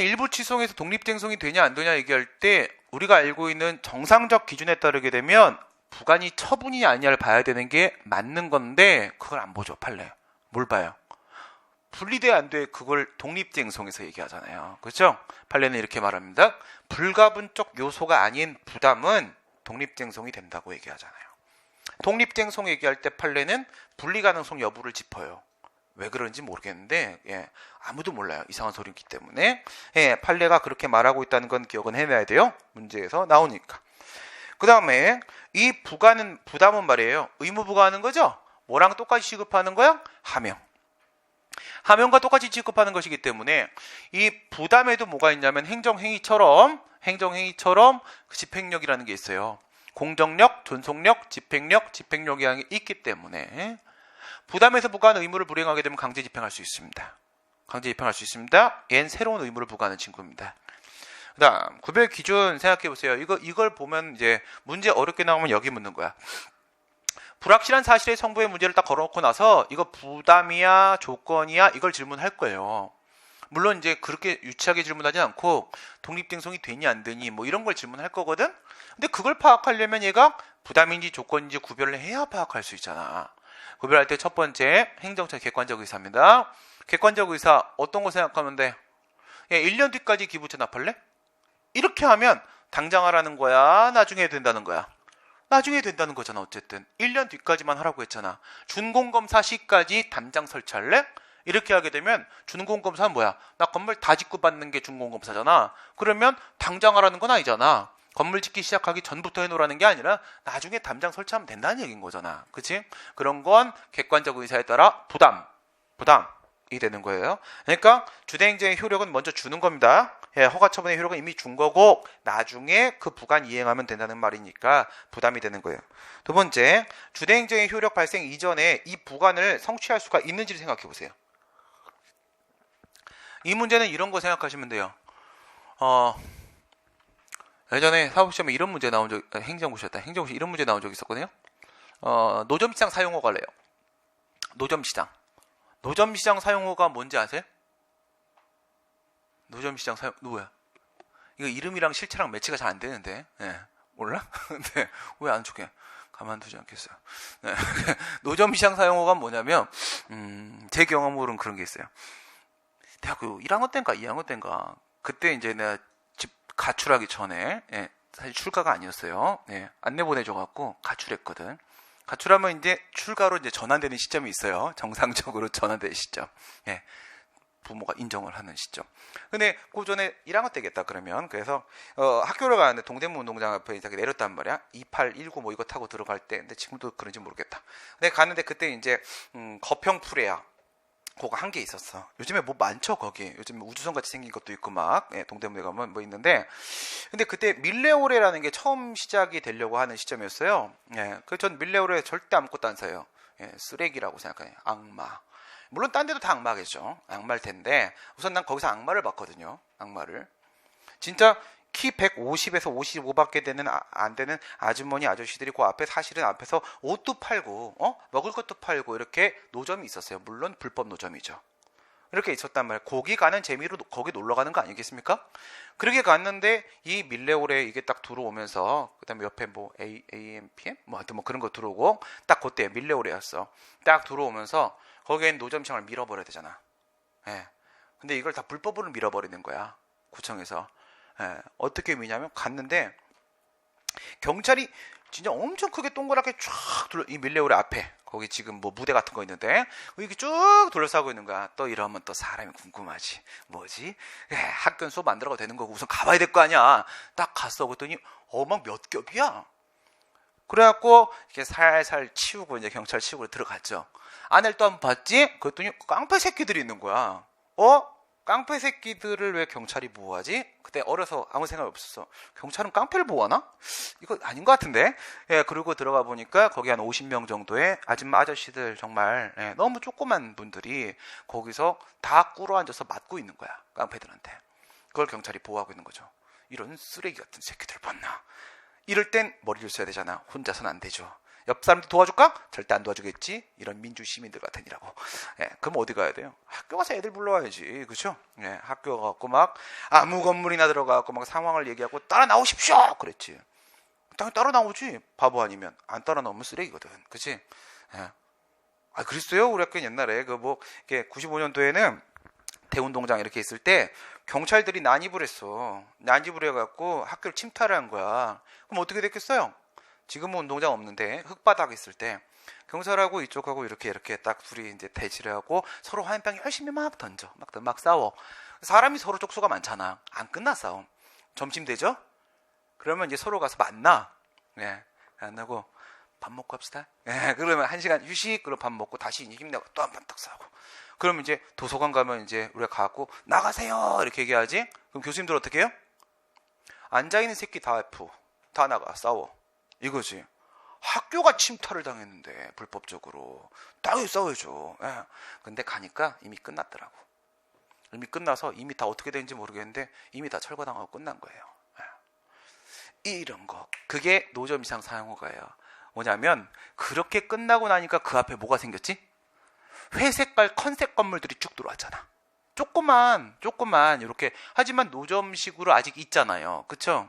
일부 취송에서 독립쟁송이 되냐 안 되냐 얘기할 때 우리가 알고 있는 정상적 기준에 따르게 되면 부관이 처분이냐 아니냐를 봐야 되는 게 맞는 건데 그걸 안 보죠. 판례. 뭘 봐요? 분리돼 안 돼. 그걸 독립쟁송에서 얘기하잖아요. 그렇죠? 판례는 이렇게 말합니다. 불가분적 요소가 아닌 부담은 독립쟁송이 된다고 얘기하잖아요. 독립쟁송 얘기할 때 판례는 분리가능성 여부를 짚어요. 왜 그런지 모르겠는데 아무도 몰라요. 이상한 소리이기 때문에 판례가 그렇게 말하고 있다는 건 기억은 해놔야 돼요. 문제에서 나오니까. 그 다음에 이 부담은 말이에요. 의무부과하는 거죠. 뭐랑 똑같이 취급하는 거야? 하명과 똑같이 취급하는 것이기 때문에 이 부담에도 뭐가 있냐면 행정행위처럼 그 집행력이라는 게 있어요. 공정력, 존속력, 집행력이 있기 때문에 부담에서 부과하는 의무를 불이행하게 되면 강제 집행할 수 있습니다. 얘는 새로운 의무를 부과하는 친구입니다. 그 다음 구별 기준 생각해 보세요. 이걸 보면 이제 문제 어렵게 나오면 여기 묻는 거야. 불확실한 사실의 성부의 문제를 딱 걸어놓고 나서 이거 부담이야 조건이야 이걸 질문할 거예요. 물론 이제 그렇게 유치하게 질문하지 않고 독립쟁송이 되니 안 되니 뭐 이런 걸 질문할 거거든. 근데 그걸 파악하려면 얘가 부담인지 조건인지 구별을 해야 파악할 수 있잖아. 구별할 때 첫 번째 행정처 객관적 의사입니다. 객관적 의사 어떤 거 생각하면 돼? 1년 뒤까지 기부 체납할래? 이렇게 하면 당장 하라는 거야? 나중에 된다는 거야? 나중에 된다는 거잖아. 어쨌든 1년 뒤까지만 하라고 했잖아. 준공검사 시까지 담장 설치할래? 이렇게 하게 되면 준공검사는 뭐야? 나 건물 다 짓고 받는 게 준공검사잖아. 그러면 당장 하라는 건 아니잖아. 건물 짓기 시작하기 전부터 해놓으라는 게 아니라 나중에 담장 설치하면 된다는 얘기인 거잖아. 그치? 그런 건 객관적 의사에 따라 부담이 되는 거예요. 그러니까 주대행정의 효력은 먼저 주는 겁니다. 허가 처분의 효력은 이미 준 거고 나중에 그 부관 이행하면 된다는 말이니까 부담이 되는 거예요. 두 번째, 주대행정의 효력 발생 이전에 이 부관을 성취할 수가 있는지를 생각해 보세요. 이 문제는 이런 거 생각하시면 돼요. 예전에 사법시험에 이런 문제 나온 적, 행정고시였다. 행정고시 이런 문제 나온 적 있었거든요. 노점시장 사용허가래요. 노점시장 사용허가 뭔지 아세요? 노점시장 사용, 누구야? 이거 이름이랑 실체랑 매치가 잘 안 되는데. 몰라? 근데 왜 안 좋게 가만두지 않겠어요. 노점시장 사용허가 뭐냐면, 제 경험으로는 그런 게 있어요. 대학교 1학년 때인가 2학년 때인가. 그때 이제 내가 집 가출하기 전에, 사실 출가가 아니었어요. 안내 보내줘갖고 가출했거든. 가출하면 이제 출가로 이제 전환되는 시점이 있어요. 정상적으로 전환되는 시점. 부모가 인정을 하는 시점. 근데 그 전에 1학년 때겠다 그러면. 그래서 학교를 가는데 동대문 운동장 앞에 이렇게 내렸단 말이야. 2819 뭐 이거 타고 들어갈 때. 근데 지금도 그런지 모르겠다. 근데 갔는데 그때 이제 거평 프레야. 그거 한 개 있었어. 요즘에 뭐 많죠 거기. 요즘에 우주선 같이 생긴 것도 있고 막 동대문에 가면 뭐 있는데, 근데 그때 밀레오레라는 게 처음 시작이 되려고 하는 시점이었어요. 그래서 전 밀레오레 절대 아무것도 안 사요. 쓰레기라고 생각해요. 악마. 물론 딴 데도 다 악마겠죠. 악마일 텐데 우선 난 거기서 악마를 봤거든요. 악마를. 진짜 키 150에서 55밖에 안 되는 아주머니 아저씨들이 그 앞에 사실은 앞에서 옷도 팔고 먹을 것도 팔고 이렇게 노점이 있었어요. 물론 불법 노점이죠. 이렇게 있었단 말이에요. 거기 가는 재미로 거기 놀러 가는 거 아니겠습니까? 그렇게 갔는데 이 밀레올에 이게 딱 들어오면서 그다음에 옆에 뭐 AMPM 뭐 하여튼 뭐 그런 거 들어오고 딱 그때 밀레올에였어. 딱 들어오면서 거기엔 노점 시장을 밀어버려야 되잖아. 예. 근데 이걸 다 불법으로 밀어버리는 거야. 구청에서. 예. 어떻게 미냐면 갔는데 경찰이 진짜 엄청 크게 동그랗게 쫙 둘러, 이 밀레올의 앞에 거기 지금 뭐 무대 같은 거 있는데 이렇게 쭉 둘러싸고 있는 거야. 또 이러면 또 사람이 궁금하지. 뭐지? 학교는 수업 안 들어가도 되는 거고 우선 가봐야 될 거 아니야. 딱 갔어. 그랬더니 막 몇 겹이야. 그래갖고 이렇게 살살 치우고 이제 경찰 치우고 들어갔죠. 안을 또 한번 봤지? 그랬더니 깡패 새끼들이 있는 거야. 깡패 새끼들을 왜 경찰이 보호하지? 그때 어려서 아무 생각이 없었어. 경찰은 깡패를 보호하나? 이거 아닌 것 같은데? 예, 그리고 들어가 보니까 거기 한 50명 정도의 아줌마 아저씨들 정말 너무 조그만 분들이 거기서 다 꿇어 앉아서 맞고 있는 거야. 깡패들한테. 그걸 경찰이 보호하고 있는 거죠. 이런 쓰레기 같은 새끼들 봤나? 이럴 땐 머리를 써야 되잖아. 혼자서는 안 되죠. 옆 사람도 도와줄까? 절대 안 도와주겠지. 이런 민주 시민들 같으니라고. 그럼 어디 가야 돼요? 학교 가서 애들 불러와야지, 그렇죠? 학교 가고 막 아무 건물이나 들어가고 막 상황을 얘기하고 따라 나오십시오. 그랬지. 당연히 따라 나오지. 바보 아니면 안 따라 나오면 쓰레기거든, 그렇지? 그랬어요. 우리 학교 옛날에 그 뭐 95년도에는 대운동장 이렇게 있을 때 경찰들이 난입을 했어. 난입을 해갖고 학교를 침탈을 한 거야. 그럼 어떻게 됐겠어요? 지금은 운동장 없는데 흙바닥 있을 때 경찰하고 이쪽하고 이렇게 딱 둘이 이제 대치를 하고 서로 화염병 열심히 막 던져 막 싸워. 사람이 서로 족수가 많잖아. 안 끝나 싸움. 점심 되죠? 그러면 이제 서로 가서 만나. 만나고 밥 먹고 합시다. 그러면 1시간 휴식. 그리고 밥 먹고 다시 힘내고 또 한 번 딱 싸우고. 그러면 이제 도서관 가면 이제 우리가 가고 나가세요 이렇게 얘기하지. 그럼 교수님들 어떻게 해요? 앉아있는 새끼 다 F. 다 나가 싸워. 이거지. 학교가 침탈을 당했는데 불법적으로 당연히 싸워야죠. 근데 가니까 이미 끝났더라고. 이미 끝나서 이미 다 어떻게 되는지 모르겠는데 이미 다 철거당하고 끝난 거예요. 이런 거. 그게 노점 이상 사용허가예요. 뭐냐면 그렇게 끝나고 나니까 그 앞에 뭐가 생겼지? 회색깔 컨셉 건물들이 쭉 들어왔잖아. 조그만 이렇게. 하지만 노점식으로 아직 있잖아요. 그쵸?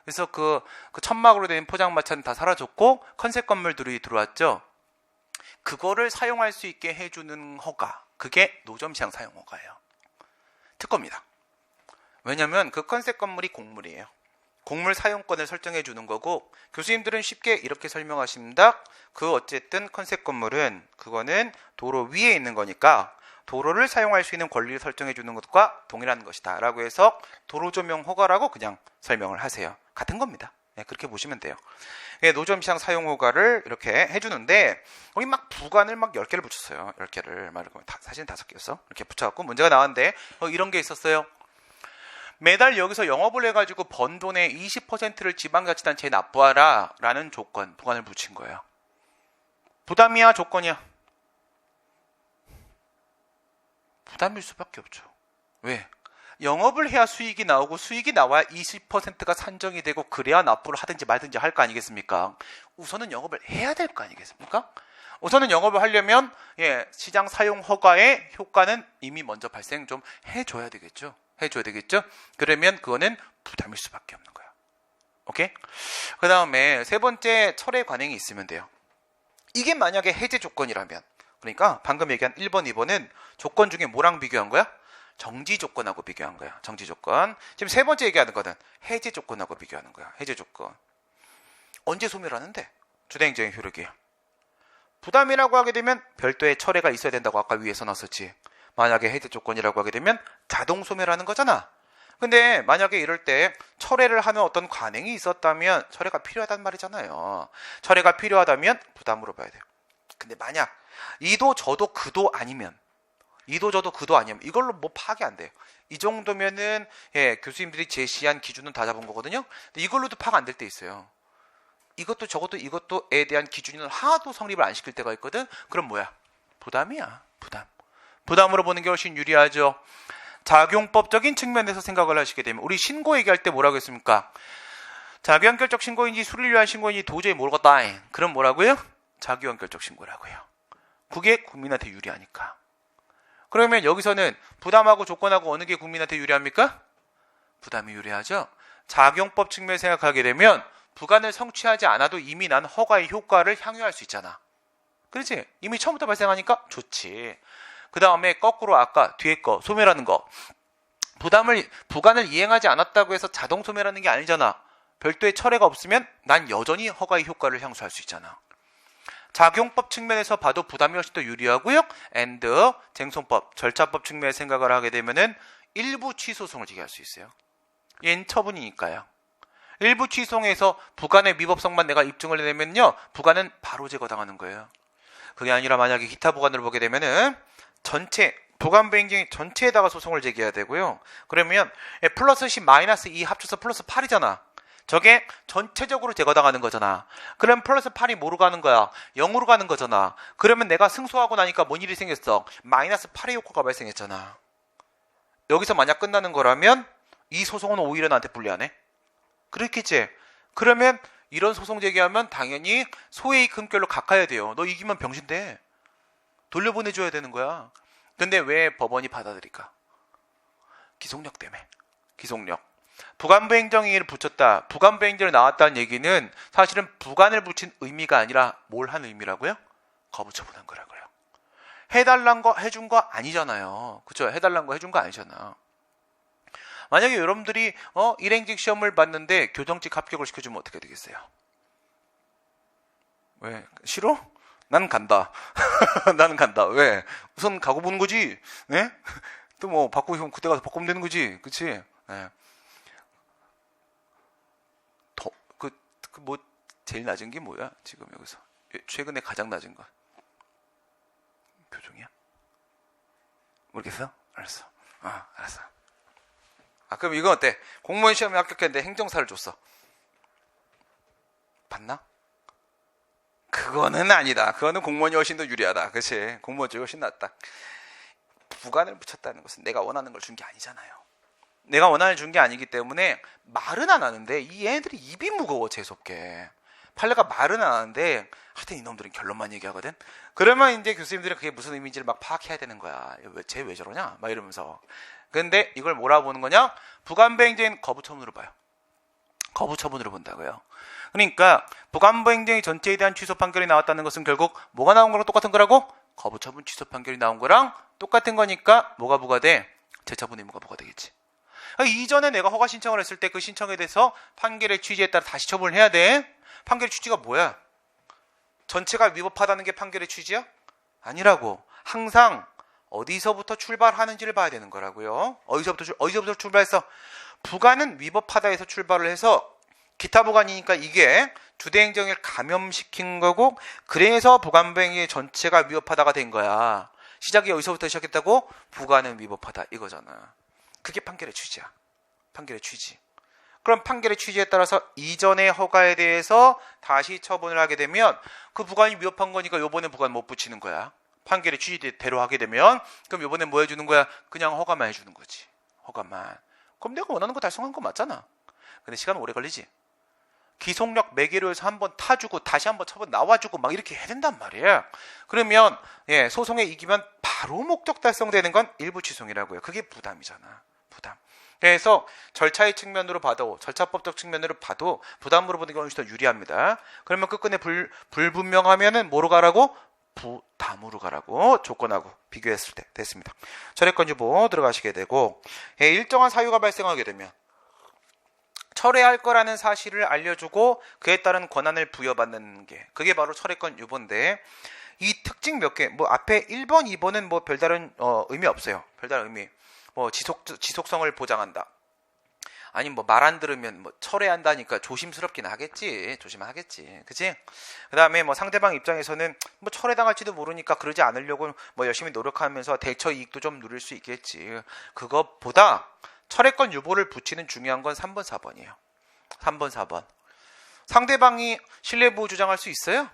그래서 그 천막으로 된 포장마차는 다 사라졌고 컨셉 건물들이 들어왔죠. 그거를 사용할 수 있게 해주는 허가, 그게 노점시장 사용 허가예요. 특허입니다. 왜냐하면 그 컨셉 건물이 공물이에요. 공물 사용권을 설정해 주는 거고, 교수님들은 쉽게 이렇게 설명하십니다. 그 어쨌든 컨셉 건물은 그거는 도로 위에 있는 거니까 도로를 사용할 수 있는 권리를 설정해 주는 것과 동일한 것이다 라고 해서 도로 조명 허가라고 그냥 설명을 하세요. 같은 겁니다. 그렇게 보시면 돼요. 노점 시장 사용 허가를 이렇게 해주는데 거기 막 부관을 막 10개를 붙였어요. 10개를 사실은 5개였어. 이렇게 붙여갖고 문제가 나왔는데 이런 게 있었어요. 매달 여기서 영업을 해가지고 번 돈의 20%를 지방자치단체에 납부하라 라는 조건, 부관을 붙인 거예요. 부담이야, 조건이야? 부담일 수밖에 없죠. 왜? 영업을 해야 수익이 나오고 수익이 나와야 20%가 산정이 되고 그래야 납부를 하든지 말든지 할 거 아니겠습니까? 우선은 영업을 해야 될 거 아니겠습니까? 우선은 영업을 하려면 시장 사용 허가의 효과는 이미 먼저 발생 좀 해줘야 되겠죠. 그러면 그거는 부담일 수밖에 없는 거야. 오케이? 그 다음에 세 번째, 철회 관행이 있으면 돼요. 이게 만약에 해제 조건이라면, 그러니까 방금 얘기한 1번, 2번은 조건 중에 뭐랑 비교한 거야? 정지 조건하고 비교한 거야. 정지 조건. 지금 세 번째 얘기하는 거는 해제 조건하고 비교하는 거야. 해제 조건. 언제 소멸하는데? 주대행정의 효력이에요. 부담이라고 하게 되면 별도의 철회가 있어야 된다고 아까 위에 써놨었지. 만약에 해제 조건이라고 하게 되면 자동 소멸하는 거잖아. 근데 만약에 이럴 때 철회를 하면 어떤 관행이 있었다면 철회가 필요하단 말이잖아요. 철회가 필요하다면 부담으로 봐야 돼요. 근데 만약 이도 저도 그도 아니면 이걸로 뭐 파악이 안 돼요. 이 정도면은 교수님들이 제시한 기준은 다 잡은 거거든요. 근데 이걸로도 파악 안 될 때 있어요. 이것도 저것도 이것도에 대한 기준은 하나도 성립을 안 시킬 때가 있거든. 그럼 뭐야? 부담이야. 부담으로 보는 게 훨씬 유리하죠. 작용법적인 측면에서 생각을 하시게 되면 우리 신고 얘기할 때 뭐라고 했습니까? 자기완결적 신고인지 수리를 위한 신고인지 도저히 모르겠다. 그럼 뭐라고요? 자기완결적 신고라고요. 그게 국민한테 유리하니까. 그러면 여기서는 부담하고 조건하고 어느 게 국민한테 유리합니까? 부담이 유리하죠. 작용법 측면을 생각하게 되면 부관을 성취하지 않아도 이미 난 허가의 효과를 향유할 수 있잖아. 그렇지? 이미 처음부터 발생하니까 좋지. 그 다음에 거꾸로 아까 뒤에 거 소멸하는 거. 부관을 이행하지 않았다고 해서 자동 소멸하는 게 아니잖아. 별도의 철회가 없으면 난 여전히 허가의 효과를 향수할 수 있잖아. 작용법 측면에서 봐도 부담이 훨씬 더 유리하고요. and 쟁송법, 절차법 측면에서 생각을 하게 되면은 일부 취소송을 제기할 수 있어요. 얘는 처분이니까요. 일부 취소송에서 부관의 위법성만 내가 입증을 해내면요, 부관은 바로 제거당하는 거예요. 그게 아니라 만약에 기타 부관을 보게 되면은 전체 부관부행정이 전체에다가 소송을 제기해야 되고요. 그러면 플러스 10 마이너스 2 합쳐서 플러스 8이잖아. 저게 전체적으로 제거당하는 거잖아. 그럼 플러스 8이 뭐로 가는 거야? 0으로 가는 거잖아. 그러면 내가 승소하고 나니까 뭔 일이 생겼어? 마이너스 8의 효과가 발생했잖아. 여기서 만약 끝나는 거라면 이 소송은 오히려 나한테 불리하네. 그렇겠지? 그러면 이런 소송 제기하면 당연히 소해이익 금결로 갚아야 돼요. 너 이기면 병신 돼. 돌려보내줘야 되는 거야. 근데 왜 법원이 받아들일까? 기속력 때문에. 기속력. 부관부행정을 붙였다. 부관부행정이 나왔다는 얘기는 사실은 부관을 붙인 의미가 아니라 뭘 한 의미라고요? 거부처분한 거라고요. 해달란 거 해준 거 아니잖아요. 그쵸? 해달란 거 해준 거 아니잖아. 만약에 여러분들이 일행직 시험을 봤는데 교정직 합격을 시켜주면 어떻게 되겠어요? 왜? 싫어? 난 간다. 나는 간다. 왜? 우선 가고 보는 거지. 네? 또 뭐 받고 싶으면 그때 가서 바꾸면 되는 거지. 그치? 네. 뭐 제일 낮은 게 뭐야? 지금 여기서 최근에 가장 낮은 거 교정이야? 모르겠어? 알았어. 알았어. 그럼 이건 어때? 공무원 시험에 합격했는데 행정사를 줬어. 받나? 그거는 아니다. 그거는 공무원이 훨씬 더 유리하다. 그치? 공무원 쪽이 훨씬 낫다. 부관을 붙였다는 것은 내가 원하는 걸 준 게 아니잖아요. 내가 원하는 준 게 아니기 때문에 말은 안 하는데 이 애들이 입이 무거워 재수없게. 판례가 말은 안 하는데 하여튼 이놈들은 결론만 얘기하거든. 그러면 이제 교수님들은 그게 무슨 의미인지를 막 파악해야 되는 거야. 쟤 왜 저러냐? 막 이러면서. 근데 이걸 뭐라고 보는 거냐? 부관부행정은 거부처분으로 봐요. 거부처분으로 본다고요. 그러니까 부관부행정의 전체에 대한 취소 판결이 나왔다는 것은 결국 뭐가 나온 거랑 똑같은 거라고? 거부처분 취소 판결이 나온 거랑 똑같은 거니까 뭐가 부과돼? 재처분 의무가 부과되겠지. 이전에 내가 허가 신청을 했을 때 그 신청에 대해서 판결의 취지에 따라 다시 처분을 해야 돼. 판결의 취지가 뭐야? 전체가 위법하다는 게 판결의 취지야? 아니라고. 항상 어디서부터 출발하는지를 봐야 되는 거라고요. 어디서부터 출발해서 부관은 위법하다에서 출발을 해서 기타 부관이니까 이게 주대행정을 감염시킨 거고 그래서 부관부행의 전체가 위법하다가 된 거야. 시작이 어디서부터 시작했다고? 부관은 위법하다 이거잖아. 그게 판결의 취지야. 판결의 취지. 그럼 판결의 취지에 따라서 이전의 허가에 대해서 다시 처분을 하게 되면 그 부관이 위법한 거니까 요번에 부관 못 붙이는 거야. 판결의 취지대로 하게 되면 그럼 요번에 뭐 해주는 거야? 그냥 허가만 해주는 거지. 허가만. 그럼 내가 원하는 거 달성한 거 맞잖아. 근데 시간 오래 걸리지. 기속력 매개로 해서 한번 타주고 다시 한번 처분 나와주고 막 이렇게 해야 된단 말이에요. 그러면 소송에 이기면 바로 목적 달성되는 건 일부 취소이라고요. 그게 부담이잖아. 부담. 그래서 절차의 측면으로 봐도 절차법적 측면으로 봐도 부담으로 보는 게 훨씬 더 유리합니다. 그러면 끝끝내 불분명하면은 뭐로 가라고? 부담으로 가라고 조건하고 비교했을 때 됐습니다. 철회권 유보 들어가시게 되고 일정한 사유가 발생하게 되면 철회할 거라는 사실을 알려주고 그에 따른 권한을 부여받는 게 그게 바로 철회권 유보인데 이 특징 몇 개 뭐 앞에 1번, 2번은 뭐 별다른 의미 없어요. 별다른 의미. 뭐 지속성을 보장한다. 아니 뭐 말 안 들으면 뭐 철회한다니까 조심스럽긴 하겠지. 조심하겠지. 그치? 그 다음에 뭐 상대방 입장에서는 뭐 철회당할지도 모르니까 그러지 않으려고 뭐 열심히 노력하면서 대처 이익도 좀 누릴 수 있겠지. 그것보다 철회권 유보를 붙이는 중요한 건 3번, 4번이에요. 3번, 4번. 상대방이 신뢰보호 주장할 수 있어요?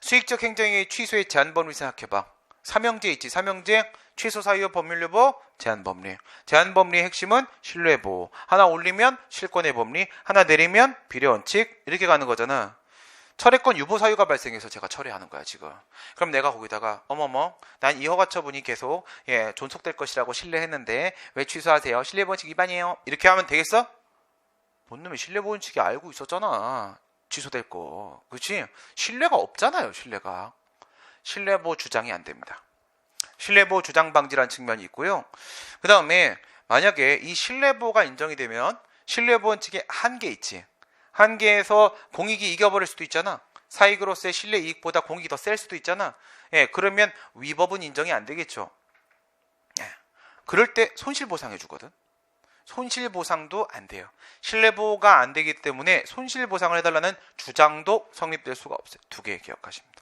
수익적 행정의 취소의 제한 범위 생각해봐. 삼형제 있지. 삼형제 취소 사유 법률 여부 제한 법리. 제한 법리의 핵심은 신뢰 보호. 하나 올리면 실권의 법리, 하나 내리면 비례 원칙 이렇게 가는 거잖아. 철회권 유보 사유가 발생해서 제가 철회하는 거야 지금. 그럼 내가 거기다가 어머머 난 이 허가 처분이 계속 존속될 것이라고 신뢰했는데 왜 취소하세요? 신뢰 원칙 위반이에요. 이렇게 하면 되겠어? 뭔 놈의 신뢰 원칙이 알고 있었잖아. 취소될 거. 그렇지? 신뢰가 없잖아요. 신뢰가. 신뢰보호 주장이 안 됩니다. 신뢰보호 주장 방지라는 측면이 있고요. 그 다음에 만약에 이 신뢰보호가 인정이 되면 신뢰보호 원칙에 한계 있지. 한계에서 공익이 이겨버릴 수도 있잖아. 사익으로서의 신뢰 이익보다 공익이 더 셀 수도 있잖아. 그러면 위법은 인정이 안 되겠죠. 그럴 때 손실보상해 주거든. 손실보상도 안 돼요. 신뢰보호가 안 되기 때문에 손실보상을 해달라는 주장도 성립될 수가 없어요. 두 개 기억하십니다.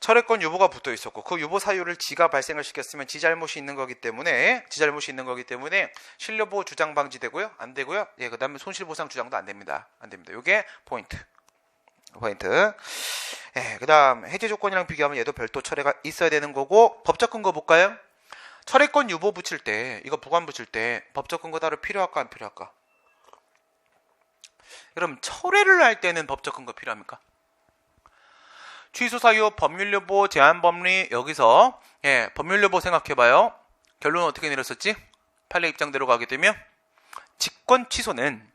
철회권 유보가 붙어 있었고 그 유보 사유를 지가 발생을 시켰으면 지 잘못이 있는 거기 때문에 신뢰보호 주장 방지되고요. 안 되고요. 그 다음에 손실보상 주장도 안 됩니다. 안 됩니다. 이게 포인트. 그 다음 해제 조건이랑 비교하면 얘도 별도 철회가 있어야 되는 거고 법적 근거 볼까요? 철회권 유보 붙일 때 이거 부관 붙일 때 법적 근거 따로 필요할까 안 필요할까? 그럼 철회를 할 때는 법적 근거 필요합니까? 취소 사유, 법률 여부, 제한 법리 여기서 법률 여부 생각해봐요. 결론은 어떻게 내렸었지? 판례 입장대로 가게 되면 직권 취소는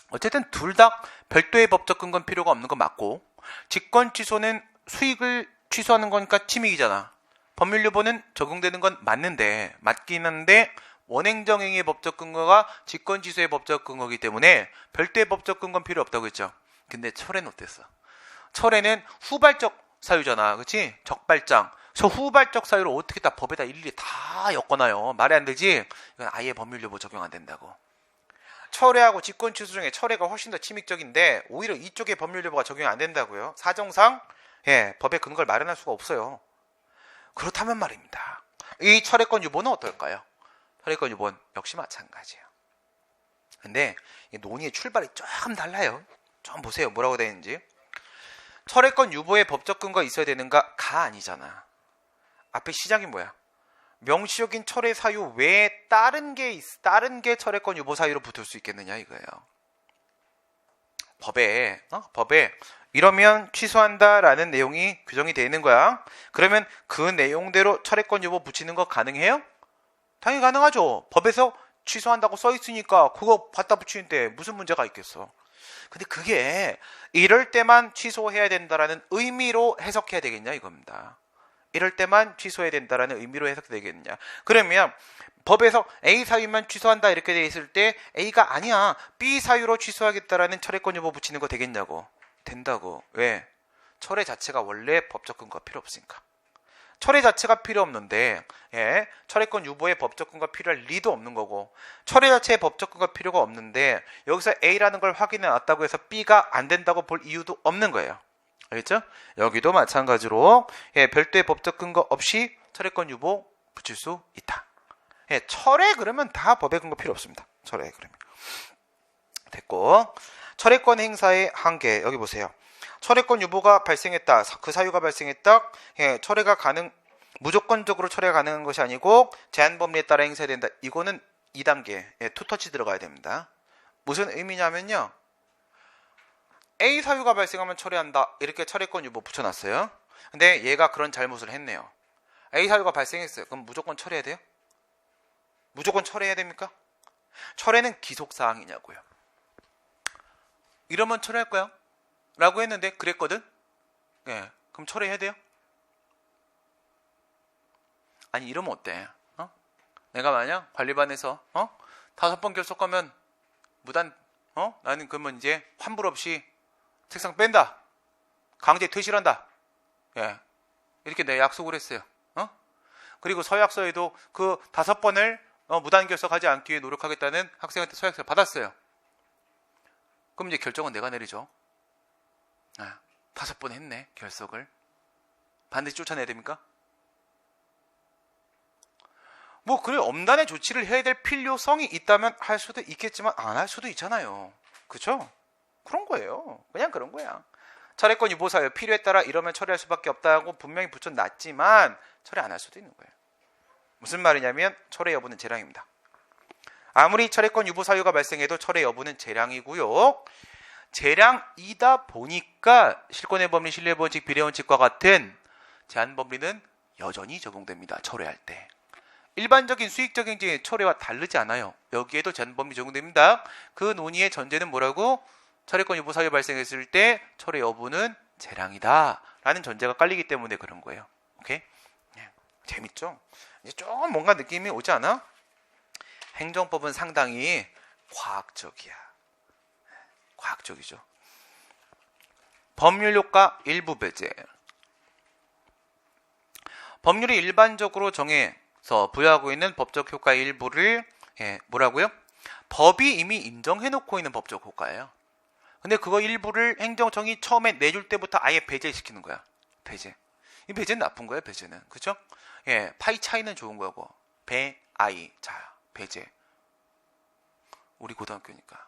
어쨌든 둘 다 별도의 법적 근거는 필요가 없는 건 맞고 직권 취소는 수익을 취소하는 거니까 침익이잖아. 법률 여부는 적용되는 건 맞긴 한데 원행정행의 법적 근거가 직권 취소의 법적 근거이기 때문에 별도의 법적 근거는 필요 없다고 했죠. 근데 철회는 어땠어? 철회는 후발적 사유잖아. 그치? 적발장. 저 후발적 사유를 어떻게 다 법에다 일일이 다 엮어놔요. 말이 안 되지? 이건 아예 법률 여부 적용 안 된다고. 철회하고 직권 취소 중에 철회가 훨씬 더 침익적인데 오히려 이쪽에 법률 여부가 적용이 안 된다고요. 사정상 법에 근거를 마련할 수가 없어요. 그렇다면 말입니다. 이 철회권 유보는 어떨까요? 철회권 유보는 역시 마찬가지예요. 근데 이 논의의 출발이 조금 달라요. 좀 보세요. 뭐라고 되어 있는지. 철회권 유보의 법적 근거가 있어야 되는가?가 아니잖아. 앞에 시작이 뭐야? 명시적인 철회 사유 외에 다른 게 철회권 유보 사유로 붙을 수 있겠느냐 이거예요. 법에 이러면 취소한다라는 내용이 규정이 되어 있는 거야. 그러면 그 내용대로 철회권 유보 붙이는 거 가능해요? 당연히 가능하죠. 법에서 취소한다고 써 있으니까 그거 갖다 붙이는데 무슨 문제가 있겠어. 근데 그게 이럴 때만 취소해야 된다라는 의미로 해석해야 되겠냐 이겁니다. 이럴 때만 취소해야 된다라는 의미로 해석되겠느냐. 그러면 법에서 A 사유만 취소한다 이렇게 돼 있을 때 A가 아니야 B 사유로 취소하겠다라는 철회권 유보 붙이는 거 되겠냐고. 된다고. 왜? 철회 자체가 원래 법적 근거가 필요 없으니까. 철회 자체가 필요 없는데 철회권 유보에 법적 근거가 필요할 리도 없는 거고 철회 자체에 법적 근거가 필요가 없는데 여기서 A라는 걸 확인해 놨다고 해서 B가 안 된다고 볼 이유도 없는 거예요. 알겠죠? 여기도 마찬가지로 별도의 법적 근거 없이 철회권 유보 붙일 수 있다. 철회 그러면 다 법의 근거 필요 없습니다. 철회 그러면 됐고 철회권 행사의 한계 여기 보세요. 철회권 유보가 발생했다. 그 사유가 발생했다. 철회가 무조건적으로 철회가 가능한 것이 아니고 제한 법리에 따라 행사해야 된다. 이거는 2단계 투터치 들어가야 됩니다. 무슨 의미냐면요. A 사유가 발생하면 철회한다. 이렇게 철회권 유보 붙여놨어요. 근데 얘가 그런 잘못을 했네요. A 사유가 발생했어요. 그럼 무조건 철회해야 돼요? 무조건 철회해야 됩니까? 철회는 기속사항이냐고요. 이러면 철회할 거야? 라고 했는데 그랬거든? 그럼 철회해야 돼요? 아니 이러면 어때? 내가 만약 관리반에서 5번 결석하면 무단 나는 그러면 이제 환불 없이 책상 뺀다. 강제 퇴실한다. 이렇게 내가 약속을 했어요. 그리고 서약서에도 그 5번을 무단 결석하지 않기 위해 노력하겠다는 학생한테 서약서를 받았어요. 그럼 이제 결정은 내가 내리죠. 5번 했네 결석을. 반드시 쫓아내야 됩니까? 뭐 그래 엄단의 조치를 해야 될 필요성이 있다면 할 수도 있겠지만 안 할 수도 있잖아요. 그렇죠? 그런 거예요. 그냥 그런 거야. 철회권 유보 사유 필요에 따라 이러면 처리할 수밖에 없다고 분명히 붙여놨지만 처리 안 할 수도 있는 거예요. 무슨 말이냐면 철회 여부는 재량입니다. 아무리 철회권 유보 사유가 발생해도 철회 여부는 재량이고요. 재량이다 보니까 실권의 법리, 신뢰 원칙, 비례 원칙과 같은 제한 법리는 여전히 적용됩니다. 철회할 때. 일반적인 수익적 행정의 철회와 다르지 않아요. 여기에도 제한 법리 적용됩니다. 그 논의의 전제는 뭐라고? 철회권 유보 사유 발생했을 때 철회 여부는 재량이다 라는 전제가 깔리기 때문에 그런 거예요. 오케이? 네. 재밌죠? 이제 조금 뭔가 느낌이 오지 않아? 행정법은 상당히 과학적이야. 과학적이죠. 법률 효과 일부 배제. 법률이 일반적으로 정해서 부여하고 있는 법적 효과의 일부를 뭐라고요? 법이 이미 인정해놓고 있는 법적 효과예요. 근데 그거 일부를 행정청이 처음에 내줄 때부터 아예 배제시키는 거야. 배제. 이 배제는 나쁜 거예요. 배제는. 그죠? 파이 차이는 좋은 거고. 아이. 자, 배제. 우리 고등학교니까.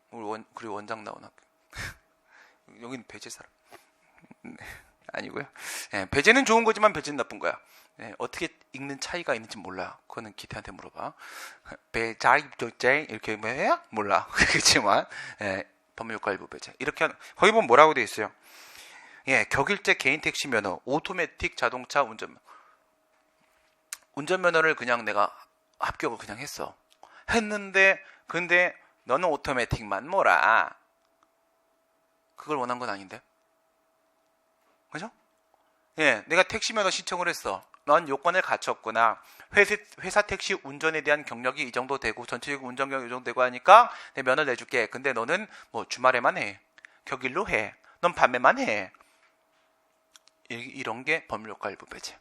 우리 그리고 원장 나온 학교. 여기는 배제 사람. 아니고요. 배제는 좋은 거지만 배제는 나쁜 거야. 어떻게 읽는 차이가 있는지 몰라. 그거는 기태한테 물어봐. 배자이 이렇게 해야 몰라. 그렇지만 법률효과 일부 배제. 이렇게 하는. 거기 보면 뭐라고 돼 있어요? 격일제 개인 택시 면허, 오토매틱 자동차 운전면허를 그냥 내가 합격을 그냥 했는데 근데 너는 오토매틱만 몰아. 그걸 원한 건 아닌데. 그죠? 내가 택시면허 신청을 했어. 넌 요건을 갖췄구나. 회사 택시 운전에 대한 경력이 이 정도 되고 전체적인 운전 경력이 이 정도 되고 하니까 내 면허를 내줄게. 근데 너는 뭐 주말에만 해. 격일로 해. 넌 밤에만 해. 이런 게 법률효과 일부 배제.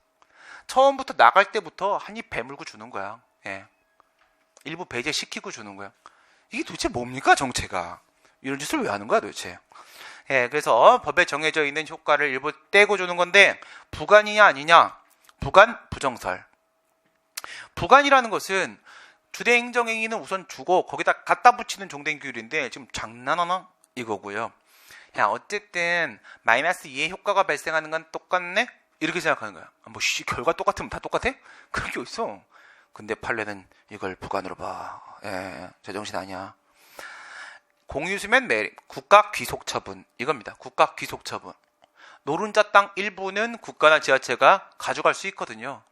처음부터 나갈 때부터 한 입 배물고 주는 거야. 일부 배제시키고 주는 거야. 이게 도대체 뭡니까 정체가? 이런 짓을 왜 하는 거야 도대체? 그래서 법에 정해져 있는 효과를 일부 떼고 주는 건데 부관이냐 아니냐? 부관, 부정설. 부관이라는 것은 주된 행정행위는 우선 주고 거기다 갖다 붙이는 종된 규율인데 지금 장난하나? 이거고요. 어쨌든 마이너스 2의 효과가 발생하는 건 똑같네? 이렇게 생각하는 거야. 결과 똑같으면 다 똑같아? 그런 게 어딨어. 근데 판례는 이걸 부관으로 봐. 제정신 아니야. 공유수면 매립, 국가 귀속 처분 이겁니다. 국가 귀속 처분. 노른자 땅 일부는 국가나 지자체가 가져갈 수 있거든요.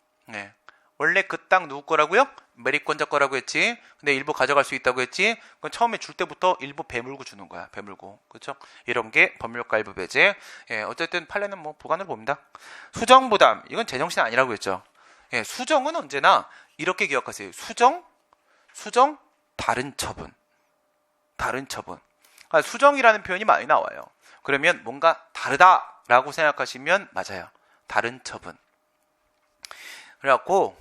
원래 그 땅 누구 거라고요? 매립권자 거라고 했지. 근데 일부 가져갈 수 있다고 했지. 그건 처음에 줄 때부터 일부 배물고 주는 거야. 배물고. 그렇죠? 이런 게 법률효과 일부 배제. 어쨌든 판례는 뭐 부관으로 봅니다. 수정부담. 이건 제정신 아니라고 했죠. 수정은 언제나 이렇게 기억하세요. 수정, 다른 처분. 다른 처분. 수정이라는 표현이 많이 나와요. 그러면 뭔가 다르다라고 생각하시면 맞아요. 다른 처분. 그래갖고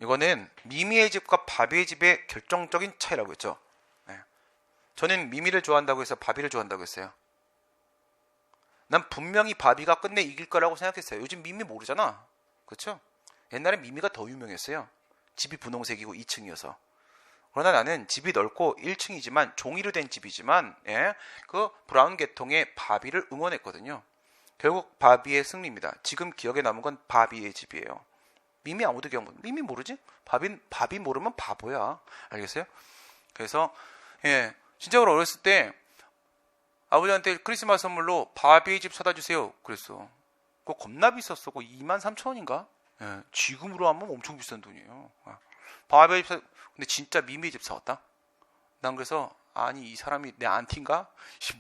이거는 미미의 집과 바비의 집의 결정적인 차이라고 했죠. 저는 미미를 좋아한다고 해서 바비를 좋아한다고 했어요. 난 분명히 바비가 끝내 이길 거라고 생각했어요. 요즘 미미 모르잖아. 그렇죠? 옛날엔 미미가 더 유명했어요. 집이 분홍색이고 2층이어서. 그러나 나는 집이 넓고 1층이지만 종이로 된 집이지만 그 브라운 계통의 바비를 응원했거든요. 결국 바비의 승리입니다. 지금 기억에 남은 건 바비의 집이에요. 미미 아무도 기억 못. 미미 모르지? 바비 모르면 바보야. 알겠어요? 그래서 진짜로 어렸을 때 아버지한테 크리스마스 선물로 바비의 집 사다 주세요. 그랬어. 그거 겁나 비쌌어. 그거 23,000원인가? 지금으로 하면 엄청 비싼 돈이에요. 바비의 집 근데 진짜 미미의 집 사왔다. 난 그래서 아니 이 사람이 내 안티인가?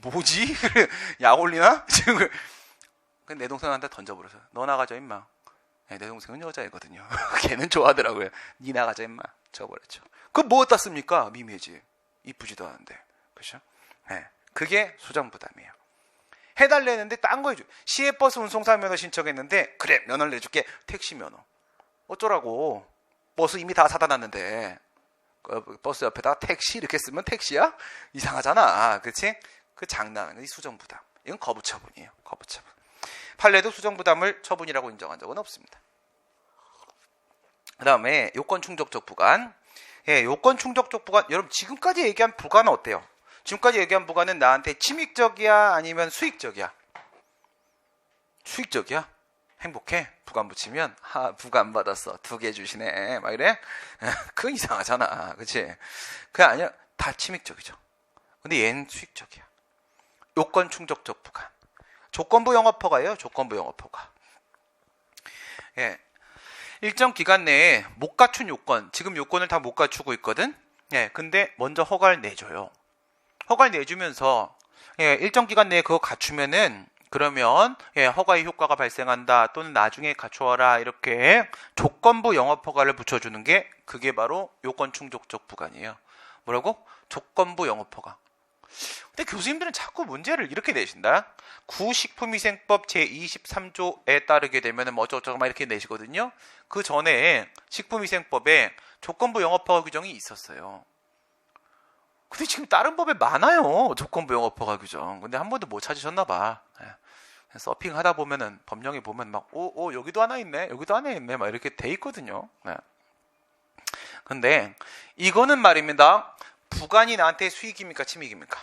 뭐지? 약 올리나? 지금 내 동생한테 던져버렸어. 너 나가자 임마. 내 동생은 여자애거든요. 걔는 좋아하더라고요. 니 나가자 임마. 저버렸죠. 그거 뭐 땄습니까? 미미의 집. 이쁘지도 않은데. 그렇죠? 그게 수정부담이에요. 해달래는데 딴 거 해줘. 시외버스 운송사 면허 신청했는데 그래 면허를 내줄게. 택시 면허. 어쩌라고. 버스 이미 다 사다 놨는데 버스 옆에다가 택시 이렇게 쓰면 택시야? 이상하잖아. 그렇지? 그 장난. 이 수정부담. 이건 거부처분이에요. 거부처분. 판례도 수정부담을 처분이라고 인정한 적은 없습니다. 그 다음에 요건충족적 부관. 요건충족적 부관. 여러분 지금까지 얘기한 부관은 어때요? 지금까지 얘기한 부관은 나한테 침익적이야 아니면 수익적이야? 수익적이야. 행복해? 부관 붙이면 부관 받았어. 2개 주시네. 막 이래? 그건 이상하잖아. 그치? 그게 아니야. 다 침익적이죠. 근데 얘는 수익적이야. 요건 충족적 부관. 조건부 영업허가예요. 조건부 영업허가. 예. 일정 기간 내에 못 갖춘 요건, 지금 요건을 다 못 갖추고 있거든? 예. 근데 먼저 허가를 내줘요. 허가를 내주면서, 예, 일정 기간 내에 그거 갖추면은, 그러면, 예, 허가의 효과가 발생한다, 또는 나중에 갖추어라, 이렇게 조건부 영업허가를 붙여주는 게, 그게 바로 요건 충족적 부관이에요. 뭐라고? 조건부 영업허가. 근데 교수님들은 자꾸 문제를 이렇게 내신다. 구식품위생법 제23조에 따르게 되면 뭐 어쩌고저쩌고 막 이렇게 내시거든요. 그 전에 식품위생법에 조건부 영업허가 규정이 있었어요. 근데 지금 다른 법에 많아요. 조건부 영업허가 규정. 근데 한 번도 못 찾으셨나 봐. 서핑 하다 보면은 법령에 보면 막 여기도 하나 있네. 여기도 하나 있네. 막 이렇게 돼 있거든요. 네. 근데 이거는 말입니다. 부관이 나한테 수익입니까? 침익입니까?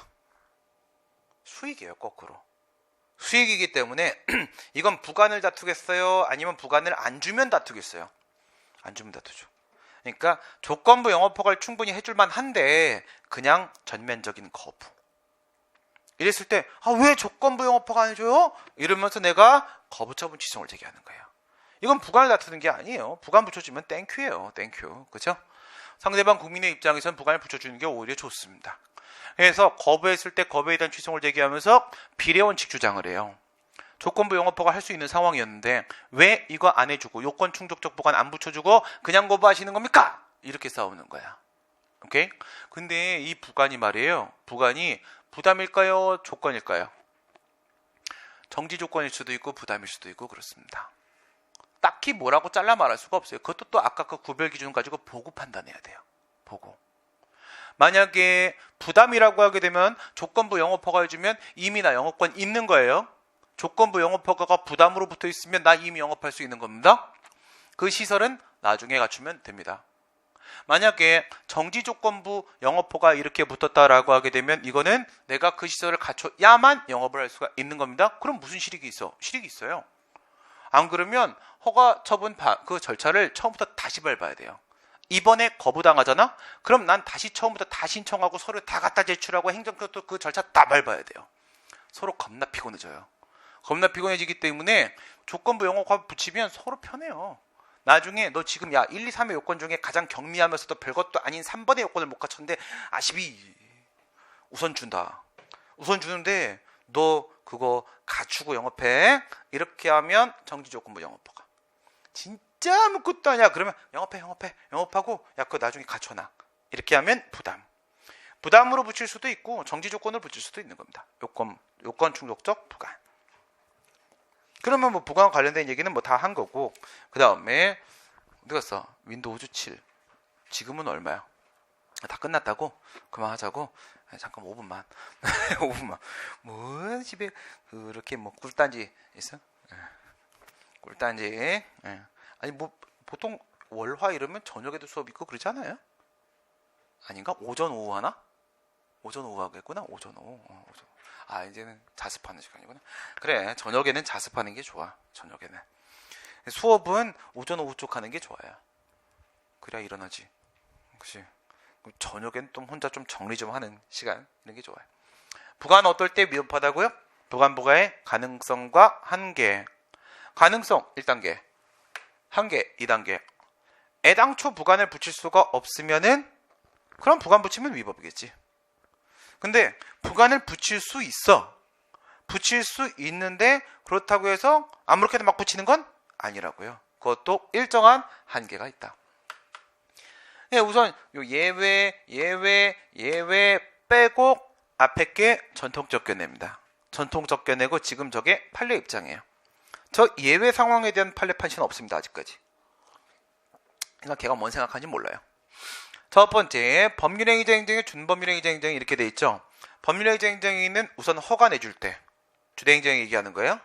수익이에요. 거꾸로. 수익이기 때문에 이건 부관을 다투겠어요? 아니면 부관을 안 주면 다투겠어요? 안 주면 다투죠. 그러니까 조건부 영업허가를 충분히 해줄만 한데 그냥 전면적인 거부. 이랬을 때 왜 조건부 영업허가 안 해줘요? 이러면서 내가 거부처분 취소를 제기하는 거예요. 이건 부관을 다투는 게 아니에요. 부관 붙여주면 땡큐예요. 땡큐. 그렇죠? 상대방 국민의 입장에서는 부관을 붙여주는 게 오히려 좋습니다. 그래서 거부했을 때 거부에 대한 취소를 제기하면서 비례원칙 주장을 해요. 조건부 영업허가 할 수 있는 상황이었는데 왜 이거 안 해주고 요건 충족적 부관 안 붙여주고 그냥 거부하시는 겁니까? 이렇게 싸우는 거야. 오케이? 근데 이 부관이 말이에요. 부관이 부담일까요? 조건일까요? 정지 조건일 수도 있고 부담일 수도 있고 그렇습니다. 딱히 뭐라고 잘라 말할 수가 없어요. 그것도 또 아까 그 구별 기준 가지고 보고 판단해야 돼요. 보고. 만약에 부담이라고 하게 되면 조건부 영업허가 해주면 이미 나 영업권 있는 거예요. 조건부 영업허가가 부담으로 붙어 있으면 나 이미 영업할 수 있는 겁니다. 그 시설은 나중에 갖추면 됩니다. 만약에 정지 조건부 영업허가 이렇게 붙었다라고 하게 되면 이거는 내가 그 시설을 갖춰야만 영업을 할 수가 있는 겁니다. 그럼 무슨 실익이 있어? 실익이 있어요. 안 그러면 허가 처분 그 절차를 처음부터 다시 밟아야 돼요. 이번에 거부당하잖아? 그럼 난 다시 처음부터 다 신청하고 서류 다 갖다 제출하고 행정처도 그 절차 다 밟아야 돼요. 서로 겁나 피곤해져요. 겁나 피곤해지기 때문에 조건부 영업허가 붙이면 서로 편해요. 나중에 너 지금 1, 2, 3의 요건 중에 가장 경미하면서도 별것도 아닌 3번의 요건을 못 갖췄는데 아시비 우선 준다. 우선 주는데 너 그거 갖추고 영업해. 이렇게 하면 정지 조건부 영업허가. 진짜 아무것도 아니야. 그러면 영업하고 그거 나중에 갖춰놔. 이렇게 하면 부담으로 붙일 수도 있고 정지 조건을 붙일 수도 있는 겁니다. 요건 충족적 부관. 그러면 뭐 부관과 관련된 얘기는 뭐 다 한 거고, 그 다음에 어디 갔어? 윈도우즈 7 지금은 얼마야? 다 끝났다고? 그만하자고? 잠깐 5분만 5분만 뭐 집에 그렇게 뭐 꿀단지 있어? 꿀단지. 아니 뭐 보통 월화 이러면 저녁에도 수업 있고 그러지 않아요? 아닌가? 오전 오후 하나? 오전 오후 하겠구나. 오전 오후. 이제는 자습하는 시간이구나. 그래, 저녁에는 자습하는 게 좋아. 저녁에는 수업은 오전 오후 쪽 하는 게 좋아요. 그래야 일어나지. 그치? 저녁엔 또 혼자 좀 정리 좀 하는 시간 이런 게 좋아요. 부관 어떨 때 위협하다고요? 부관 부과의 가능성과 한계. 가능성 1단계, 한계 2단계. 애당초 부관을 붙일 수가 없으면은 그럼 부관 붙이면 위법이겠지. 근데 부관을 붙일 수 있어. 붙일 수 있는데 그렇다고 해서 아무렇게나 막 붙이는 건 아니라고요. 그것도 일정한 한계가 있다. 네, 우선 요 예외 빼고 앞에 게 전통적 견해입니다. 전통적 견해고 지금 저게 판례 입장이에요. 저 예외 상황에 대한 판례 판시는 없습니다. 아직까지. 그러니까 걔가 뭔 생각하는지 몰라요. 첫 번째, 법률행위자 행정의 준법률행위자 행정이 이렇게 돼 있죠. 법률행위자 행정에는 우선 허가 내줄 때 주대행정 얘기하는 거예요.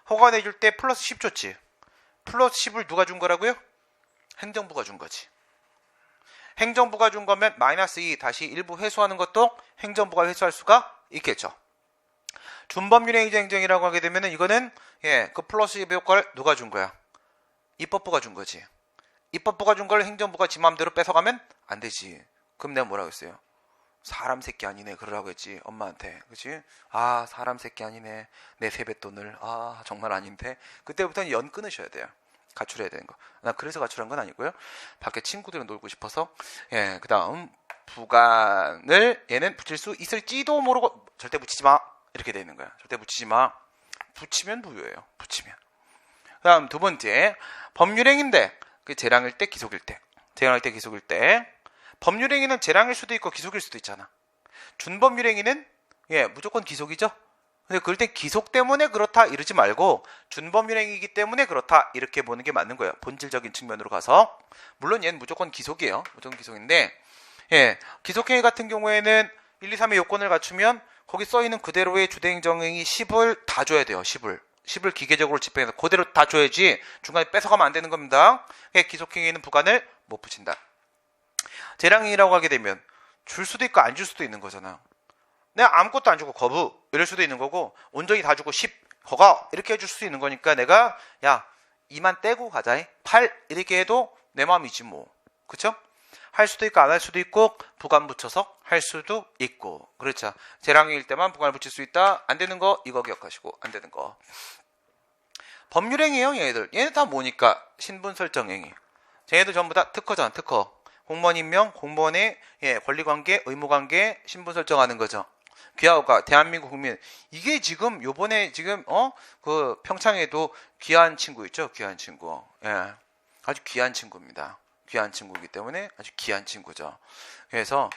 허가 내줄 때 플러스 10 줬지. 플러스 10을 누가 준 거라고요? 행정부가 준 거지. 행정부가 준 거면 마이너스 2 다시 일부 회수하는 것도 행정부가 회수할 수가 있겠죠. 준법률행위자 행정이라고 하게 되면은 이거는 그 플러스 예배 효과를 누가 준 거야? 입법부가 준 거지. 입법부가 준 걸 행정부가 지 마음대로 뺏어가면 안 되지. 그럼 내가 뭐라고 했어요? 사람 새끼 아니네 그러라고 했지 엄마한테. 그치? 아 사람 새끼 아니네 내 세뱃돈을 아 정말 아닌데. 그때부터는 연 끊으셔야 돼요. 가출해야 되는 거. 나 그래서 가출한 건 아니고요. 밖에 친구들이랑 놀고 싶어서. 그 다음 부관을 얘는 붙일 수 있을지도 모르고 절대 붙이지 마 이렇게 돼 있는 거야. 절대 붙이지 마. 붙이면 무효예요. 붙이면. 그 다음 두 번째 법률행위인데 그 재량일 때 기속일 때. 재량일 때 기속일 때. 법률행위는 재량일 수도 있고 기속일 수도 있잖아. 준법률행위는 무조건 기속이죠. 근데 그럴 때 기속 때문에 그렇다 이러지 말고 준법률행위이기 때문에 그렇다 이렇게 보는 게 맞는 거예요. 본질적인 측면으로 가서. 물론 얘는 무조건 기속이에요. 무조건 기속인데 기속행위 같은 경우에는 1, 2, 3의 요건을 갖추면 거기 써있는 그대로의 주대행정행위 10을 다 줘야 돼요. 10을 기계적으로 집행해서 그대로 다 줘야지 중간에 뺏어가면 안 되는 겁니다. 기속행위는 부관을 못 붙인다. 재량행위라고 하게 되면 줄 수도 있고 안 줄 수도 있는 거잖아. 내가 아무것도 안 주고 거부 이럴 수도 있는 거고 온전히 다 주고 10 허가 이렇게 해줄 수도 있는 거니까 내가 야 2만 떼고 가자 8 이렇게 해도 내 마음이지 뭐. 그쵸? 할 수도 있고 안 할 수도 있고 부관 붙여서 할 수도 있고. 그렇죠. 재량행위일 때만 부관을 붙일 수 있다. 안 되는 거 이거 기억하시고 안 되는 거. 법률행위예요 얘네들. 얘네 다 뭐니까 신분 설정행위. 쟤네들 전부 다 특허잖아. 특허. 공무원 임명, 공무원의 권리관계, 의무관계, 신분 설정하는 거죠. 귀하가 대한민국 국민. 이게 지금 요번에 지금 그 평창에도 귀한 친구 있죠. 귀한 친구. 아주 귀한 친구입니다. 귀한 친구이기 때문에 아주 귀한 친구죠. 그래서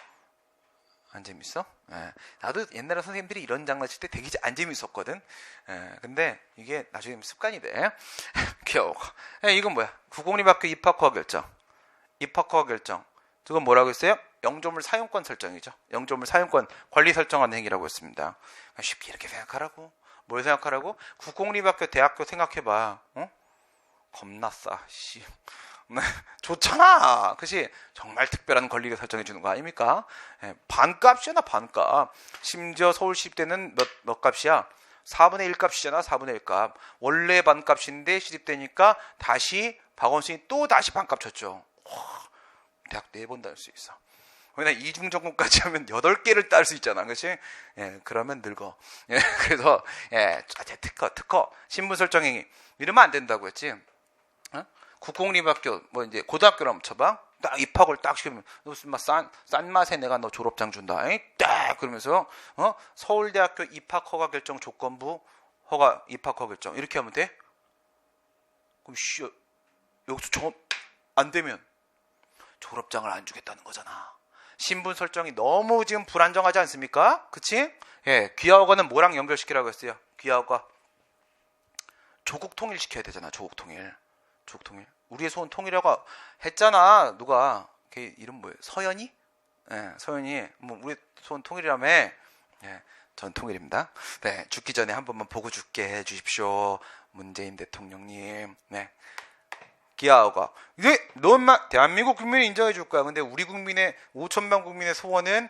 안 재밌어? 나도 옛날에 선생님들이 이런 장난 칠 때 되게 안 재밌었거든. 근데 이게 나중에 습관이 돼. 귀여워. 이건 뭐야? 구공립학교 입학허가 결정. 입학허가 결정. 그건 뭐라고 했어요? 영조물 사용권 설정이죠. 영조물 사용권 권리 설정하는 행위라고 했습니다. 쉽게 이렇게 생각하라고. 뭘 생각하라고? 국공립학교 대학교 생각해봐. 겁나 싸. 씨. 좋잖아. 그치? 정말 특별한 권리를 설정해 주는 거 아닙니까? 반값이잖아. 반값. 심지어 서울시 때는 몇 값이야? 4분의 1 값이잖아. 4분의 1 값. 원래 반값인데 시집되니까 다시 박원순이 또 다시 반값 쳤죠. 대학 4번 다닐 수 있어. 왜냐 이중전공까지 하면 8개를 딸 수 있잖아. 그렇지? 그러면 늙어. 그래서 특허 신분 설정행위 이러면 안 된다고 했지. 국공립학교 뭐 이제 고등학교로 쳐봐. 딱 입학을 딱 시키면 너 싼 맛에 내가 너 졸업장 준다. 딱 그러면서 서울대학교 입학허가 결정 조건부 허가 입학허가 결정 이렇게 하면 돼? 그럼 여기서 정 안 되면 졸업장을 안 주겠다는 거잖아. 신분 설정이 너무 지금 불안정하지 않습니까? 그치? 귀하허가는 뭐랑 연결시키라고 했어요? 귀하허가 조국 통일시켜야 되잖아. 조국 통일. 우리의 소원 통일이라고 했잖아. 누가? 걔 이름 뭐예요? 서연이? 서연이 뭐 우리 소원 통일이라며. 전 통일입니다. 죽기 전에 한 번만 보고 죽게 해주십시오. 문재인 대통령님. 귀하허가. 이게 너만 대한민국 국민이 인정해 줄 거야. 근데 우리 국민의 5천만 국민의 소원은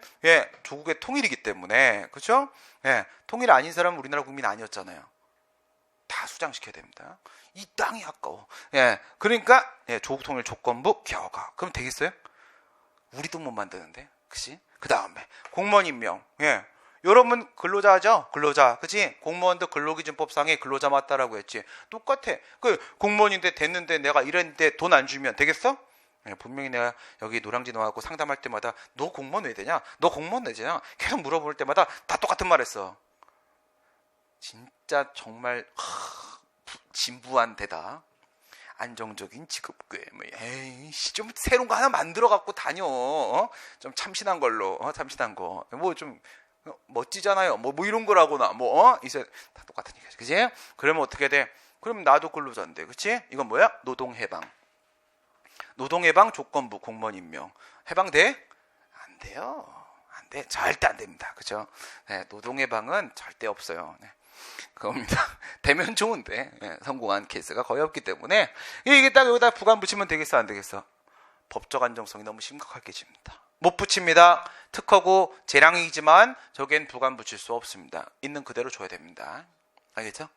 조국의 통일이기 때문에. 그렇죠? 통일 아닌 사람은 우리나라 국민 아니었잖아요. 다 수장시켜야 됩니다. 이 땅이 아까워. 그러니까 조국 통일 조건부 귀하허가. 그럼 되겠어요? 우리도 못 만드는데. 그치? 그 다음에 공무원 임명. 여러분 근로자 하죠? 근로자. 그치? 공무원도 근로기준법상에 근로자 맞다라고 했지. 똑같아. 그 공무원인데 됐는데 내가 이랬는데 돈 안 주면 되겠어? 분명히 내가 여기 노량진 와갖고 상담할 때마다 너 공무원 왜 되냐? 너 공무원 왜 되냐? 계속 물어볼 때마다 다 똑같은 말 했어. 진짜 정말 진부한 대답. 안정적인 직업계. 에이씨, 좀 새로운 거 하나 만들어 갖고 다녀. 좀 참신한 걸로. 참신한 거. 뭐 좀 멋지잖아요. 뭐 이런 거라고나 있어요. 다 똑같은 얘기지. 그지? 그러면 어떻게 돼? 그럼 나도 근로자인데. 그치? 이건 뭐야? 노동해방. 노동해방 조건부 공무원 임명. 해방돼? 안 돼요. 안 돼. 절대 안 됩니다. 그죠? 노동해방은 절대 없어요. 그겁니다. 되면 좋은데 성공한 케이스가 거의 없기 때문에 이게 딱 여기다 부관 붙이면 되겠어 안 되겠어? 법적 안정성이 너무 심각하게 집니다. 못 붙입니다. 특허고 재량이지만 저기엔 부관 붙일 수 없습니다. 있는 그대로 줘야 됩니다. 알겠죠?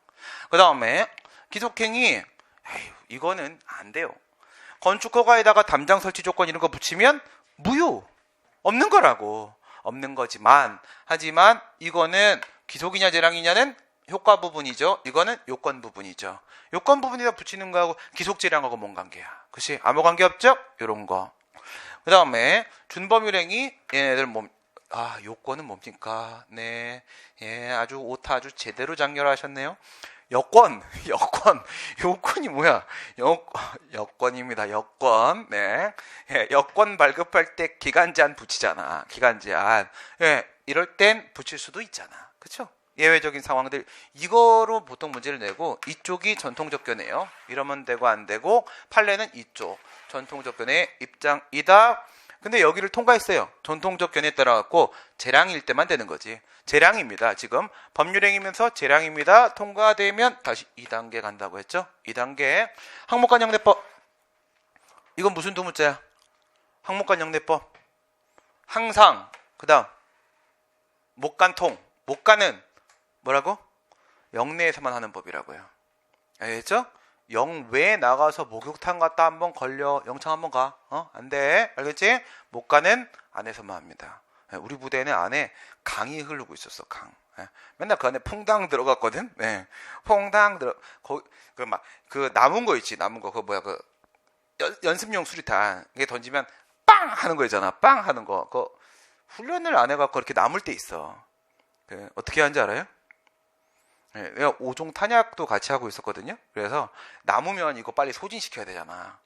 그 다음에 기속행위, 에휴, 이거는 안 돼요. 건축허가에다가 담장 설치 조건 이런 거 붙이면 무효, 없는 거라고. 없는 거지만, 하지만 이거는 기속이냐 재량이냐는 효과 부분이죠. 이거는 요건 부분이죠. 요건 부분에다 붙이는 거하고 기속 재량하고 뭔 관계야? 그치? 아무 관계 없죠? 요런 거. 그 다음에 준법률행위, 얘네들 요건은 뭡니까? 네, 예, 아주 오타 아주 제대로 장렬하셨네요. 요건이 뭐야? 여건입니다. 여건. 네. 예, 여건 발급할 때 기간 제한 붙이잖아. 기간 제한. 예, 이럴 땐 붙일 수도 있잖아. 그쵸? 예외적인 상황들. 이거로 보통 문제를 내고, 이쪽이 전통적 견해예요. 이러면 되고 안 되고, 판례는 이쪽. 전통적 견해 입장이다. 근데 여기를 통과했어요. 전통적 견해에 따라갖고 재량일 때만 되는 거지. 재량입니다. 지금 법률행위면서 재량입니다. 통과되면 다시 2단계 간다고 했죠. 2단계 항목간 영대법. 이건 무슨 두 문자야? 항목간 영대법. 항상 그 다음 목간통. 목간은 뭐라고? 영내에서만 하는 법이라고요. 알겠죠? 영외에 나가서 목욕탕 갔다 한번 걸려 영창 한번 가. 안 돼. 알겠지? 못 가는 안에서만 합니다. 우리 부대는 안에 강이 흐르고 있었어. 강. 맨날 그 안에 퐁당 들어갔거든. 네. 퐁당 들어. 거기 그 남은 거 있지. 남은 거. 그 뭐야 그 연습용 수리탄. 이게 던지면 빵 하는 거 있잖아. 빵 하는 거. 그 훈련을 안 해갖고 이렇게 남을 때 있어. 어떻게 하는지 알아요? 네, 내가 5종 탄약도 같이 하고 있었거든요. 그래서 남으면 이거 빨리 소진시켜야 되잖아.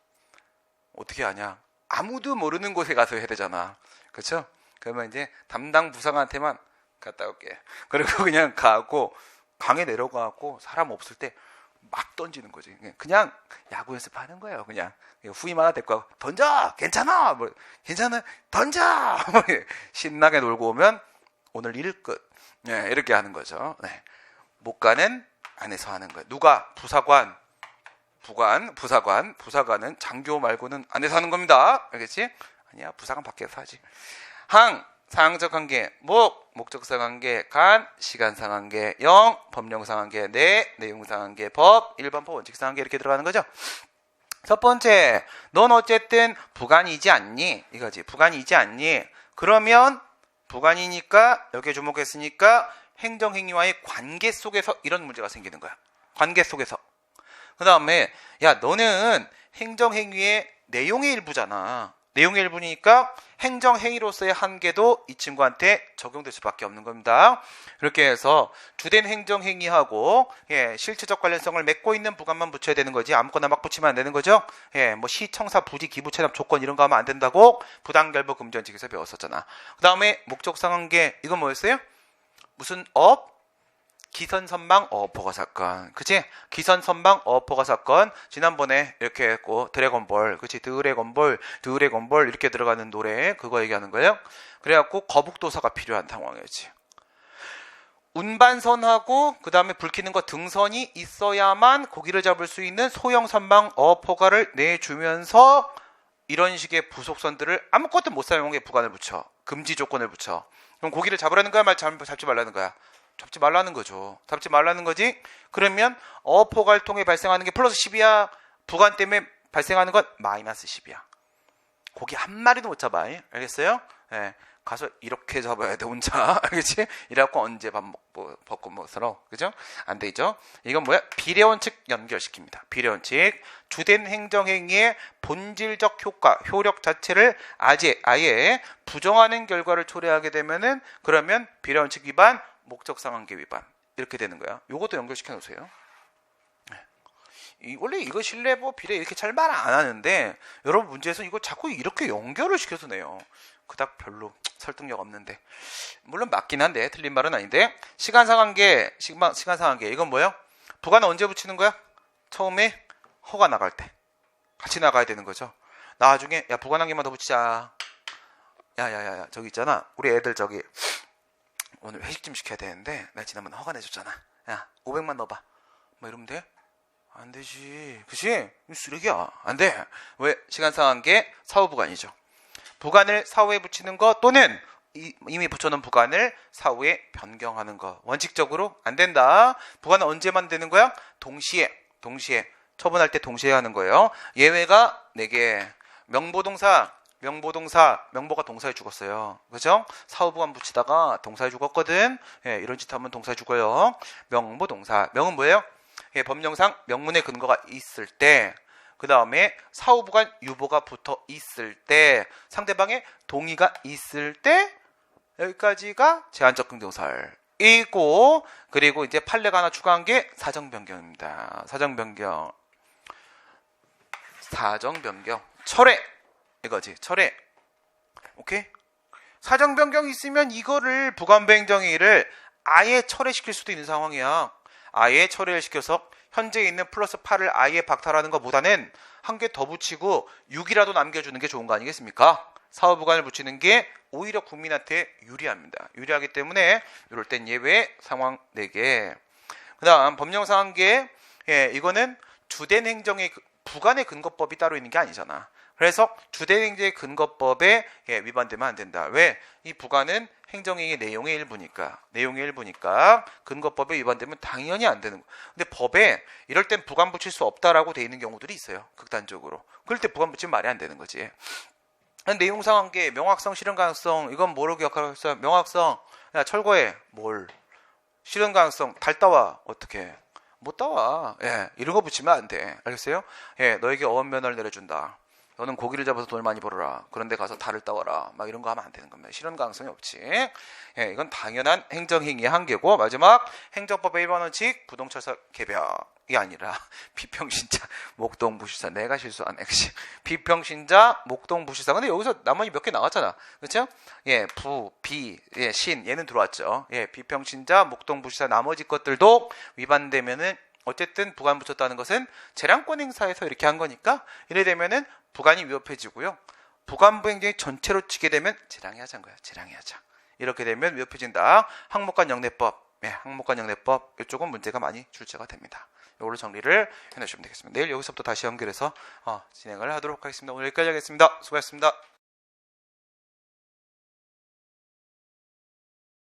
어떻게 하냐? 아무도 모르는 곳에 가서 해야 되잖아. 그렇죠? 그러면 이제 담당 부상한테만 갔다 올게. 그리고 그냥 가고 강에 내려가고 사람 없을 때 막 던지는 거지. 그냥 야구 연습하는 거예요. 그냥 후임 하나 데리고 가고 던져! 괜찮아! 뭐 괜찮아? 던져! 신나게 놀고 오면 오늘 일 끝. 네, 이렇게 하는 거죠. 네. 못 가는 안에서 하는 거예요. 누가? 부사관, 부사관은 장교 말고는 안에서 하는 겁니다. 알겠지? 아니야, 부사관 밖에서 하지. 항, 사항적 관계, 목적사 관계, 간, 시간상 관계, 영, 법령상 관계, 내용상 관계, 법, 일반법, 원칙상 관계 이렇게 들어가는 거죠. 첫 번째, 넌 어쨌든 부관이지 않니? 이거지. 부관이지 않니? 그러면 부관이니까 여기에 주목했으니까 행정행위와의 관계 속에서 이런 문제가 생기는 거야. 관계 속에서. 그 다음에 야 너는 행정행위의 내용의 일부잖아. 내용의 일부니까 행정행위로서의 한계도 이 친구한테 적용될 수밖에 없는 겁니다. 그렇게 해서 주된 행정행위하고 실체적 관련성을 맺고 있는 부관만 붙여야 되는 거지 아무거나 막 붙이면 안 되는 거죠. 뭐 시청사 부지 기부 체납 조건 이런 거 하면 안 된다고 부당결부 금지원칙에서 배웠었잖아. 그 다음에 목적상 관계 이건 뭐였어요? 무슨 업? 기선선방 어업허가 사건. 그치? 기선선방 어업허가 사건. 지난번에 이렇게 했고, 드래곤볼. 그치? 드래곤볼 이렇게 들어가는 노래. 그거 얘기하는 거예요. 그래갖고 거북도사가 필요한 상황이었지. 운반선하고, 그 다음에 불 켜는 거 등선이 있어야만 고기를 잡을 수 있는 소형 선방 어업허가를 내주면서 이런 식의 부속선들을 아무것도 못 사용하게 부관을 붙여. 금지 조건을 붙여. 그럼 고기를 잡으라는 거야? 잡지 말라는 거야? 잡지 말라는 거죠. 잡지 말라는 거지. 그러면 어업허가를 통해 발생하는 게 플러스 10이야. 부관 때문에 발생하는 건 마이너스 10이야. 고기 한 마리도 못 잡아. 알겠어요? 네. 가서 이렇게 잡아야 돼 혼자. 알겠지? 이래갖고 언제 밥 먹고 벚꽃 먹으러. 그죠? 안 되죠? 이건 뭐야? 비례원칙 연결시킵니다. 비례원칙. 주된 행정행위의 본질적 효과, 효력 자체를 아예 부정하는 결과를 초래하게 되면은 그러면 비례원칙 위반, 목적상관계 위반 이렇게 되는 거야. 요것도 연결시켜 놓으세요. 원래 이거 신뢰보 비례 이렇게 잘 말 안 하는데 여러분 문제에서 이거 자꾸 이렇게 연결을 시켜서 내요. 그닥 별로 설득력 없는데 물론 맞긴 한데 틀린 말은 아닌데 시간상관계 이건 뭐예요? 부관은 언제 붙이는 거야? 처음에 허가 나갈 때 같이 나가야 되는 거죠. 나중에 야 부관 한 개만 더 붙이자. 야야야야 저기 있잖아 우리 애들 저기 오늘 회식 좀 시켜야 되는데 나 지난번에 허가 내줬잖아. 야 500만 넣어봐. 뭐 이러면 돼? 안 되지. 그치? 쓰레기야. 안 돼. 왜? 시간상관계 사후부관이죠. 부관을 사후에 붙이는 거 또는 이미 붙여놓은 부관을 사후에 변경하는 거. 원칙적으로 안 된다. 부관은 언제만 되는 거야? 동시에 처분할 때 동시에 하는 거예요. 예외가 4개. 명보가 동사에 죽었어요. 그죠? 사후부관 붙이다가 동사에 죽었거든. 예, 이런 짓 하면 동사에 죽어요. 명보동사. 명은 뭐예요? 예, 법령상 명문의 근거가 있을 때, 그 다음에 사후부관 유보가 붙어 있을 때, 상대방의 동의가 있을 때, 여기까지가 제한적 긍정사이고, 그리고 이제 판례가 하나 추가한 게 사정변경입니다. 사정변경. 철회. 이거지. 철회. 오케이? 사정변경이 있으면 이거를 부관부행정의를 아예 철회시킬 수도 있는 상황이야. 아예 철회를 시켜서 현재 있는 플러스 8을 아예 박탈하는 것보다는 한 개 더 붙이고 6이라도 남겨주는 게 좋은 거 아니겠습니까? 사후부관을 붙이는 게 오히려 국민한테 유리합니다. 유리하기 때문에 이럴 땐 예외 상황 4개. 그 다음 법령상 1개. 예, 이거는 주된 행정의 부관의 근거법이 따로 있는 게 아니잖아. 그래서 주된 행정의 근거법에 위반되면 안 된다. 왜? 이 부관은 행정행위 내용의 일부니까 근거법에 위반되면 당연히 안 되는 거야. 근데 법에 이럴 땐 부관 붙일 수 없다라고 돼 있는 경우들이 있어요. 극단적으로. 그럴 때 부관 붙이면 말이 안 되는 거지. 내용상 한계, 명확성, 실현 가능성. 이건 뭐로 기억하라고 했어요? 명확성. 야, 철거해. 뭘? 실현 가능성. 달 따와. 어떻게? 못 따와. 예, 이런 거 붙이면 안 돼. 알겠어요? 예, 너에게 어원면허를 내려준다. 너는 고기를 잡아서 돈을 많이 벌어라. 그런데 가서 달을 따와라. 막 이런 거 하면 안 되는 겁니다. 실현 가능성이 없지. 예, 이건 당연한 행정행위의 한계고, 마지막 행정법의 1번 원칙 부동철서 개벽이 아니라 비평신자 목동부시사. 내가 실수한 액시. 비평신자 목동부시사. 근데 여기서 나머지 몇 개 나왔잖아. 그렇죠? 예, 비, 신 얘는 들어왔죠. 예, 비평신자 목동부시사 나머지 것들도 위반되면은 어쨌든 부관 붙였다는 것은 재량권 행사에서 이렇게 한 거니까 이래 되면은 부관이 위협해지고요. 부관부 행정이 전체로 치게 되면 재량이 하자인 거야. 재량이 하자. 이렇게 되면 위협해진다. 항목간 영내법. 네, 항목간 영내법. 이쪽은 문제가 많이 출제가 됩니다. 이걸로 정리를 해놓으시면 되겠습니다. 내일 여기서부터 다시 연결해서 진행을 하도록 하겠습니다. 오늘 여기까지 하겠습니다. 수고하셨습니다.